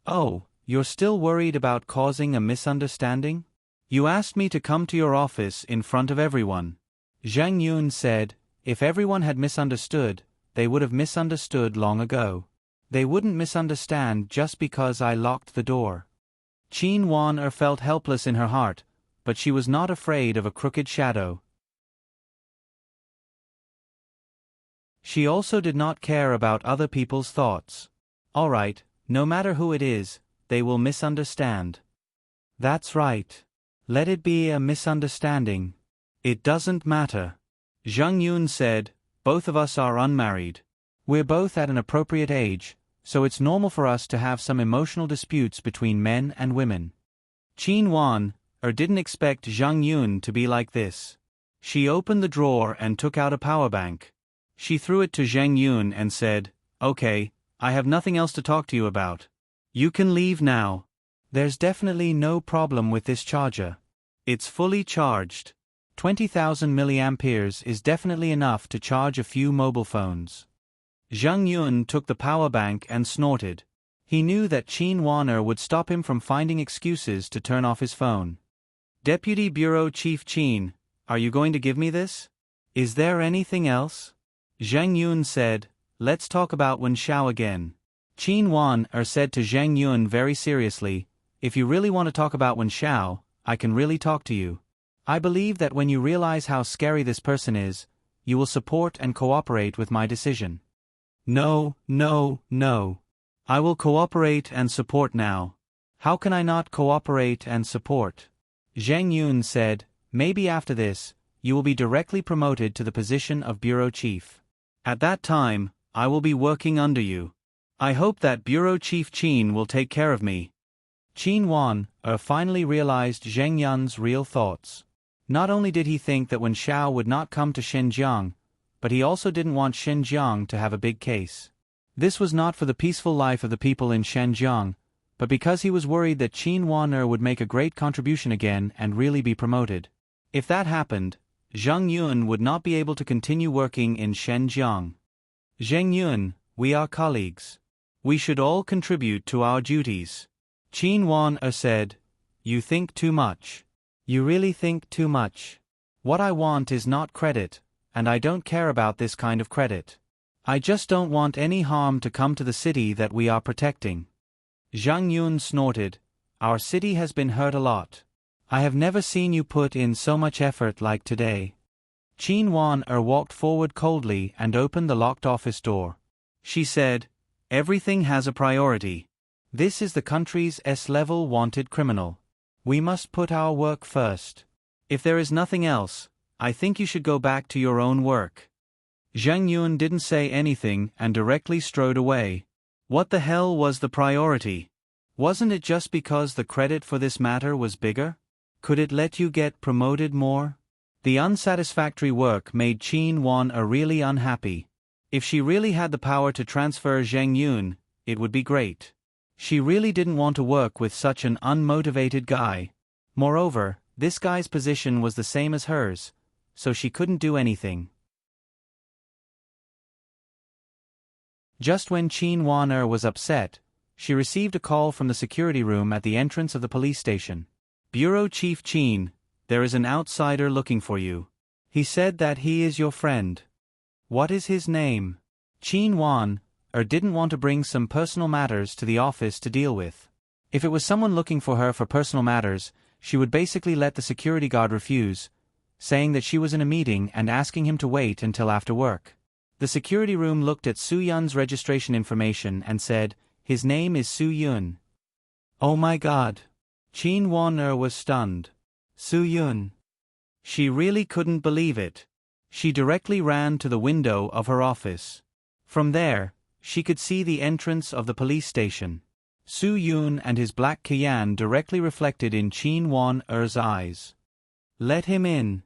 Speaker 1: Oh, you're still worried about causing a misunderstanding? You asked me to come to your office in front of everyone. Zhang Yun said, if everyone had misunderstood, they would have misunderstood long ago. They wouldn't misunderstand just because I locked the door. Qin Wan-er felt helpless in her heart, but she was not afraid of a crooked shadow. She also did not care about other people's thoughts. All right, no matter who it is, they will misunderstand. That's right. Let it be a misunderstanding. It doesn't matter. Zhang Yun said, both of us are unmarried. We're both at an appropriate age, so it's normal for us to have some emotional disputes between men and women. Qin Wan-er didn't expect Zhang Yun to be like this. She opened the drawer and took out a power bank. She threw it to Zhang Yun and said, okay, I have nothing else to talk to you about. You can leave now. There's definitely no problem with this charger. It's fully charged. 20,000 milliamperes is definitely enough to charge a few mobile phones. Zhang Yun took the power bank and snorted. He knew that Qin Wan-er would stop him from finding excuses to turn off his phone. Deputy Bureau Chief Qin, are you going to give me this? Is there anything else? Zhang Yun said, let's talk about Wen Xiao again. Qin Wan-er said to Zhang Yun very seriously, if you really want to talk about Wen Xiao, I can really talk to you. I believe that when you realize how scary this person is, you will support and cooperate with my decision. No. I will cooperate and support now. How can I not cooperate and support? Zhang Yun said, maybe after this, you will be directly promoted to the position of Bureau Chief. At that time, I will be working under you. I hope that Bureau Chief Qin will take care of me. Qin Wan-er finally realized Zheng Yun's real thoughts. Not only did he think that Wen Xiao would not come to Shenzhen, but he also didn't want Xinjiang to have a big case. This was not for the peaceful life of the people in Xinjiang, but because he was worried that Qin Wan would make a great contribution again and really be promoted. If that happened, Zheng Yun would not be able to continue working in Xinjiang. Zheng Yun, we are colleagues. We should all contribute to our duties. Qin Wan said, You think too much. You really think too much. What I want is not credit, and I don't care about this kind of credit. I just don't want any harm to come to the city that we are protecting. Zhang Yun snorted, Our city has been hurt a lot. I have never seen you put in so much effort like today. Qin Wan walked forward coldly and opened the locked office door. She said, Everything has a priority. This is the country's S-level wanted criminal. We must put our work first. If there is nothing else, I think you should go back to your own work. Zheng Yun didn't say anything and directly strode away. What the hell was the priority? Wasn't it just because the credit for this matter was bigger? Could it let you get promoted more? The unsatisfactory work made Qin Wan really unhappy. If she really had the power to transfer Zheng Yun, it would be great. She really didn't want to work with such an unmotivated guy. Moreover, this guy's position was the same as hers, so she couldn't do anything. Just when Qin Wan was upset, she received a call from the security room at the entrance of the police station. Bureau Chief Qin, there is an outsider looking for you. He said that he is your friend. What is his name? Qin Wan didn't want to bring some personal matters to the office to deal with. If it was someone looking for her for personal matters, she would basically let the security guard refuse, saying that she was in a meeting and asking him to wait until after work. The security room looked at Su Yun's registration information and said, His name is Su Yun. Oh my God. Qin Wan was stunned. Su Yun. She really couldn't believe it. She directly ran to the window of her office. From there, she could see the entrance of the police station. Su Yun and his black Cayenne directly reflected in Qin Wan-er's eyes. Let him in.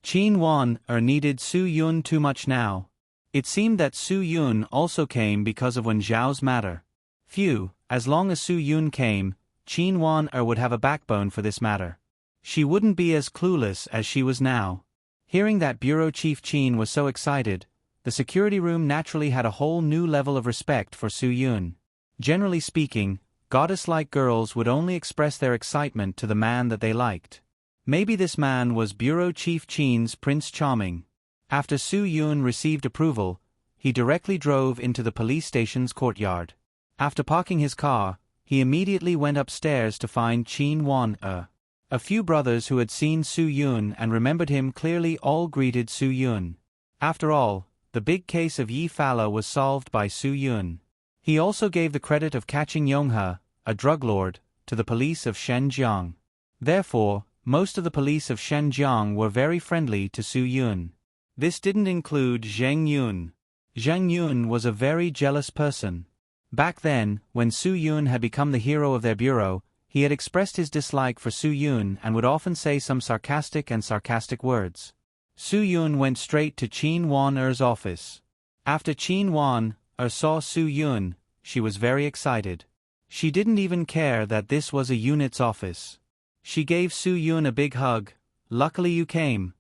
Speaker 1: Qin Wan-er needed Su Yun too much now. It seemed that Su Yun also came because of Wen Zhao's matter. Phew, as long as Su Yun came, Qin Wan-er would have a backbone for this matter. She wouldn't be as clueless as she was now. Hearing that Bureau Chief Qin was so excited, the security room naturally had a whole new level of respect for Su Yun. Generally speaking, goddess-like girls would only express their excitement to the man that they liked. Maybe this man was Bureau Chief Qin's Prince Charming. After Su Yun received approval, he directly drove into the police station's courtyard. After parking his car, he immediately went upstairs to find Qin Wan-er. A few brothers who had seen Su Yun and remembered him clearly all greeted Su Yun. After all, the big case of Yi Fala was solved by Su Yun. He also gave the credit of catching Yonghe, a drug lord, to the police of Xinjiang. Therefore, most of the police of Xinjiang were very friendly to Su Yun. This didn't include Zheng Yun. Zheng Yun was a very jealous person. Back then, when Su Yun had become the hero of their bureau, he had expressed his dislike for Su Yun and would often say some sarcastic words. Su Yun went straight to Qin Wan-er's office. After Qin Wan-er saw Su Yun, she was very excited. She didn't even care that this was a unit's office. She gave Su Yun a big hug. Luckily you came.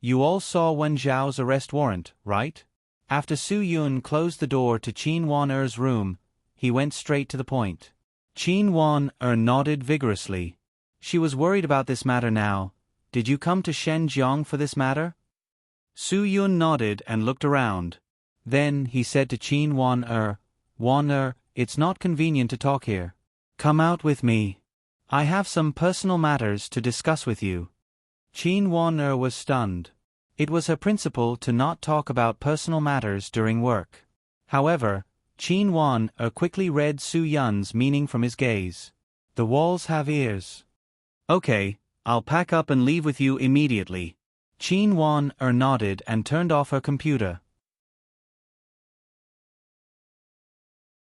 Speaker 1: You all saw Wen Zhao's arrest warrant, right? After Su Yun closed the door to Qin Wan-er's room, he went straight to the point. Qin Wan-er nodded vigorously. She was worried about this matter now. Did you come to Xinjiang for this matter? Su Yun nodded and looked around. Then he said to Qin Wan-er, it's not convenient to talk here. Come out with me. I have some personal matters to discuss with you. Qin Wan-er was stunned. It was her principle to not talk about personal matters during work. However, Qin Wan-er quickly read Su Yun's meaning from his gaze. The walls have ears. Okay, I'll pack up and leave with you immediately. Qin Wan-er nodded and turned off her computer.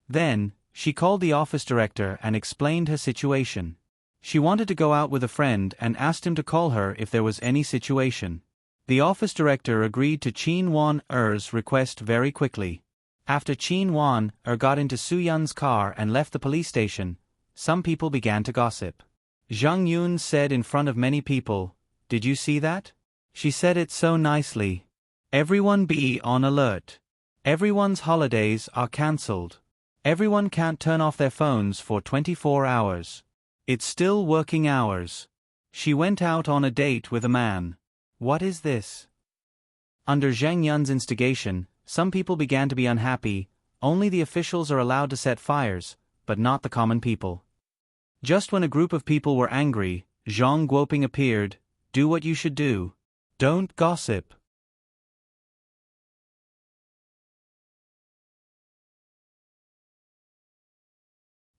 Speaker 1: Then, she called the office director and explained her situation. She wanted to go out with a friend and asked him to call her if there was any situation. The office director agreed to Qin Wan-er's request very quickly. After Qin Wan-er got into Su Yun's car and left the police station, some people began to gossip. Zhang Yun said in front of many people, "Did you see that? She said it so nicely. Everyone be on alert. Everyone's holidays are cancelled. Everyone can't turn off their phones for 24 hours. It's still working hours. She went out on a date with a man. What is this?" Under Zhang Yun's instigation, some people began to be unhappy. Only the officials are allowed to set fires, but not the common people. Just when a group of people were angry, Zhang Guoping appeared. "Do what you should do. Don't gossip."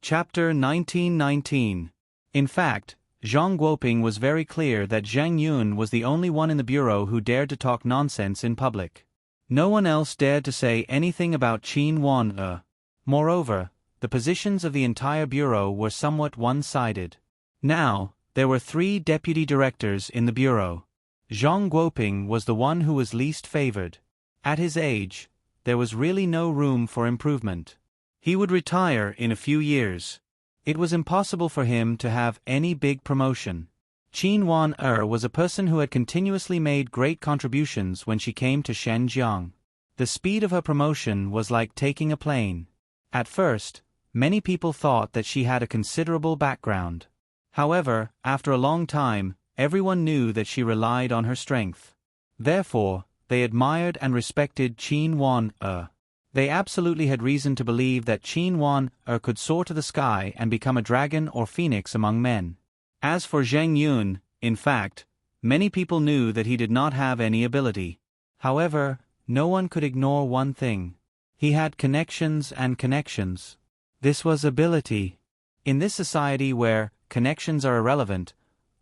Speaker 1: Chapter 1919. In fact, Zhang Guoping was very clear that Zhang Yun was the only one in the bureau who dared to talk nonsense in public. No one else dared to say anything about Qin Wan-er. Moreover, the positions of the entire bureau were somewhat one-sided. Now, there were 3 deputy directors in the bureau. Zhang Guoping was the one who was least favored. At his age, there was really no room for improvement. He would retire in a few years. It was impossible for him to have any big promotion. Qin Wan-er was a person who had continuously made great contributions when she came to Shenzhen. The speed of her promotion was like taking a plane. At first, many people thought that she had a considerable background. However, after a long time, everyone knew that she relied on her strength. Therefore, they admired and respected Qin Wan-er. They absolutely had reason to believe that Qin Wan-er could soar to the sky and become a dragon or phoenix among men. As for Zhang Yun, in fact, many people knew that he did not have any ability. However, no one could ignore one thing. He had connections and connections. This was ability. In this society where connections are irrelevant,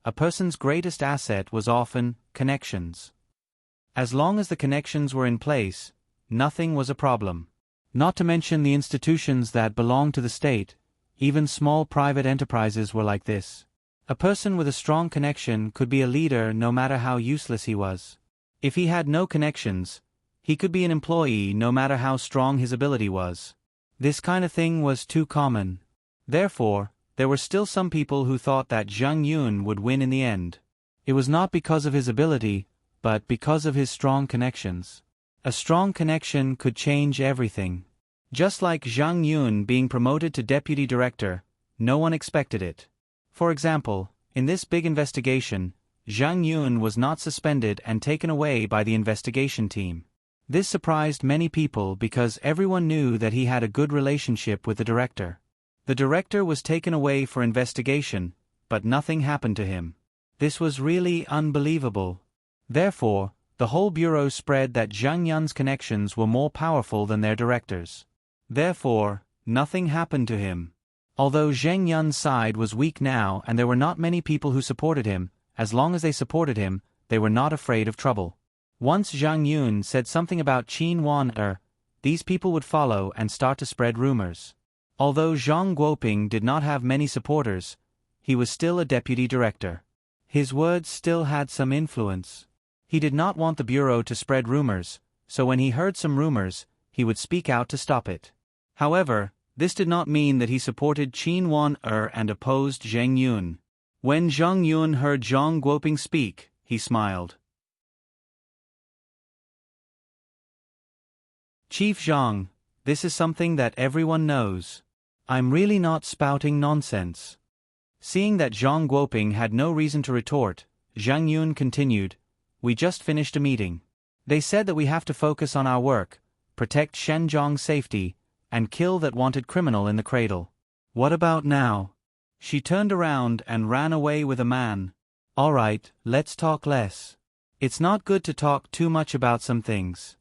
Speaker 1: a person's greatest asset was often connections. As long as the connections were in place, nothing was a problem. Not to mention the institutions that belonged to the state, even small private enterprises were like this. A person with a strong connection could be a leader no matter how useless he was. If he had no connections, he could be an employee no matter how strong his ability was. This kind of thing was too common. Therefore, there were still some people who thought that Zhang Yun would win in the end. It was not because of his ability, but because of his strong connections. A strong connection could change everything. Just like Zhang Yun being promoted to deputy director, no one expected it. For example, in this big investigation, Zhang Yun was not suspended and taken away by the investigation team. This surprised many people because everyone knew that he had a good relationship with the director. The director was taken away for investigation, but nothing happened to him. This was really unbelievable. Therefore, the whole bureau spread that Zhang Yun's connections were more powerful than their directors. Therefore, nothing happened to him. Although Zhang Yun's side was weak now and there were not many people who supported him, as long as they supported him, they were not afraid of trouble. Once Zhang Yun said something about Qin Wan-er, these people would follow and start to spread rumors. Although Zhang Guoping did not have many supporters, he was still a deputy director. His words still had some influence. He did not want the bureau to spread rumors, so when he heard some rumors, he would speak out to stop it. However, this did not mean that he supported Qin Wan-er and opposed Zhang Yun. When Zhang Yun heard Zhang Guoping speak, he smiled. "Chief Zhang, this is something that everyone knows. I'm really not spouting nonsense." Seeing that Zhang Guoping had no reason to retort, Zhang Yun continued, "We just finished a meeting. They said that we have to focus on our work, protect Shenzhong's safety, and kill that wanted criminal in the cradle. What about now?" She turned around and ran away with a man. "All right, let's talk less. It's not good to talk too much about some things."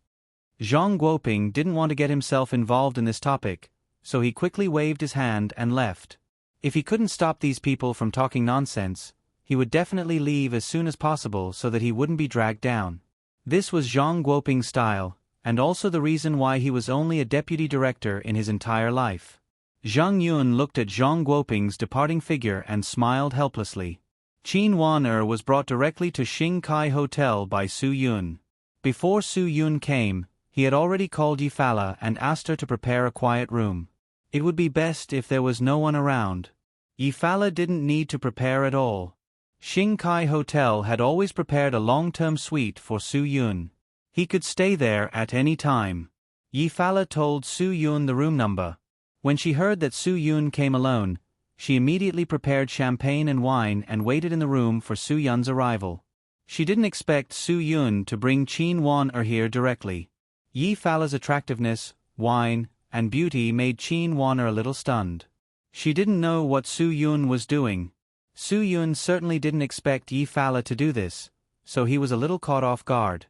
Speaker 1: Zhang Guoping didn't want to get himself involved in this topic, so he quickly waved his hand and left. If he couldn't stop these people from talking nonsense, he would definitely leave as soon as possible so that he wouldn't be dragged down. This was Zhang Guoping's style, and also the reason why he was only a deputy director in his entire life. Zhang Yun looked at Zhang Guoping's departing figure and smiled helplessly. Qin Wan was brought directly to Xing Kai Hotel by Su Yun. Before Su Yun came, he had already called Yi Fala and asked her to prepare a quiet room. It would be best if there was no one around. Yi Fala didn't need to prepare at all. Xing Kai Hotel had always prepared a long-term suite for Su Yun. He could stay there at any time. Yi Fala told Su Yun the room number. When she heard that Su Yun came alone, she immediately prepared champagne and wine and waited in the room for Su Yun's arrival. She didn't expect Su Yun to bring Qin Wan here directly. Yi Fala's attractiveness, wine, and beauty made Qin Wan a little stunned. She didn't know what Su Yun was doing. Su Yun certainly didn't expect Yi Fala to do this, so he was a little caught off guard.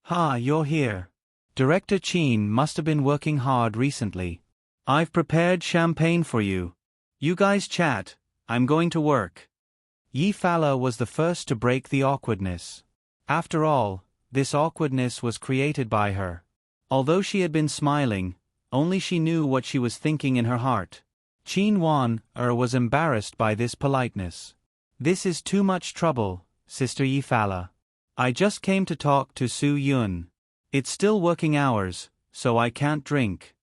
Speaker 1: "Ha, you're here. Director Qin must have been working hard recently. I've prepared champagne for you. You guys chat, I'm going to work." Yi Fala was the first to break the awkwardness. After all, this awkwardness was created by her. Although she had been smiling, only she knew what she was thinking in her heart. Qin Wan was embarrassed by this politeness. "This is too much trouble, Sister Yi Fala. I just came to talk to Su Yun. It's still working hours, so I can't drink."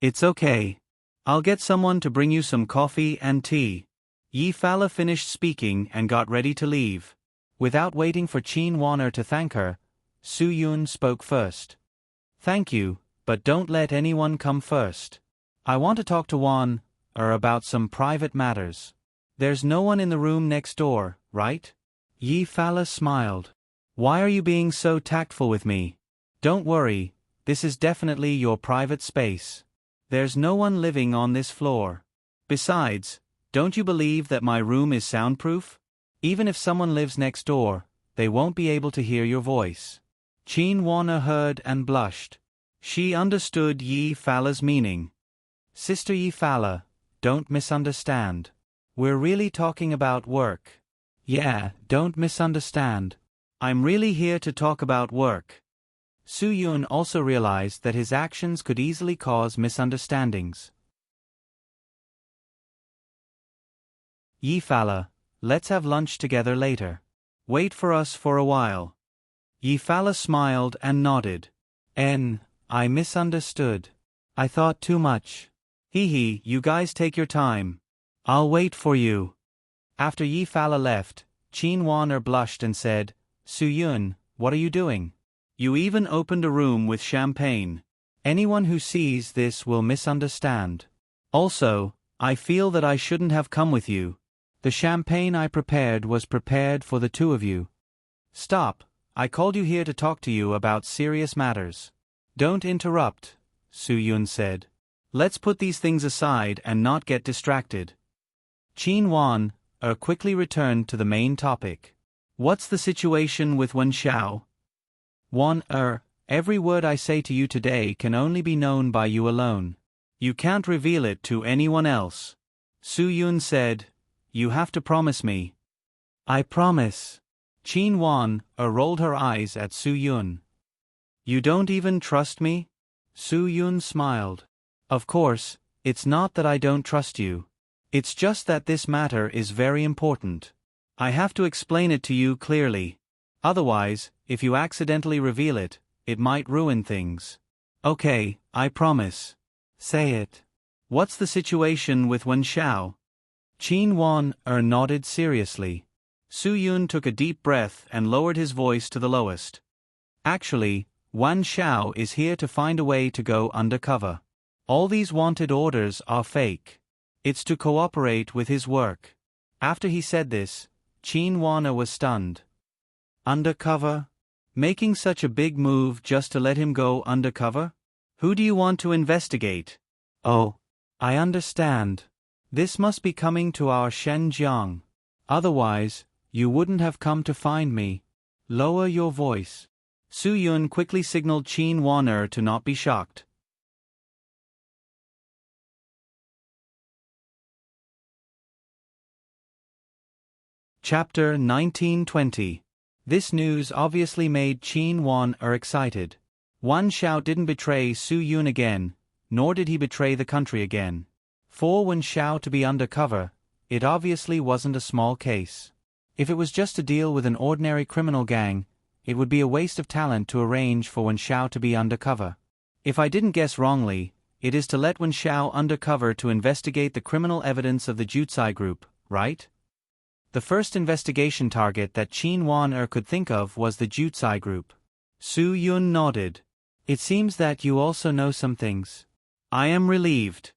Speaker 1: "It's okay. I'll get someone to bring you some coffee and tea." Yi Fala finished speaking and got ready to leave. Without waiting for Qin Wan to thank her, Su Yun spoke first. "Thank you, but don't let anyone come first. I want to talk to Wan about some private matters. There's no one in the room next door, right?" Yi Fala smiled. "Why are you being so tactful with me? Don't worry, this is definitely your private space. There's no one living on this floor. Besides, don't you believe that my room is soundproof? Even if someone lives next door, they won't be able to hear your voice." Qin Wan heard and blushed. She understood Yi Fala's meaning. "Sister Yi Fala, don't misunderstand. We're really talking about work." "Yeah, don't misunderstand. I'm really here to talk about work." Su Yun also realized that his actions could easily cause misunderstandings. "Yi Fala, let's have lunch together later. Wait for us for a while." Yi Fala smiled and nodded. I misunderstood. I thought too much. Hee, you guys take your time. I'll wait for you." After Yi Fala left, Qin Wan blushed and said, "Su Yun, what are you doing? You even opened a room with champagne. Anyone who sees this will misunderstand. Also, I feel that I shouldn't have come with you. The champagne I prepared was prepared for the two of you." "Stop, I called you here to talk to you about serious matters." "Don't interrupt," Su Yun said. "Let's put these things aside and not get distracted." Qin Wan quickly returned to the main topic. "What's the situation with Wen Xiao?" "Wan every word I say to you today can only be known by you alone. You can't reveal it to anyone else." Su Yun said, "You have to promise me." "I promise." Qin Wan rolled her eyes at Su Yun. "You don't even trust me?" Su Yun smiled. "Of course, it's not that I don't trust you. It's just that this matter is very important. I have to explain it to you clearly. Otherwise, if you accidentally reveal it, it might ruin things." "Okay, I promise." "Say it." "What's the situation with Wen Xiao?" Qin Wan nodded seriously. Su Yun took a deep breath and lowered his voice to the lowest. "Actually, Wan Xiao is here to find a way to go undercover. All these wanted orders are fake. It's to cooperate with his work." After he said this, Qin Wan was stunned. "Undercover? Making such a big move just to let him go undercover? Who do you want to investigate?" "Oh, I understand. This must be coming to our Shenzhen. Otherwise, you wouldn't have come to find me. Lower your voice." Su Yun quickly signaled Qin Wan to not be shocked. Chapter 1920. This news obviously made Qin Wan excited. Wan Xiao didn't betray Su Yun again, nor did he betray the country again. For Wan Xiao to be undercover, it obviously wasn't a small case. If it was just to deal with an ordinary criminal gang, it would be a waste of talent to arrange for Wen Xiao to be undercover. If I didn't guess wrongly, it is to let Wen Xiao undercover to investigate the criminal evidence of the Jutsai group, right? The first investigation target that Qin Wan could think of was the Jutsai group. Su Yun nodded. It seems that you also know some things. I am relieved.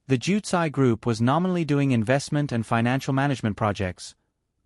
Speaker 1: The Jutsai group was nominally doing investment and financial management projects,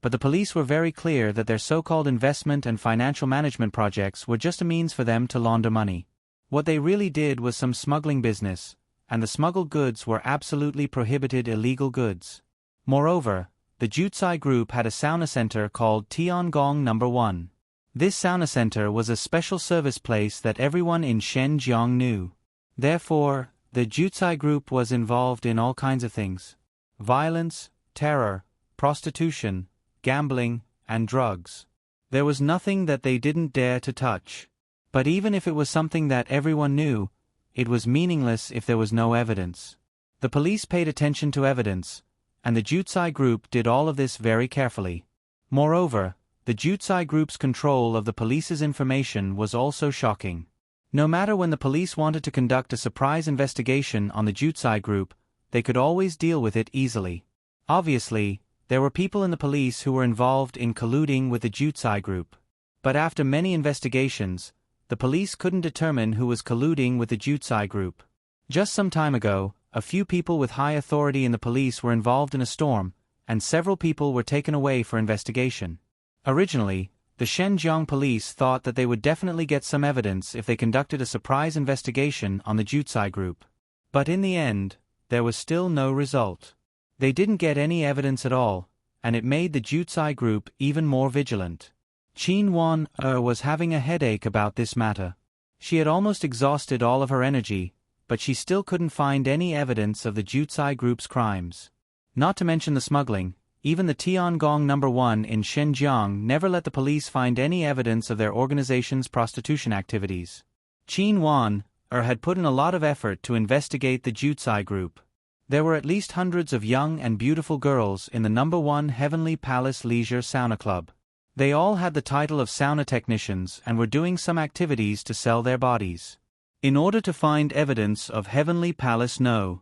Speaker 1: but the police were very clear that their so-called investment and financial management projects were just a means for them to launder money. What they really did was some smuggling business, and the smuggled goods were absolutely prohibited illegal goods. Moreover, the Jutsai group had a sauna center called Tiangong No. 1. This sauna center was a special service place that everyone in Shenzhen knew. Therefore, the Jutsai group was involved in all kinds of things: violence, terror, prostitution, gambling, and drugs. There was nothing that they didn't dare to touch. But even if it was something that everyone knew, it was meaningless if there was no evidence. The police paid attention to evidence, and the Jutsai group did all of this very carefully. Moreover, the Jutsai group's control of the police's information was also shocking. No matter when the police wanted to conduct a surprise investigation on the Jutsai group, they could always deal with it easily. Obviously, there were people in the police who were involved in colluding with the Jutsai group. But after many investigations, the police couldn't determine who was colluding with the Jutsai group. Just some time ago, a few people with high authority in the police were involved in a storm, and several people were taken away for investigation. Originally, the Shenzhen police thought that they would definitely get some evidence if they conducted a surprise investigation on the Jutsai group. But in the end, there was still no result. They didn't get any evidence at all, and it made the Jutsai group even more vigilant. Qin Wan was having a headache about this matter. She had almost exhausted all of her energy, but she still couldn't find any evidence of the Jutsai group's crimes. Not to mention the smuggling, even the Tiangong No. 1 in Shenzhen never let the police find any evidence of their organization's prostitution activities. Qin Wan had put in a lot of effort to investigate the Jutsai group. There were at least hundreds of young and beautiful girls in the No. 1 Heavenly Palace Leisure Sauna Club. They all had the title of sauna technicians and were doing some activities to sell their bodies. In order to find evidence of Heavenly Palace No.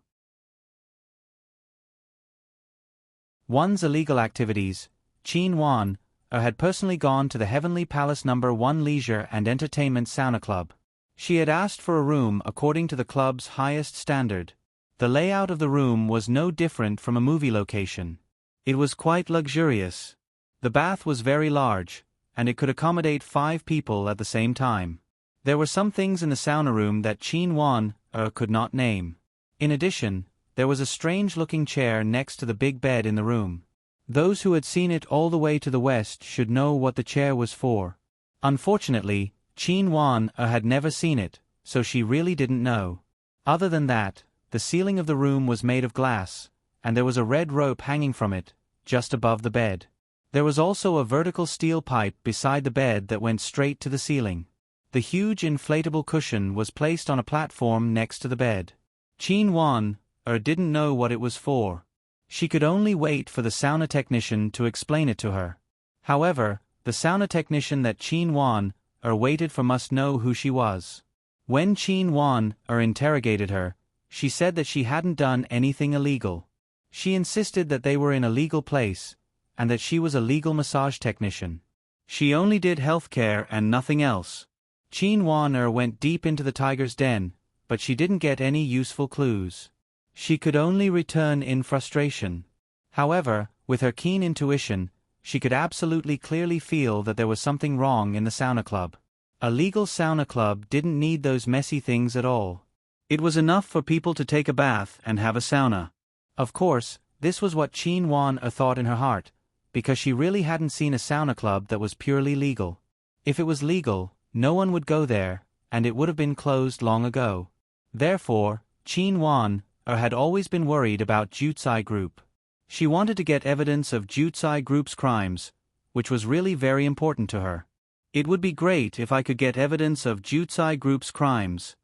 Speaker 1: 1's illegal activities, Qin Wan had personally gone to the Heavenly Palace No. 1 Leisure and Entertainment Sauna Club. She had asked for a room according to the club's highest standard. The layout of the room was no different from a movie location. It was quite luxurious. The bath was very large, and it could accommodate 5 people at the same time. There were some things in the sauna room that Qin Wan could not name. In addition, there was a strange-looking chair next to the big bed in the room. Those who had seen it all the way to the west should know what the chair was for. Unfortunately, Qin Wan had never seen it, so she really didn't know. Other than that, the ceiling of the room was made of glass, and there was a red rope hanging from it, just above the bed. There was also a vertical steel pipe beside the bed that went straight to the ceiling. The huge inflatable cushion was placed on a platform next to the bed. Qin Wan didn't know what it was for. She could only wait for the sauna technician to explain it to her. However, the sauna technician that Qin Wan waited for must know who she was. When Qin Wan interrogated her, she said that she hadn't done anything illegal. She insisted that they were in a legal place, and that she was a legal massage technician. She only did healthcare and nothing else. Qin Wan went deep into the tiger's den, but she didn't get any useful clues. She could only return in frustration. However, with her keen intuition, she could absolutely clearly feel that there was something wrong in the sauna club. A legal sauna club didn't need those messy things at all. It was enough for people to take a bath and have a sauna. Of course, this was what Qin Wan thought in her heart, because she really hadn't seen a sauna club that was purely legal. If it was legal, no one would go there, and it would have been closed long ago. Therefore, Qin Wan had always been worried about Jutsai Group. She wanted to get evidence of Jutsai Group's crimes, which was really very important to her. It would be great if I could get evidence of Jutsai Group's crimes.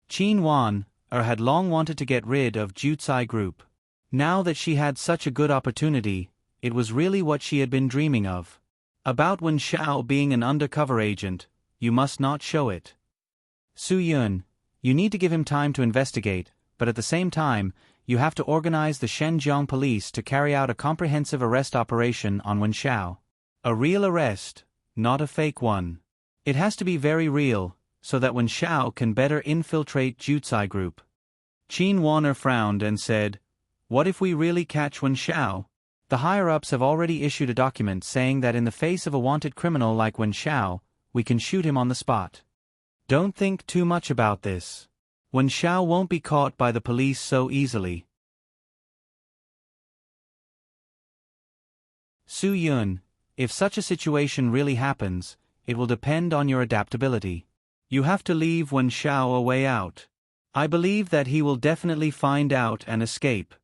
Speaker 1: Qin Wan had long wanted to get rid of Jutsai Group. Now that she had such a good opportunity, it was really what she had been dreaming of. About Wen Xiao being an undercover agent, you must not show it. Su Yun, you need to give him time to investigate, but at the same time, you have to organize the Shenzhen police to carry out a comprehensive arrest operation on Wen Xiao. A real arrest, not a fake one. It has to be very real, so that Wen Xiao can better infiltrate Jutsai Group. Qin Warner frowned and said, "What if we really catch Wen Xiao? The higher-ups have already issued a document saying that in the face of a wanted criminal like Wen Xiao, we can shoot him on the spot. Don't think too much about this. Wen Xiao won't be caught by the police so easily." Su Yun, if such a situation really happens, it will depend on your adaptability. You have to leave Wen Xiao a way out. I believe that he will definitely find out and escape.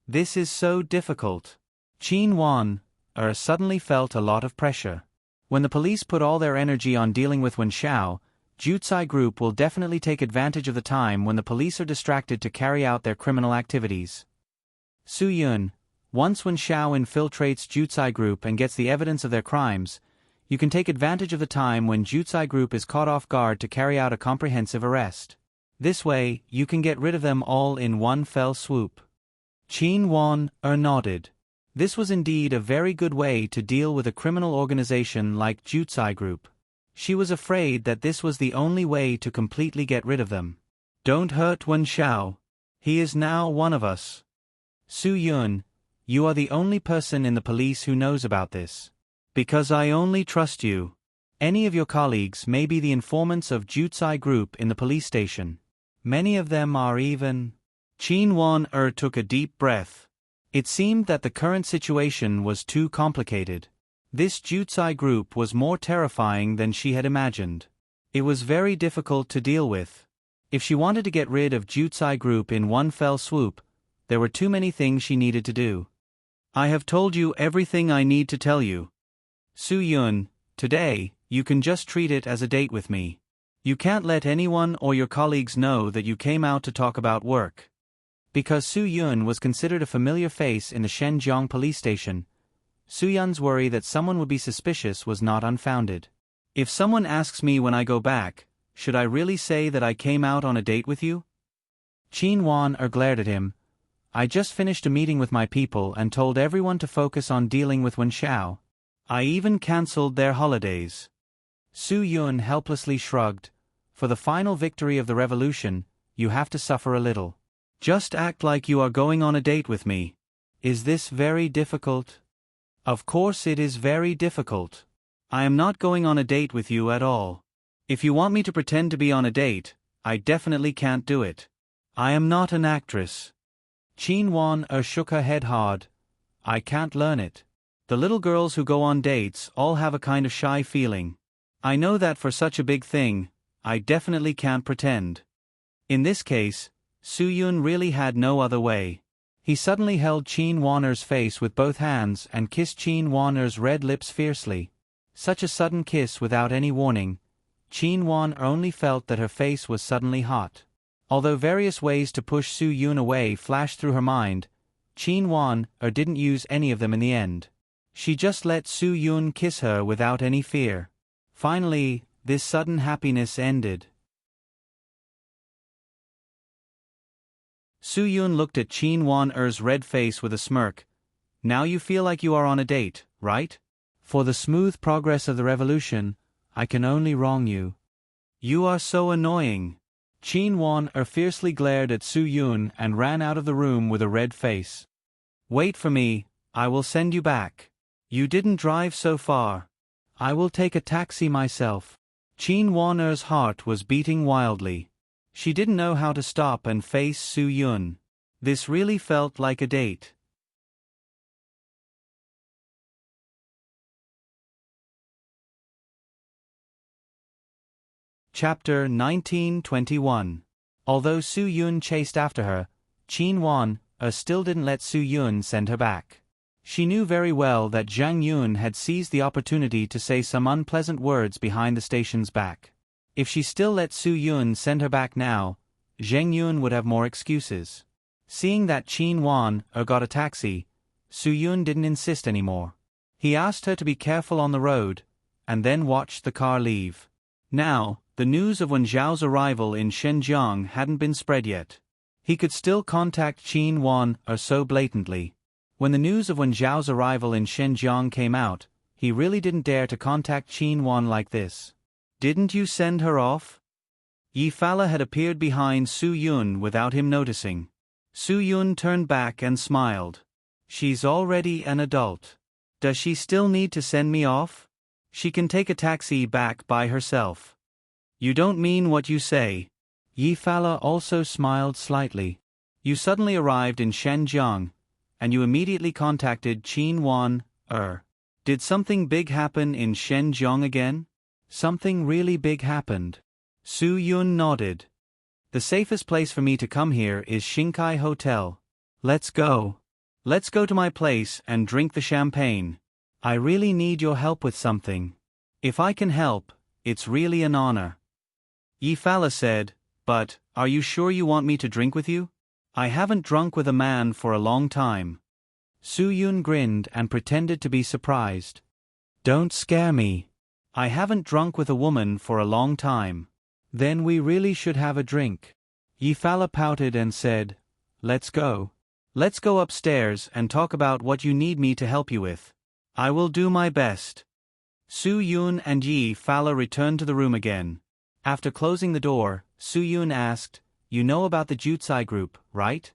Speaker 1: This is so difficult. Qin Wan suddenly felt a lot of pressure. When the police put all their energy on dealing with Wen Xiao, Jutsai Group will definitely take advantage of the time when the police are distracted to carry out their criminal activities. Su Yun, once Wen Xiao infiltrates Jutsai Group and gets the evidence of their crimes, you can take advantage of the time when Jutsai Group is caught off guard to carry out a comprehensive arrest. This way, you can get rid of them all in one fell swoop. Qin Wan nodded. This was indeed a very good way to deal with a criminal organization like Jutsai Group. She was afraid that this was the only way to completely get rid of them. Don't hurt Wen Xiao. He is now one of us. Su Yun, you are the only person in the police who knows about this. Because I only trust you. Any of your colleagues may be the informants of Jutsai Group in the police station. Many of them are even. Qin Wan took a deep breath. It seemed that the current situation was too complicated. This Jutsai Group was more terrifying than she had imagined. It was very difficult to deal with. If she wanted to get rid of Jutsai Group in one fell swoop, there were too many things she needed to do. I have told you everything I need to tell you. Su Yun, today, you can just treat it as a date with me. You can't let anyone or your colleagues know that you came out to talk about work. Because Su Yun was considered a familiar face in the Shenzhen police station, Su Yun's worry that someone would be suspicious was not unfounded. If someone asks me when I go back, should I really say that I came out on a date with you? Qin Wan glared at him. I just finished a meeting with my people and told everyone to focus on dealing with Wen Xiao. I even cancelled their holidays. Su Yun helplessly shrugged. For the final victory of the revolution, you have to suffer a little. Just act like you are going on a date with me. Is this very difficult? Of course it is very difficult. I am not going on a date with you at all. If you want me to pretend to be on a date, I definitely can't do it. I am not an actress. Qin Wan shook her head hard. I can't learn it. The little girls who go on dates all have a kind of shy feeling. I know that for such a big thing, I definitely can't pretend. In this case, Su Yun really had no other way. He suddenly held Qin Wan's face with both hands and kissed Qin Wan's red lips fiercely. Such a sudden kiss without any warning. Qin Wan only felt that her face was suddenly hot. Although various ways to push Su Yun away flashed through her mind, Qin Wan didn't use any of them in the end. She just let Su Yun kiss her without any fear. Finally, this sudden happiness ended. Su Yun looked at Qin Wan's red face with a smirk. Now you feel like you are on a date, right? For the smooth progress of the revolution, I can only wrong you. You are so annoying. Qin Wan fiercely glared at Su Yun and ran out of the room with a red face. Wait for me, I will send you back. You didn't drive so far. I will take a taxi myself. Qin Wan's heart was beating wildly. She didn't know how to stop and face Su Yun. This really felt like a date. Chapter 1921. Although Su Yun chased after her, Qin Wan still didn't let Su Yun send her back. She knew very well that Zhang Yun had seized the opportunity to say some unpleasant words behind the station's back. If she still let Su Yun send her back now, Zhang Yun would have more excuses. Seeing that Qin Wan got a taxi, Su-yun didn't insist anymore. He asked her to be careful on the road, and then watched the car leave. Now, the news of Wen Zhao's arrival in Shenzhen hadn't been spread yet. He could still contact Qin Wan so blatantly. When the news of Wen Zhao's arrival in Shenzhen came out, he really didn't dare to contact Qin Wan like this. "Didn't you send her off?" Yi Fala had appeared behind Su-yun without him noticing. Su-yun turned back and smiled. "She's already an adult. Does she still need to send me off? She can take a taxi back by herself." "You don't mean what you say." Yi Fala also smiled slightly. "You suddenly arrived in Shenzhen, and you immediately contacted Qin Wan. Did something big happen in Shenzhen again?" "Something really big happened." Su-yun nodded. "The safest place for me to come here is Shinkai Hotel. Let's go. Let's go to my place and drink the champagne. I really need your help with something. If I can help, it's really an honor." Yi Fala said, "But, are you sure you want me to drink with you? I haven't drunk with a man for a long time." Su-yun grinned and pretended to be surprised. "Don't scare me. I haven't drunk with a woman for a long time." "Then we really should have a drink." Yi Fala pouted and said, "Let's go. Let's go upstairs and talk about what you need me to help you with. I will do my best." Su-yun and Yi Fala returned to the room again. After closing the door, Su-yun asked, "You know about the Jutsai group, right?"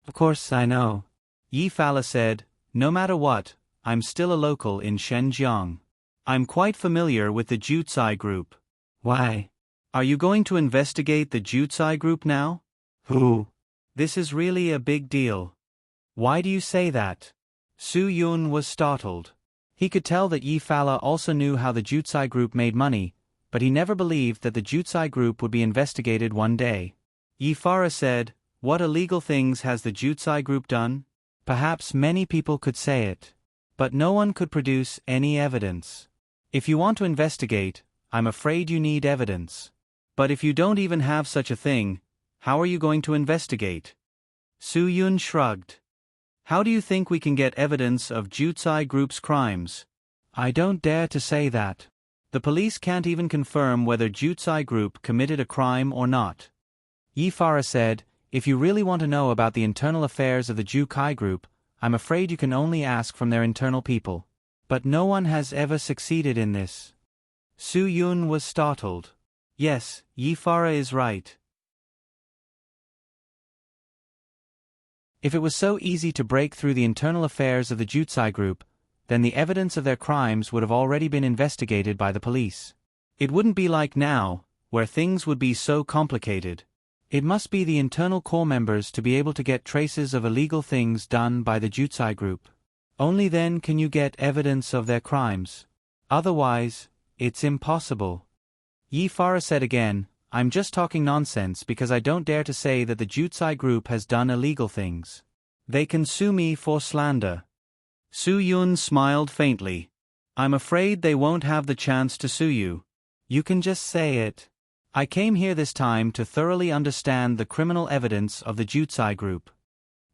Speaker 1: "Of course I know." Yi Fala said, "No matter what, I'm still a local in Shenzhen. I'm quite familiar with the Jutsai group." "Why? Are you going to investigate the Jutsai group now?" "Who?" "This is really a big deal." "Why do you say that?" Su-yun was startled. He could tell that Yi Fala also knew how the Jutsai group made money, but he never believed that the Jutsai group would be investigated one day. Yi Fala said, "What illegal things has the Jutsai group done?" Perhaps many people could say it. But no one could produce any evidence. If you want to investigate, I'm afraid you need evidence. But if you don't even have such a thing, how are you going to investigate? Su-yun shrugged. "How do you think we can get evidence of Jutsai group's crimes?" "I don't dare to say that. The police can't even confirm whether Jutsai group committed a crime or not." Yi Fara said, "If you really want to know about the internal affairs of the Jukai group, I'm afraid you can only ask from their internal people. But no one has ever succeeded in this." Su-yun was startled. Yes, Yi Fara is right. If it was so easy to break through the internal affairs of the Jutsai group, then the evidence of their crimes would have already been investigated by the police. It wouldn't be like now, where things would be so complicated. It must be the internal core members to be able to get traces of illegal things done by the Jutsai group. Only then can you get evidence of their crimes. Otherwise, it's impossible. Yi Fara said again, "I'm just talking nonsense because I don't dare to say that the Jutsai group has done illegal things. They can sue me for slander." Su-yun smiled faintly. "I'm afraid they won't have the chance to sue you. You can just say it. I came here this time to thoroughly understand the criminal evidence of the Jutsai group."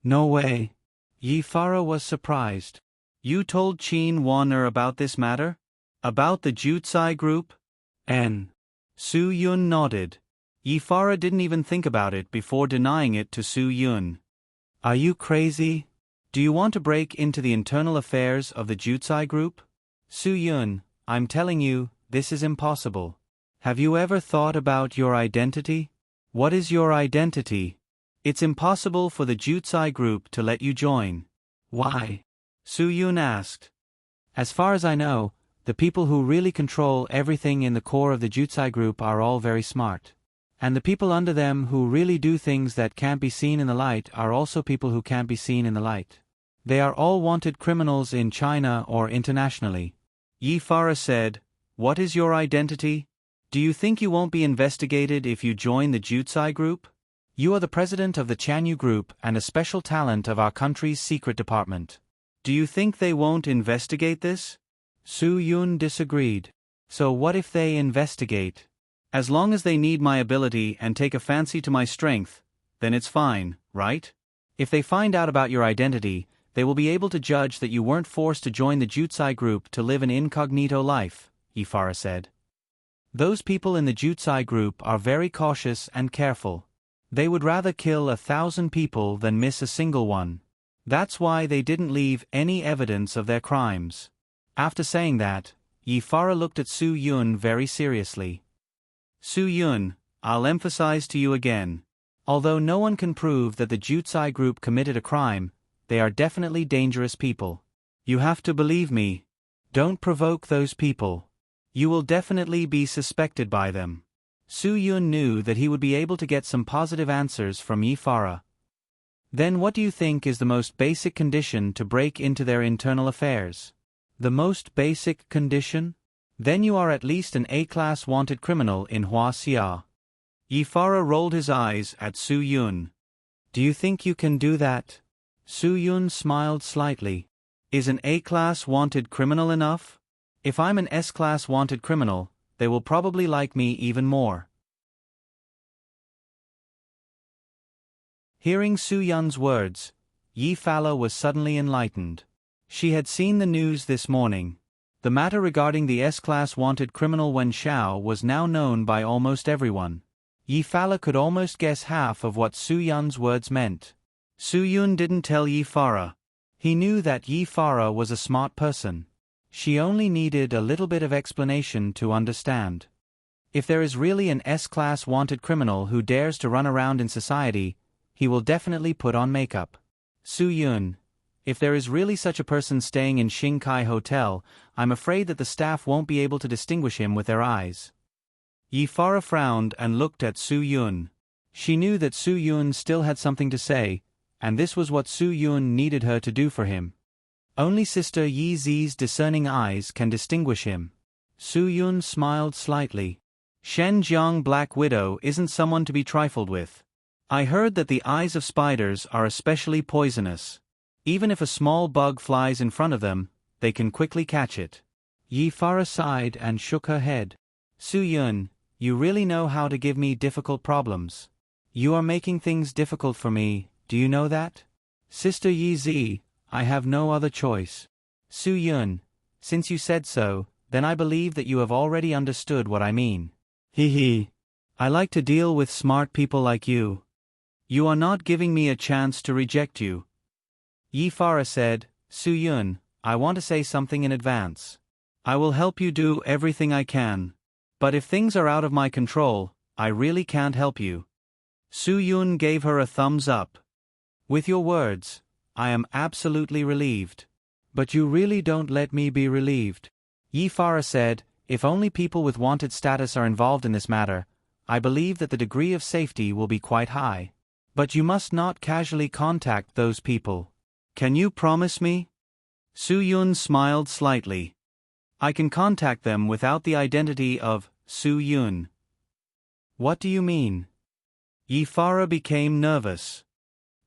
Speaker 1: "No way." Yi Fara was surprised. "You told Qin Wanner about this matter? About the Jutsai group?" Su-yun nodded. Yi Fara didn't even think about it before denying it to Su-yun. "Are you crazy? Do you want to break into the internal affairs of the Jutsai group?" "Su-yun, I'm telling you, this is impossible. Have you ever thought about your identity?" "What is your identity?" "It's impossible for the Jutsai group to let you join." "Why?" Su-yun asked. "As far as I know, the people who really control everything in the core of the Jutsai group are all very smart. And the people under them who really do things that can't be seen in the light are also people who can't be seen in the light. They are all wanted criminals in China or internationally." Yi Fara said, "What is your identity? Do you think you won't be investigated if you join the Jutsai group? You are the president of the Chanyu group and a special talent of our country's secret department. Do you think they won't investigate this?" Su-yun disagreed. "So what if they investigate? As long as they need my ability and take a fancy to my strength, then it's fine, right? If they find out about your identity, they will be able to judge that you weren't forced to join the Jutsai group to live an incognito life, Ifara said. Those people in the Jutsai group are very cautious and careful. They would rather kill 1,000 people than miss a single one. That's why they didn't leave any evidence of their crimes. After saying that, Ifara looked at Su Yun very seriously. Su Yun, I'll emphasize to you again. Although no one can prove that the Jutsai group committed a crime, they are definitely dangerous people. You have to believe me. Don't provoke those people. You will definitely be suspected by them. Su Yun knew that he would be able to get some positive answers from Ifara. Then what do you think is the most basic condition to break into their internal affairs? The most basic condition? Then you are at least an A-class wanted criminal in Huaxia. Ifara rolled his eyes at Su Yun. Do you think you can do that? Su Yun smiled slightly. Is an A-class wanted criminal enough? If I'm an S-class wanted criminal, they will probably like me even more. Hearing Su Yun's words, Ifara was suddenly enlightened. She had seen the news this morning. The matter regarding the S-class wanted criminal Wen Xiao was now known by almost everyone. Ifara could almost guess half of what Su Yun's words meant. Su Yun didn't tell Ifara. He knew that Ifara was a smart person. She only needed a little bit of explanation to understand. If there is really an S-class wanted criminal who dares to run around in society, he will definitely put on makeup. Su Yun, if there is really such a person staying in Xingkai Hotel, I'm afraid that the staff won't be able to distinguish him with their eyes. Ifara frowned and looked at Su Yun. She knew that Su Yun still had something to say, and this was what Su Yun needed her to do for him. Only Sister Yi Zi's discerning eyes can distinguish him. Su Yun smiled slightly. Shen Jiang Black Widow isn't someone to be trifled with. I heard that the eyes of spiders are especially poisonous. Even if a small bug flies in front of them, they can quickly catch it. Ifara sighed and shook her head. Su Yun, you really know how to give me difficult problems. You are making things difficult for me, do you know that? Sister Yi Zi, I have no other choice. Su Yun, since you said so, then I believe that you have already understood what I mean. Hee. I like to deal with smart people like you. You are not giving me a chance to reject you. Ifara said, Su Yun, I want to say something in advance. I will help you do everything I can. But if things are out of my control, I really can't help you. Su Yun gave her a thumbs up. With your words, I am absolutely relieved. But you really don't let me be relieved. Ifara said, if only people with wanted status are involved in this matter, I believe that the degree of safety will be quite high. But you must not casually contact those people. Can you promise me? Su Yun smiled slightly. I can contact them without the identity of Su Yun. What do you mean? Ifara became nervous.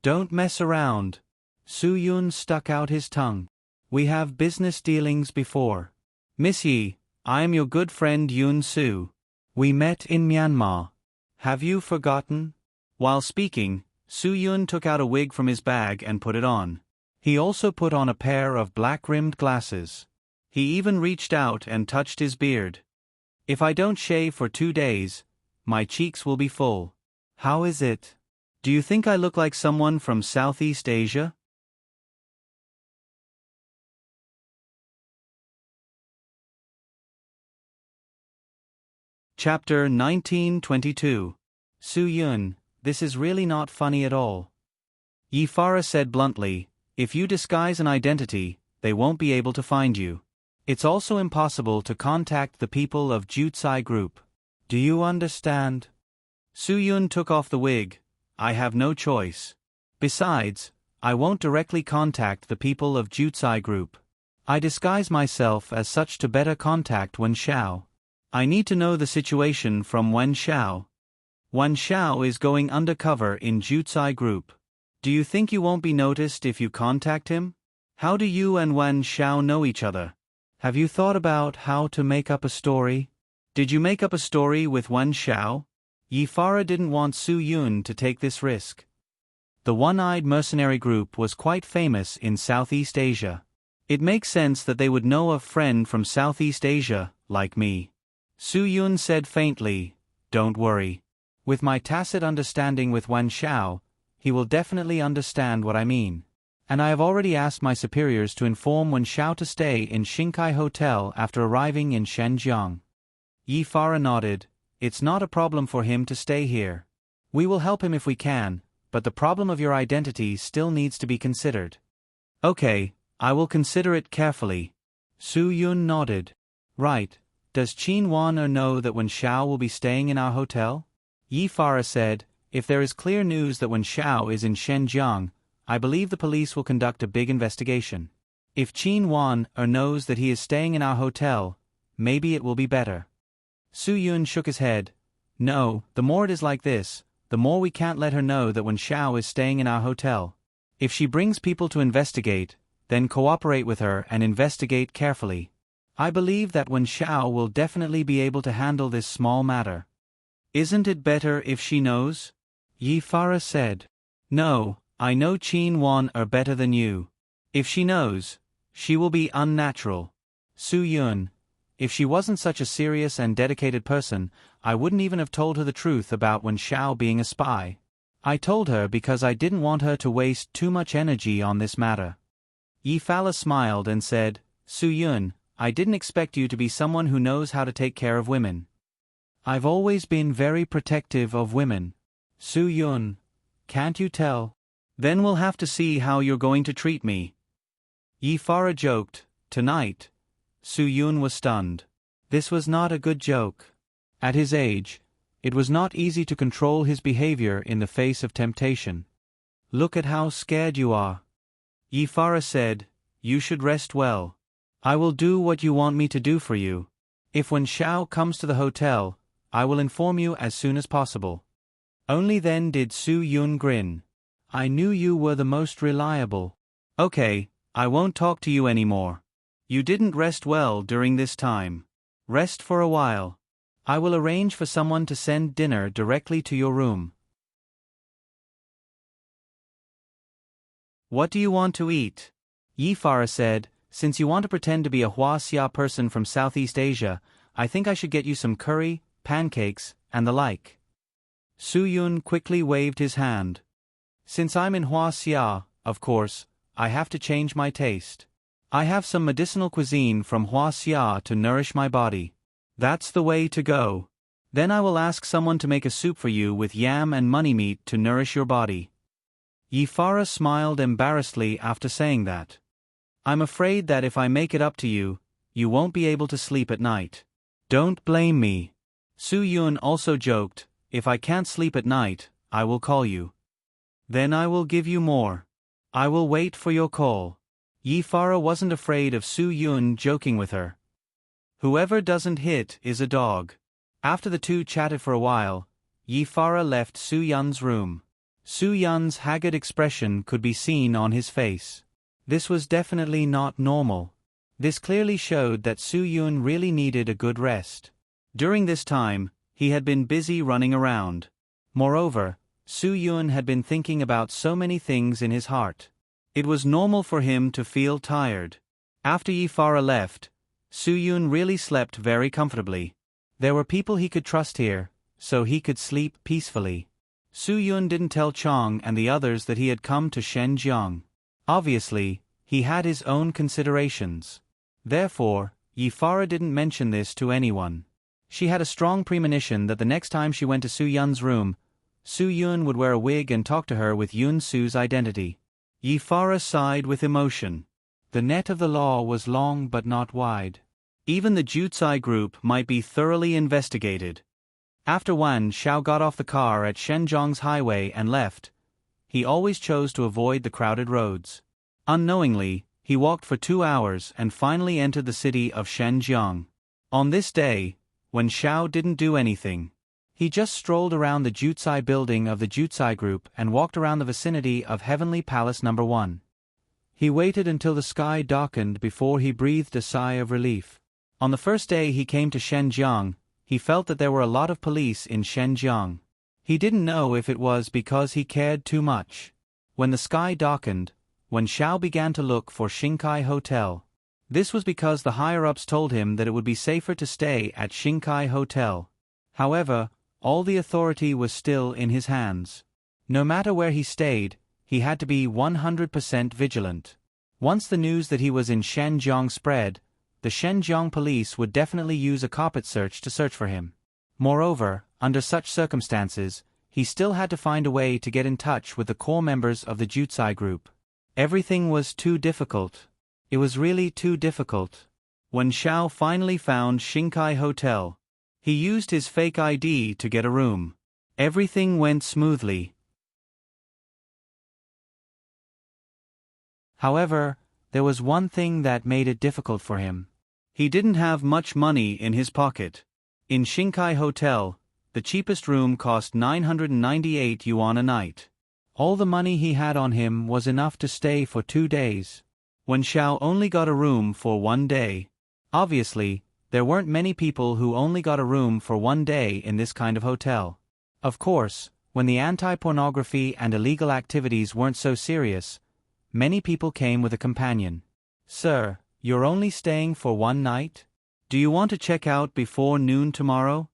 Speaker 1: Don't mess around. Su Yun stuck out his tongue. We have business dealings before. Miss Yi, I am your good friend Yun Su. We met in Myanmar. Have you forgotten? While speaking, Su Yun took out a wig from his bag and put it on. He also put on a pair of black-rimmed glasses. He even reached out and touched his beard. If I don't shave for 2 days, my cheeks will be full. How is it? Do you think I look like someone from Southeast Asia? Chapter 1922. Su Yun, this is really not funny at all. Ifara said bluntly, if you disguise an identity, they won't be able to find you. It's also impossible to contact the people of Jutsai group. Do you understand? Su Yun took off the wig. I have no choice. Besides, I won't directly contact the people of Jutsai group. I disguise myself as such to better contact Wen Xiao. I need to know the situation from Wen Xiao. Wen Xiao is going undercover in Jutsai group. Do you think you won't be noticed if you contact him? How do you and Wen Xiao know each other? Have you thought about how to make up a story? Did you make up a story with Wen Xiao? Ifara didn't want Su Yun to take this risk. The one-eyed mercenary group was quite famous in Southeast Asia. It makes sense that they would know a friend from Southeast Asia, like me. Su Yun said faintly, "Don't worry. With my tacit understanding with Wan Xiao, he will definitely understand what I mean. And I have already asked my superiors to inform Wan Xiao to stay in Xinkai Hotel after arriving in Shenzhen." Yi Fara nodded. "It's not a problem for him to stay here. We will help him if we can, but the problem of your identity still needs to be considered." "Okay, I will consider it carefully." Su Yun nodded. "Right. Does Qin Wan know that Wan Xiao will be staying in our hotel?" Yi Fara said, "If there is clear news that Wan Xiao is in Shenzhen, I believe the police will conduct a big investigation. If Qin Wan knows that he is staying in our hotel, maybe it will be better." Su Yun shook his head. "No, the more it is like this, the more we can't let her know that Wan Xiao is staying in our hotel. If she brings people to investigate, then cooperate with her and investigate carefully. I believe that Wan Xiao will definitely be able to handle this small matter." "Isn't it better if she knows?" Yi Fara said. "No, I know Qin Wan better than you. If she knows, she will be unnatural." Su Yun, "If she wasn't such a serious and dedicated person, I wouldn't even have told her the truth about Wan Xiao being a spy. I told her because I didn't want her to waste too much energy on this matter." Yi Fala smiled and said, "Su Yun, I didn't expect you to be someone who knows how to take care of women." "I've always been very protective of women." "Su Yun, can't you tell? Then we'll have to see how you're going to treat me." Yi Fara joked. "Tonight?" Su Yun was stunned. This was not a good joke. At his age, it was not easy to control his behavior in the face of temptation. "Look at how scared you are." Yi Fara said, "You should rest well. I will do what you want me to do for you. If Wan Xiao comes to the hotel, I will inform you as soon as possible." Only then did Su Yun grin. "I knew you were the most reliable." "Okay, I won't talk to you anymore. You didn't rest well during this time. Rest for a while. I will arrange for someone to send dinner directly to your room." "What do you want to eat?" Yi Fara said, "Since you want to pretend to be a Huaxia person from Southeast Asia, I think I should get you some curry, pancakes, and the like." Su Yun quickly waved his hand. "Since I'm in Huaxia, of course, I have to change my taste. I have some medicinal cuisine from Huaxia to nourish my body. That's the way to go. Then I will ask someone to make a soup for you with yam and money meat to nourish your body." Yi Fara smiled embarrassedly after saying that. "I'm afraid that if I make it up to you, you won't be able to sleep at night." "Don't blame me." Su Yun also joked, "If I can't sleep at night, I will call you. Then I will give you more. I will wait for your call." Yi Fara wasn't afraid of Su Yun joking with her. Whoever doesn't hit is a dog. After the two chatted for a while, Yi Fara left Su Yun's room. Su Yun's haggard expression could be seen on his face. This was definitely not normal. This clearly showed that Su Yun really needed a good rest. During this time, he had been busy running around. Moreover, Su Yun had been thinking about so many things in his heart. It was normal for him to feel tired. After Yi Fara left, Su Yun really slept very comfortably. There were people he could trust here, so he could sleep peacefully. Su Yun didn't tell Chong and the others that he had come to Shenzhen. Obviously, he had his own considerations. Therefore, Yi Fara didn't mention this to anyone. She had a strong premonition that the next time she went to Su Yun's room, Su Yun would wear a wig and talk to her with Yun Su's identity. Yi Fara sighed with emotion. The net of the law was long but not wide. Even the Jutsai group might be thoroughly investigated. After Wan Xiao got off the car at Shenzheng's highway and left, he always chose to avoid the crowded roads. Unknowingly, he walked for 2 hours and finally entered the city of Shenzhen. On this day, Wan Xiao didn't do anything. He just strolled around the Jutsai building of the Jutsai group and walked around the vicinity of Heavenly Palace No. 1. He waited until the sky darkened before he breathed a sigh of relief. On the first day he came to Shenzhen, he felt that there were a lot of police in Shenzhen. He didn't know if it was because he cared too much. When the sky darkened, Wen Xiao began to look for Xingkai Hotel. This was because the higher-ups told him that it would be safer to stay at Xingkai Hotel. However, all the authority was still in his hands. No matter where he stayed, he had to be 100% vigilant. Once the news that he was in Shenzhen spread, the Shenzhen police would definitely use a carpet search to search for him. Moreover, under such circumstances, he still had to find a way to get in touch with the core members of the Jutsai group. Everything was too difficult. It was really too difficult. When Xiao finally found Xingkai Hotel, he used his fake ID to get a room. Everything went smoothly. However, there was one thing that made it difficult for him. He didn't have much money in his pocket. In Xingkai Hotel, the cheapest room cost 998 yuan a night. All the money he had on him was enough to stay for 2 days. When Xiao only got a room for 1 day. Obviously, there weren't many people who only got a room for 1 day in this kind of hotel. Of course, when the anti-pornography and illegal activities weren't so serious, many people came with a companion. "Sir, you're only staying for 1 night? Do you want to check out before noon tomorrow?"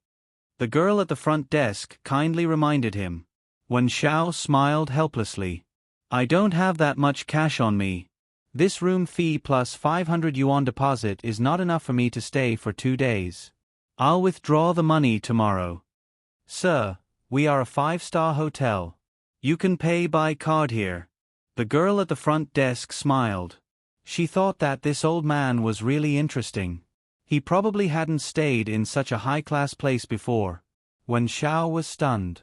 Speaker 1: The girl at the front desk kindly reminded him. When Xiao smiled helplessly. "I don't have that much cash on me. This room fee plus 500 yuan deposit is not enough for me to stay for 2 days. I'll withdraw the money tomorrow." "Sir, we are a 5-star hotel. You can pay by card here." The girl at the front desk smiled. She thought that this old man was really interesting. He probably hadn't stayed in such a high-class place before. When Xiao was stunned.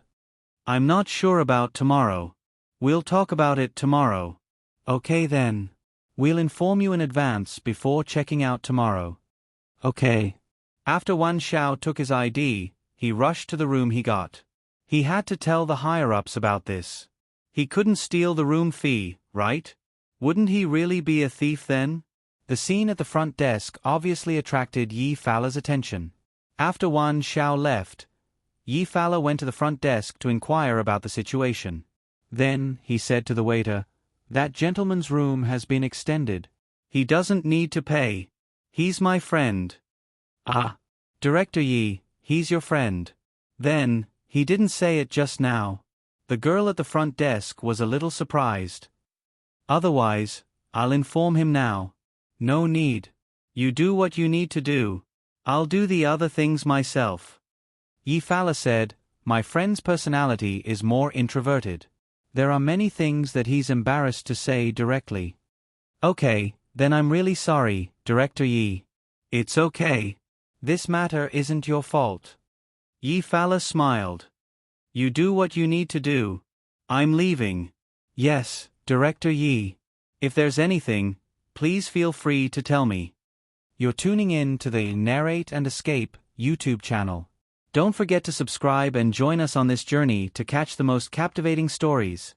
Speaker 1: "I'm not sure about tomorrow. We'll talk about it tomorrow." "Okay then. We'll inform you in advance before checking out tomorrow." "Okay." After Wan Xiao took his ID, he rushed to the room he got. He had to tell the higher-ups about this. He couldn't steal the room fee, right? Wouldn't he really be a thief then? The scene at the front desk obviously attracted Yi Fala's attention. After Wan Xiao left, Yi Fala went to the front desk to inquire about the situation. Then, he said to the waiter, "That gentleman's room has been extended. He doesn't need to pay. He's my friend." "Ah, Director Yi, he's your friend. Then, he didn't say it just now." The girl at the front desk was a little surprised. "Otherwise, I'll inform him now." "No need. You do what you need to do. I'll do the other things myself." Yi Fala said, "My friend's personality is more introverted. There are many things that he's embarrassed to say directly." "Okay, then I'm really sorry, Director Yi." "It's okay. This matter isn't your fault." Yi Fala smiled. "You do what you need to do. I'm leaving." "Yes, Director Yi. If there's anything, please feel free to tell me." You're tuning in to the Narrate and Escape YouTube channel. Don't forget to subscribe and join us on this journey to catch the most captivating stories.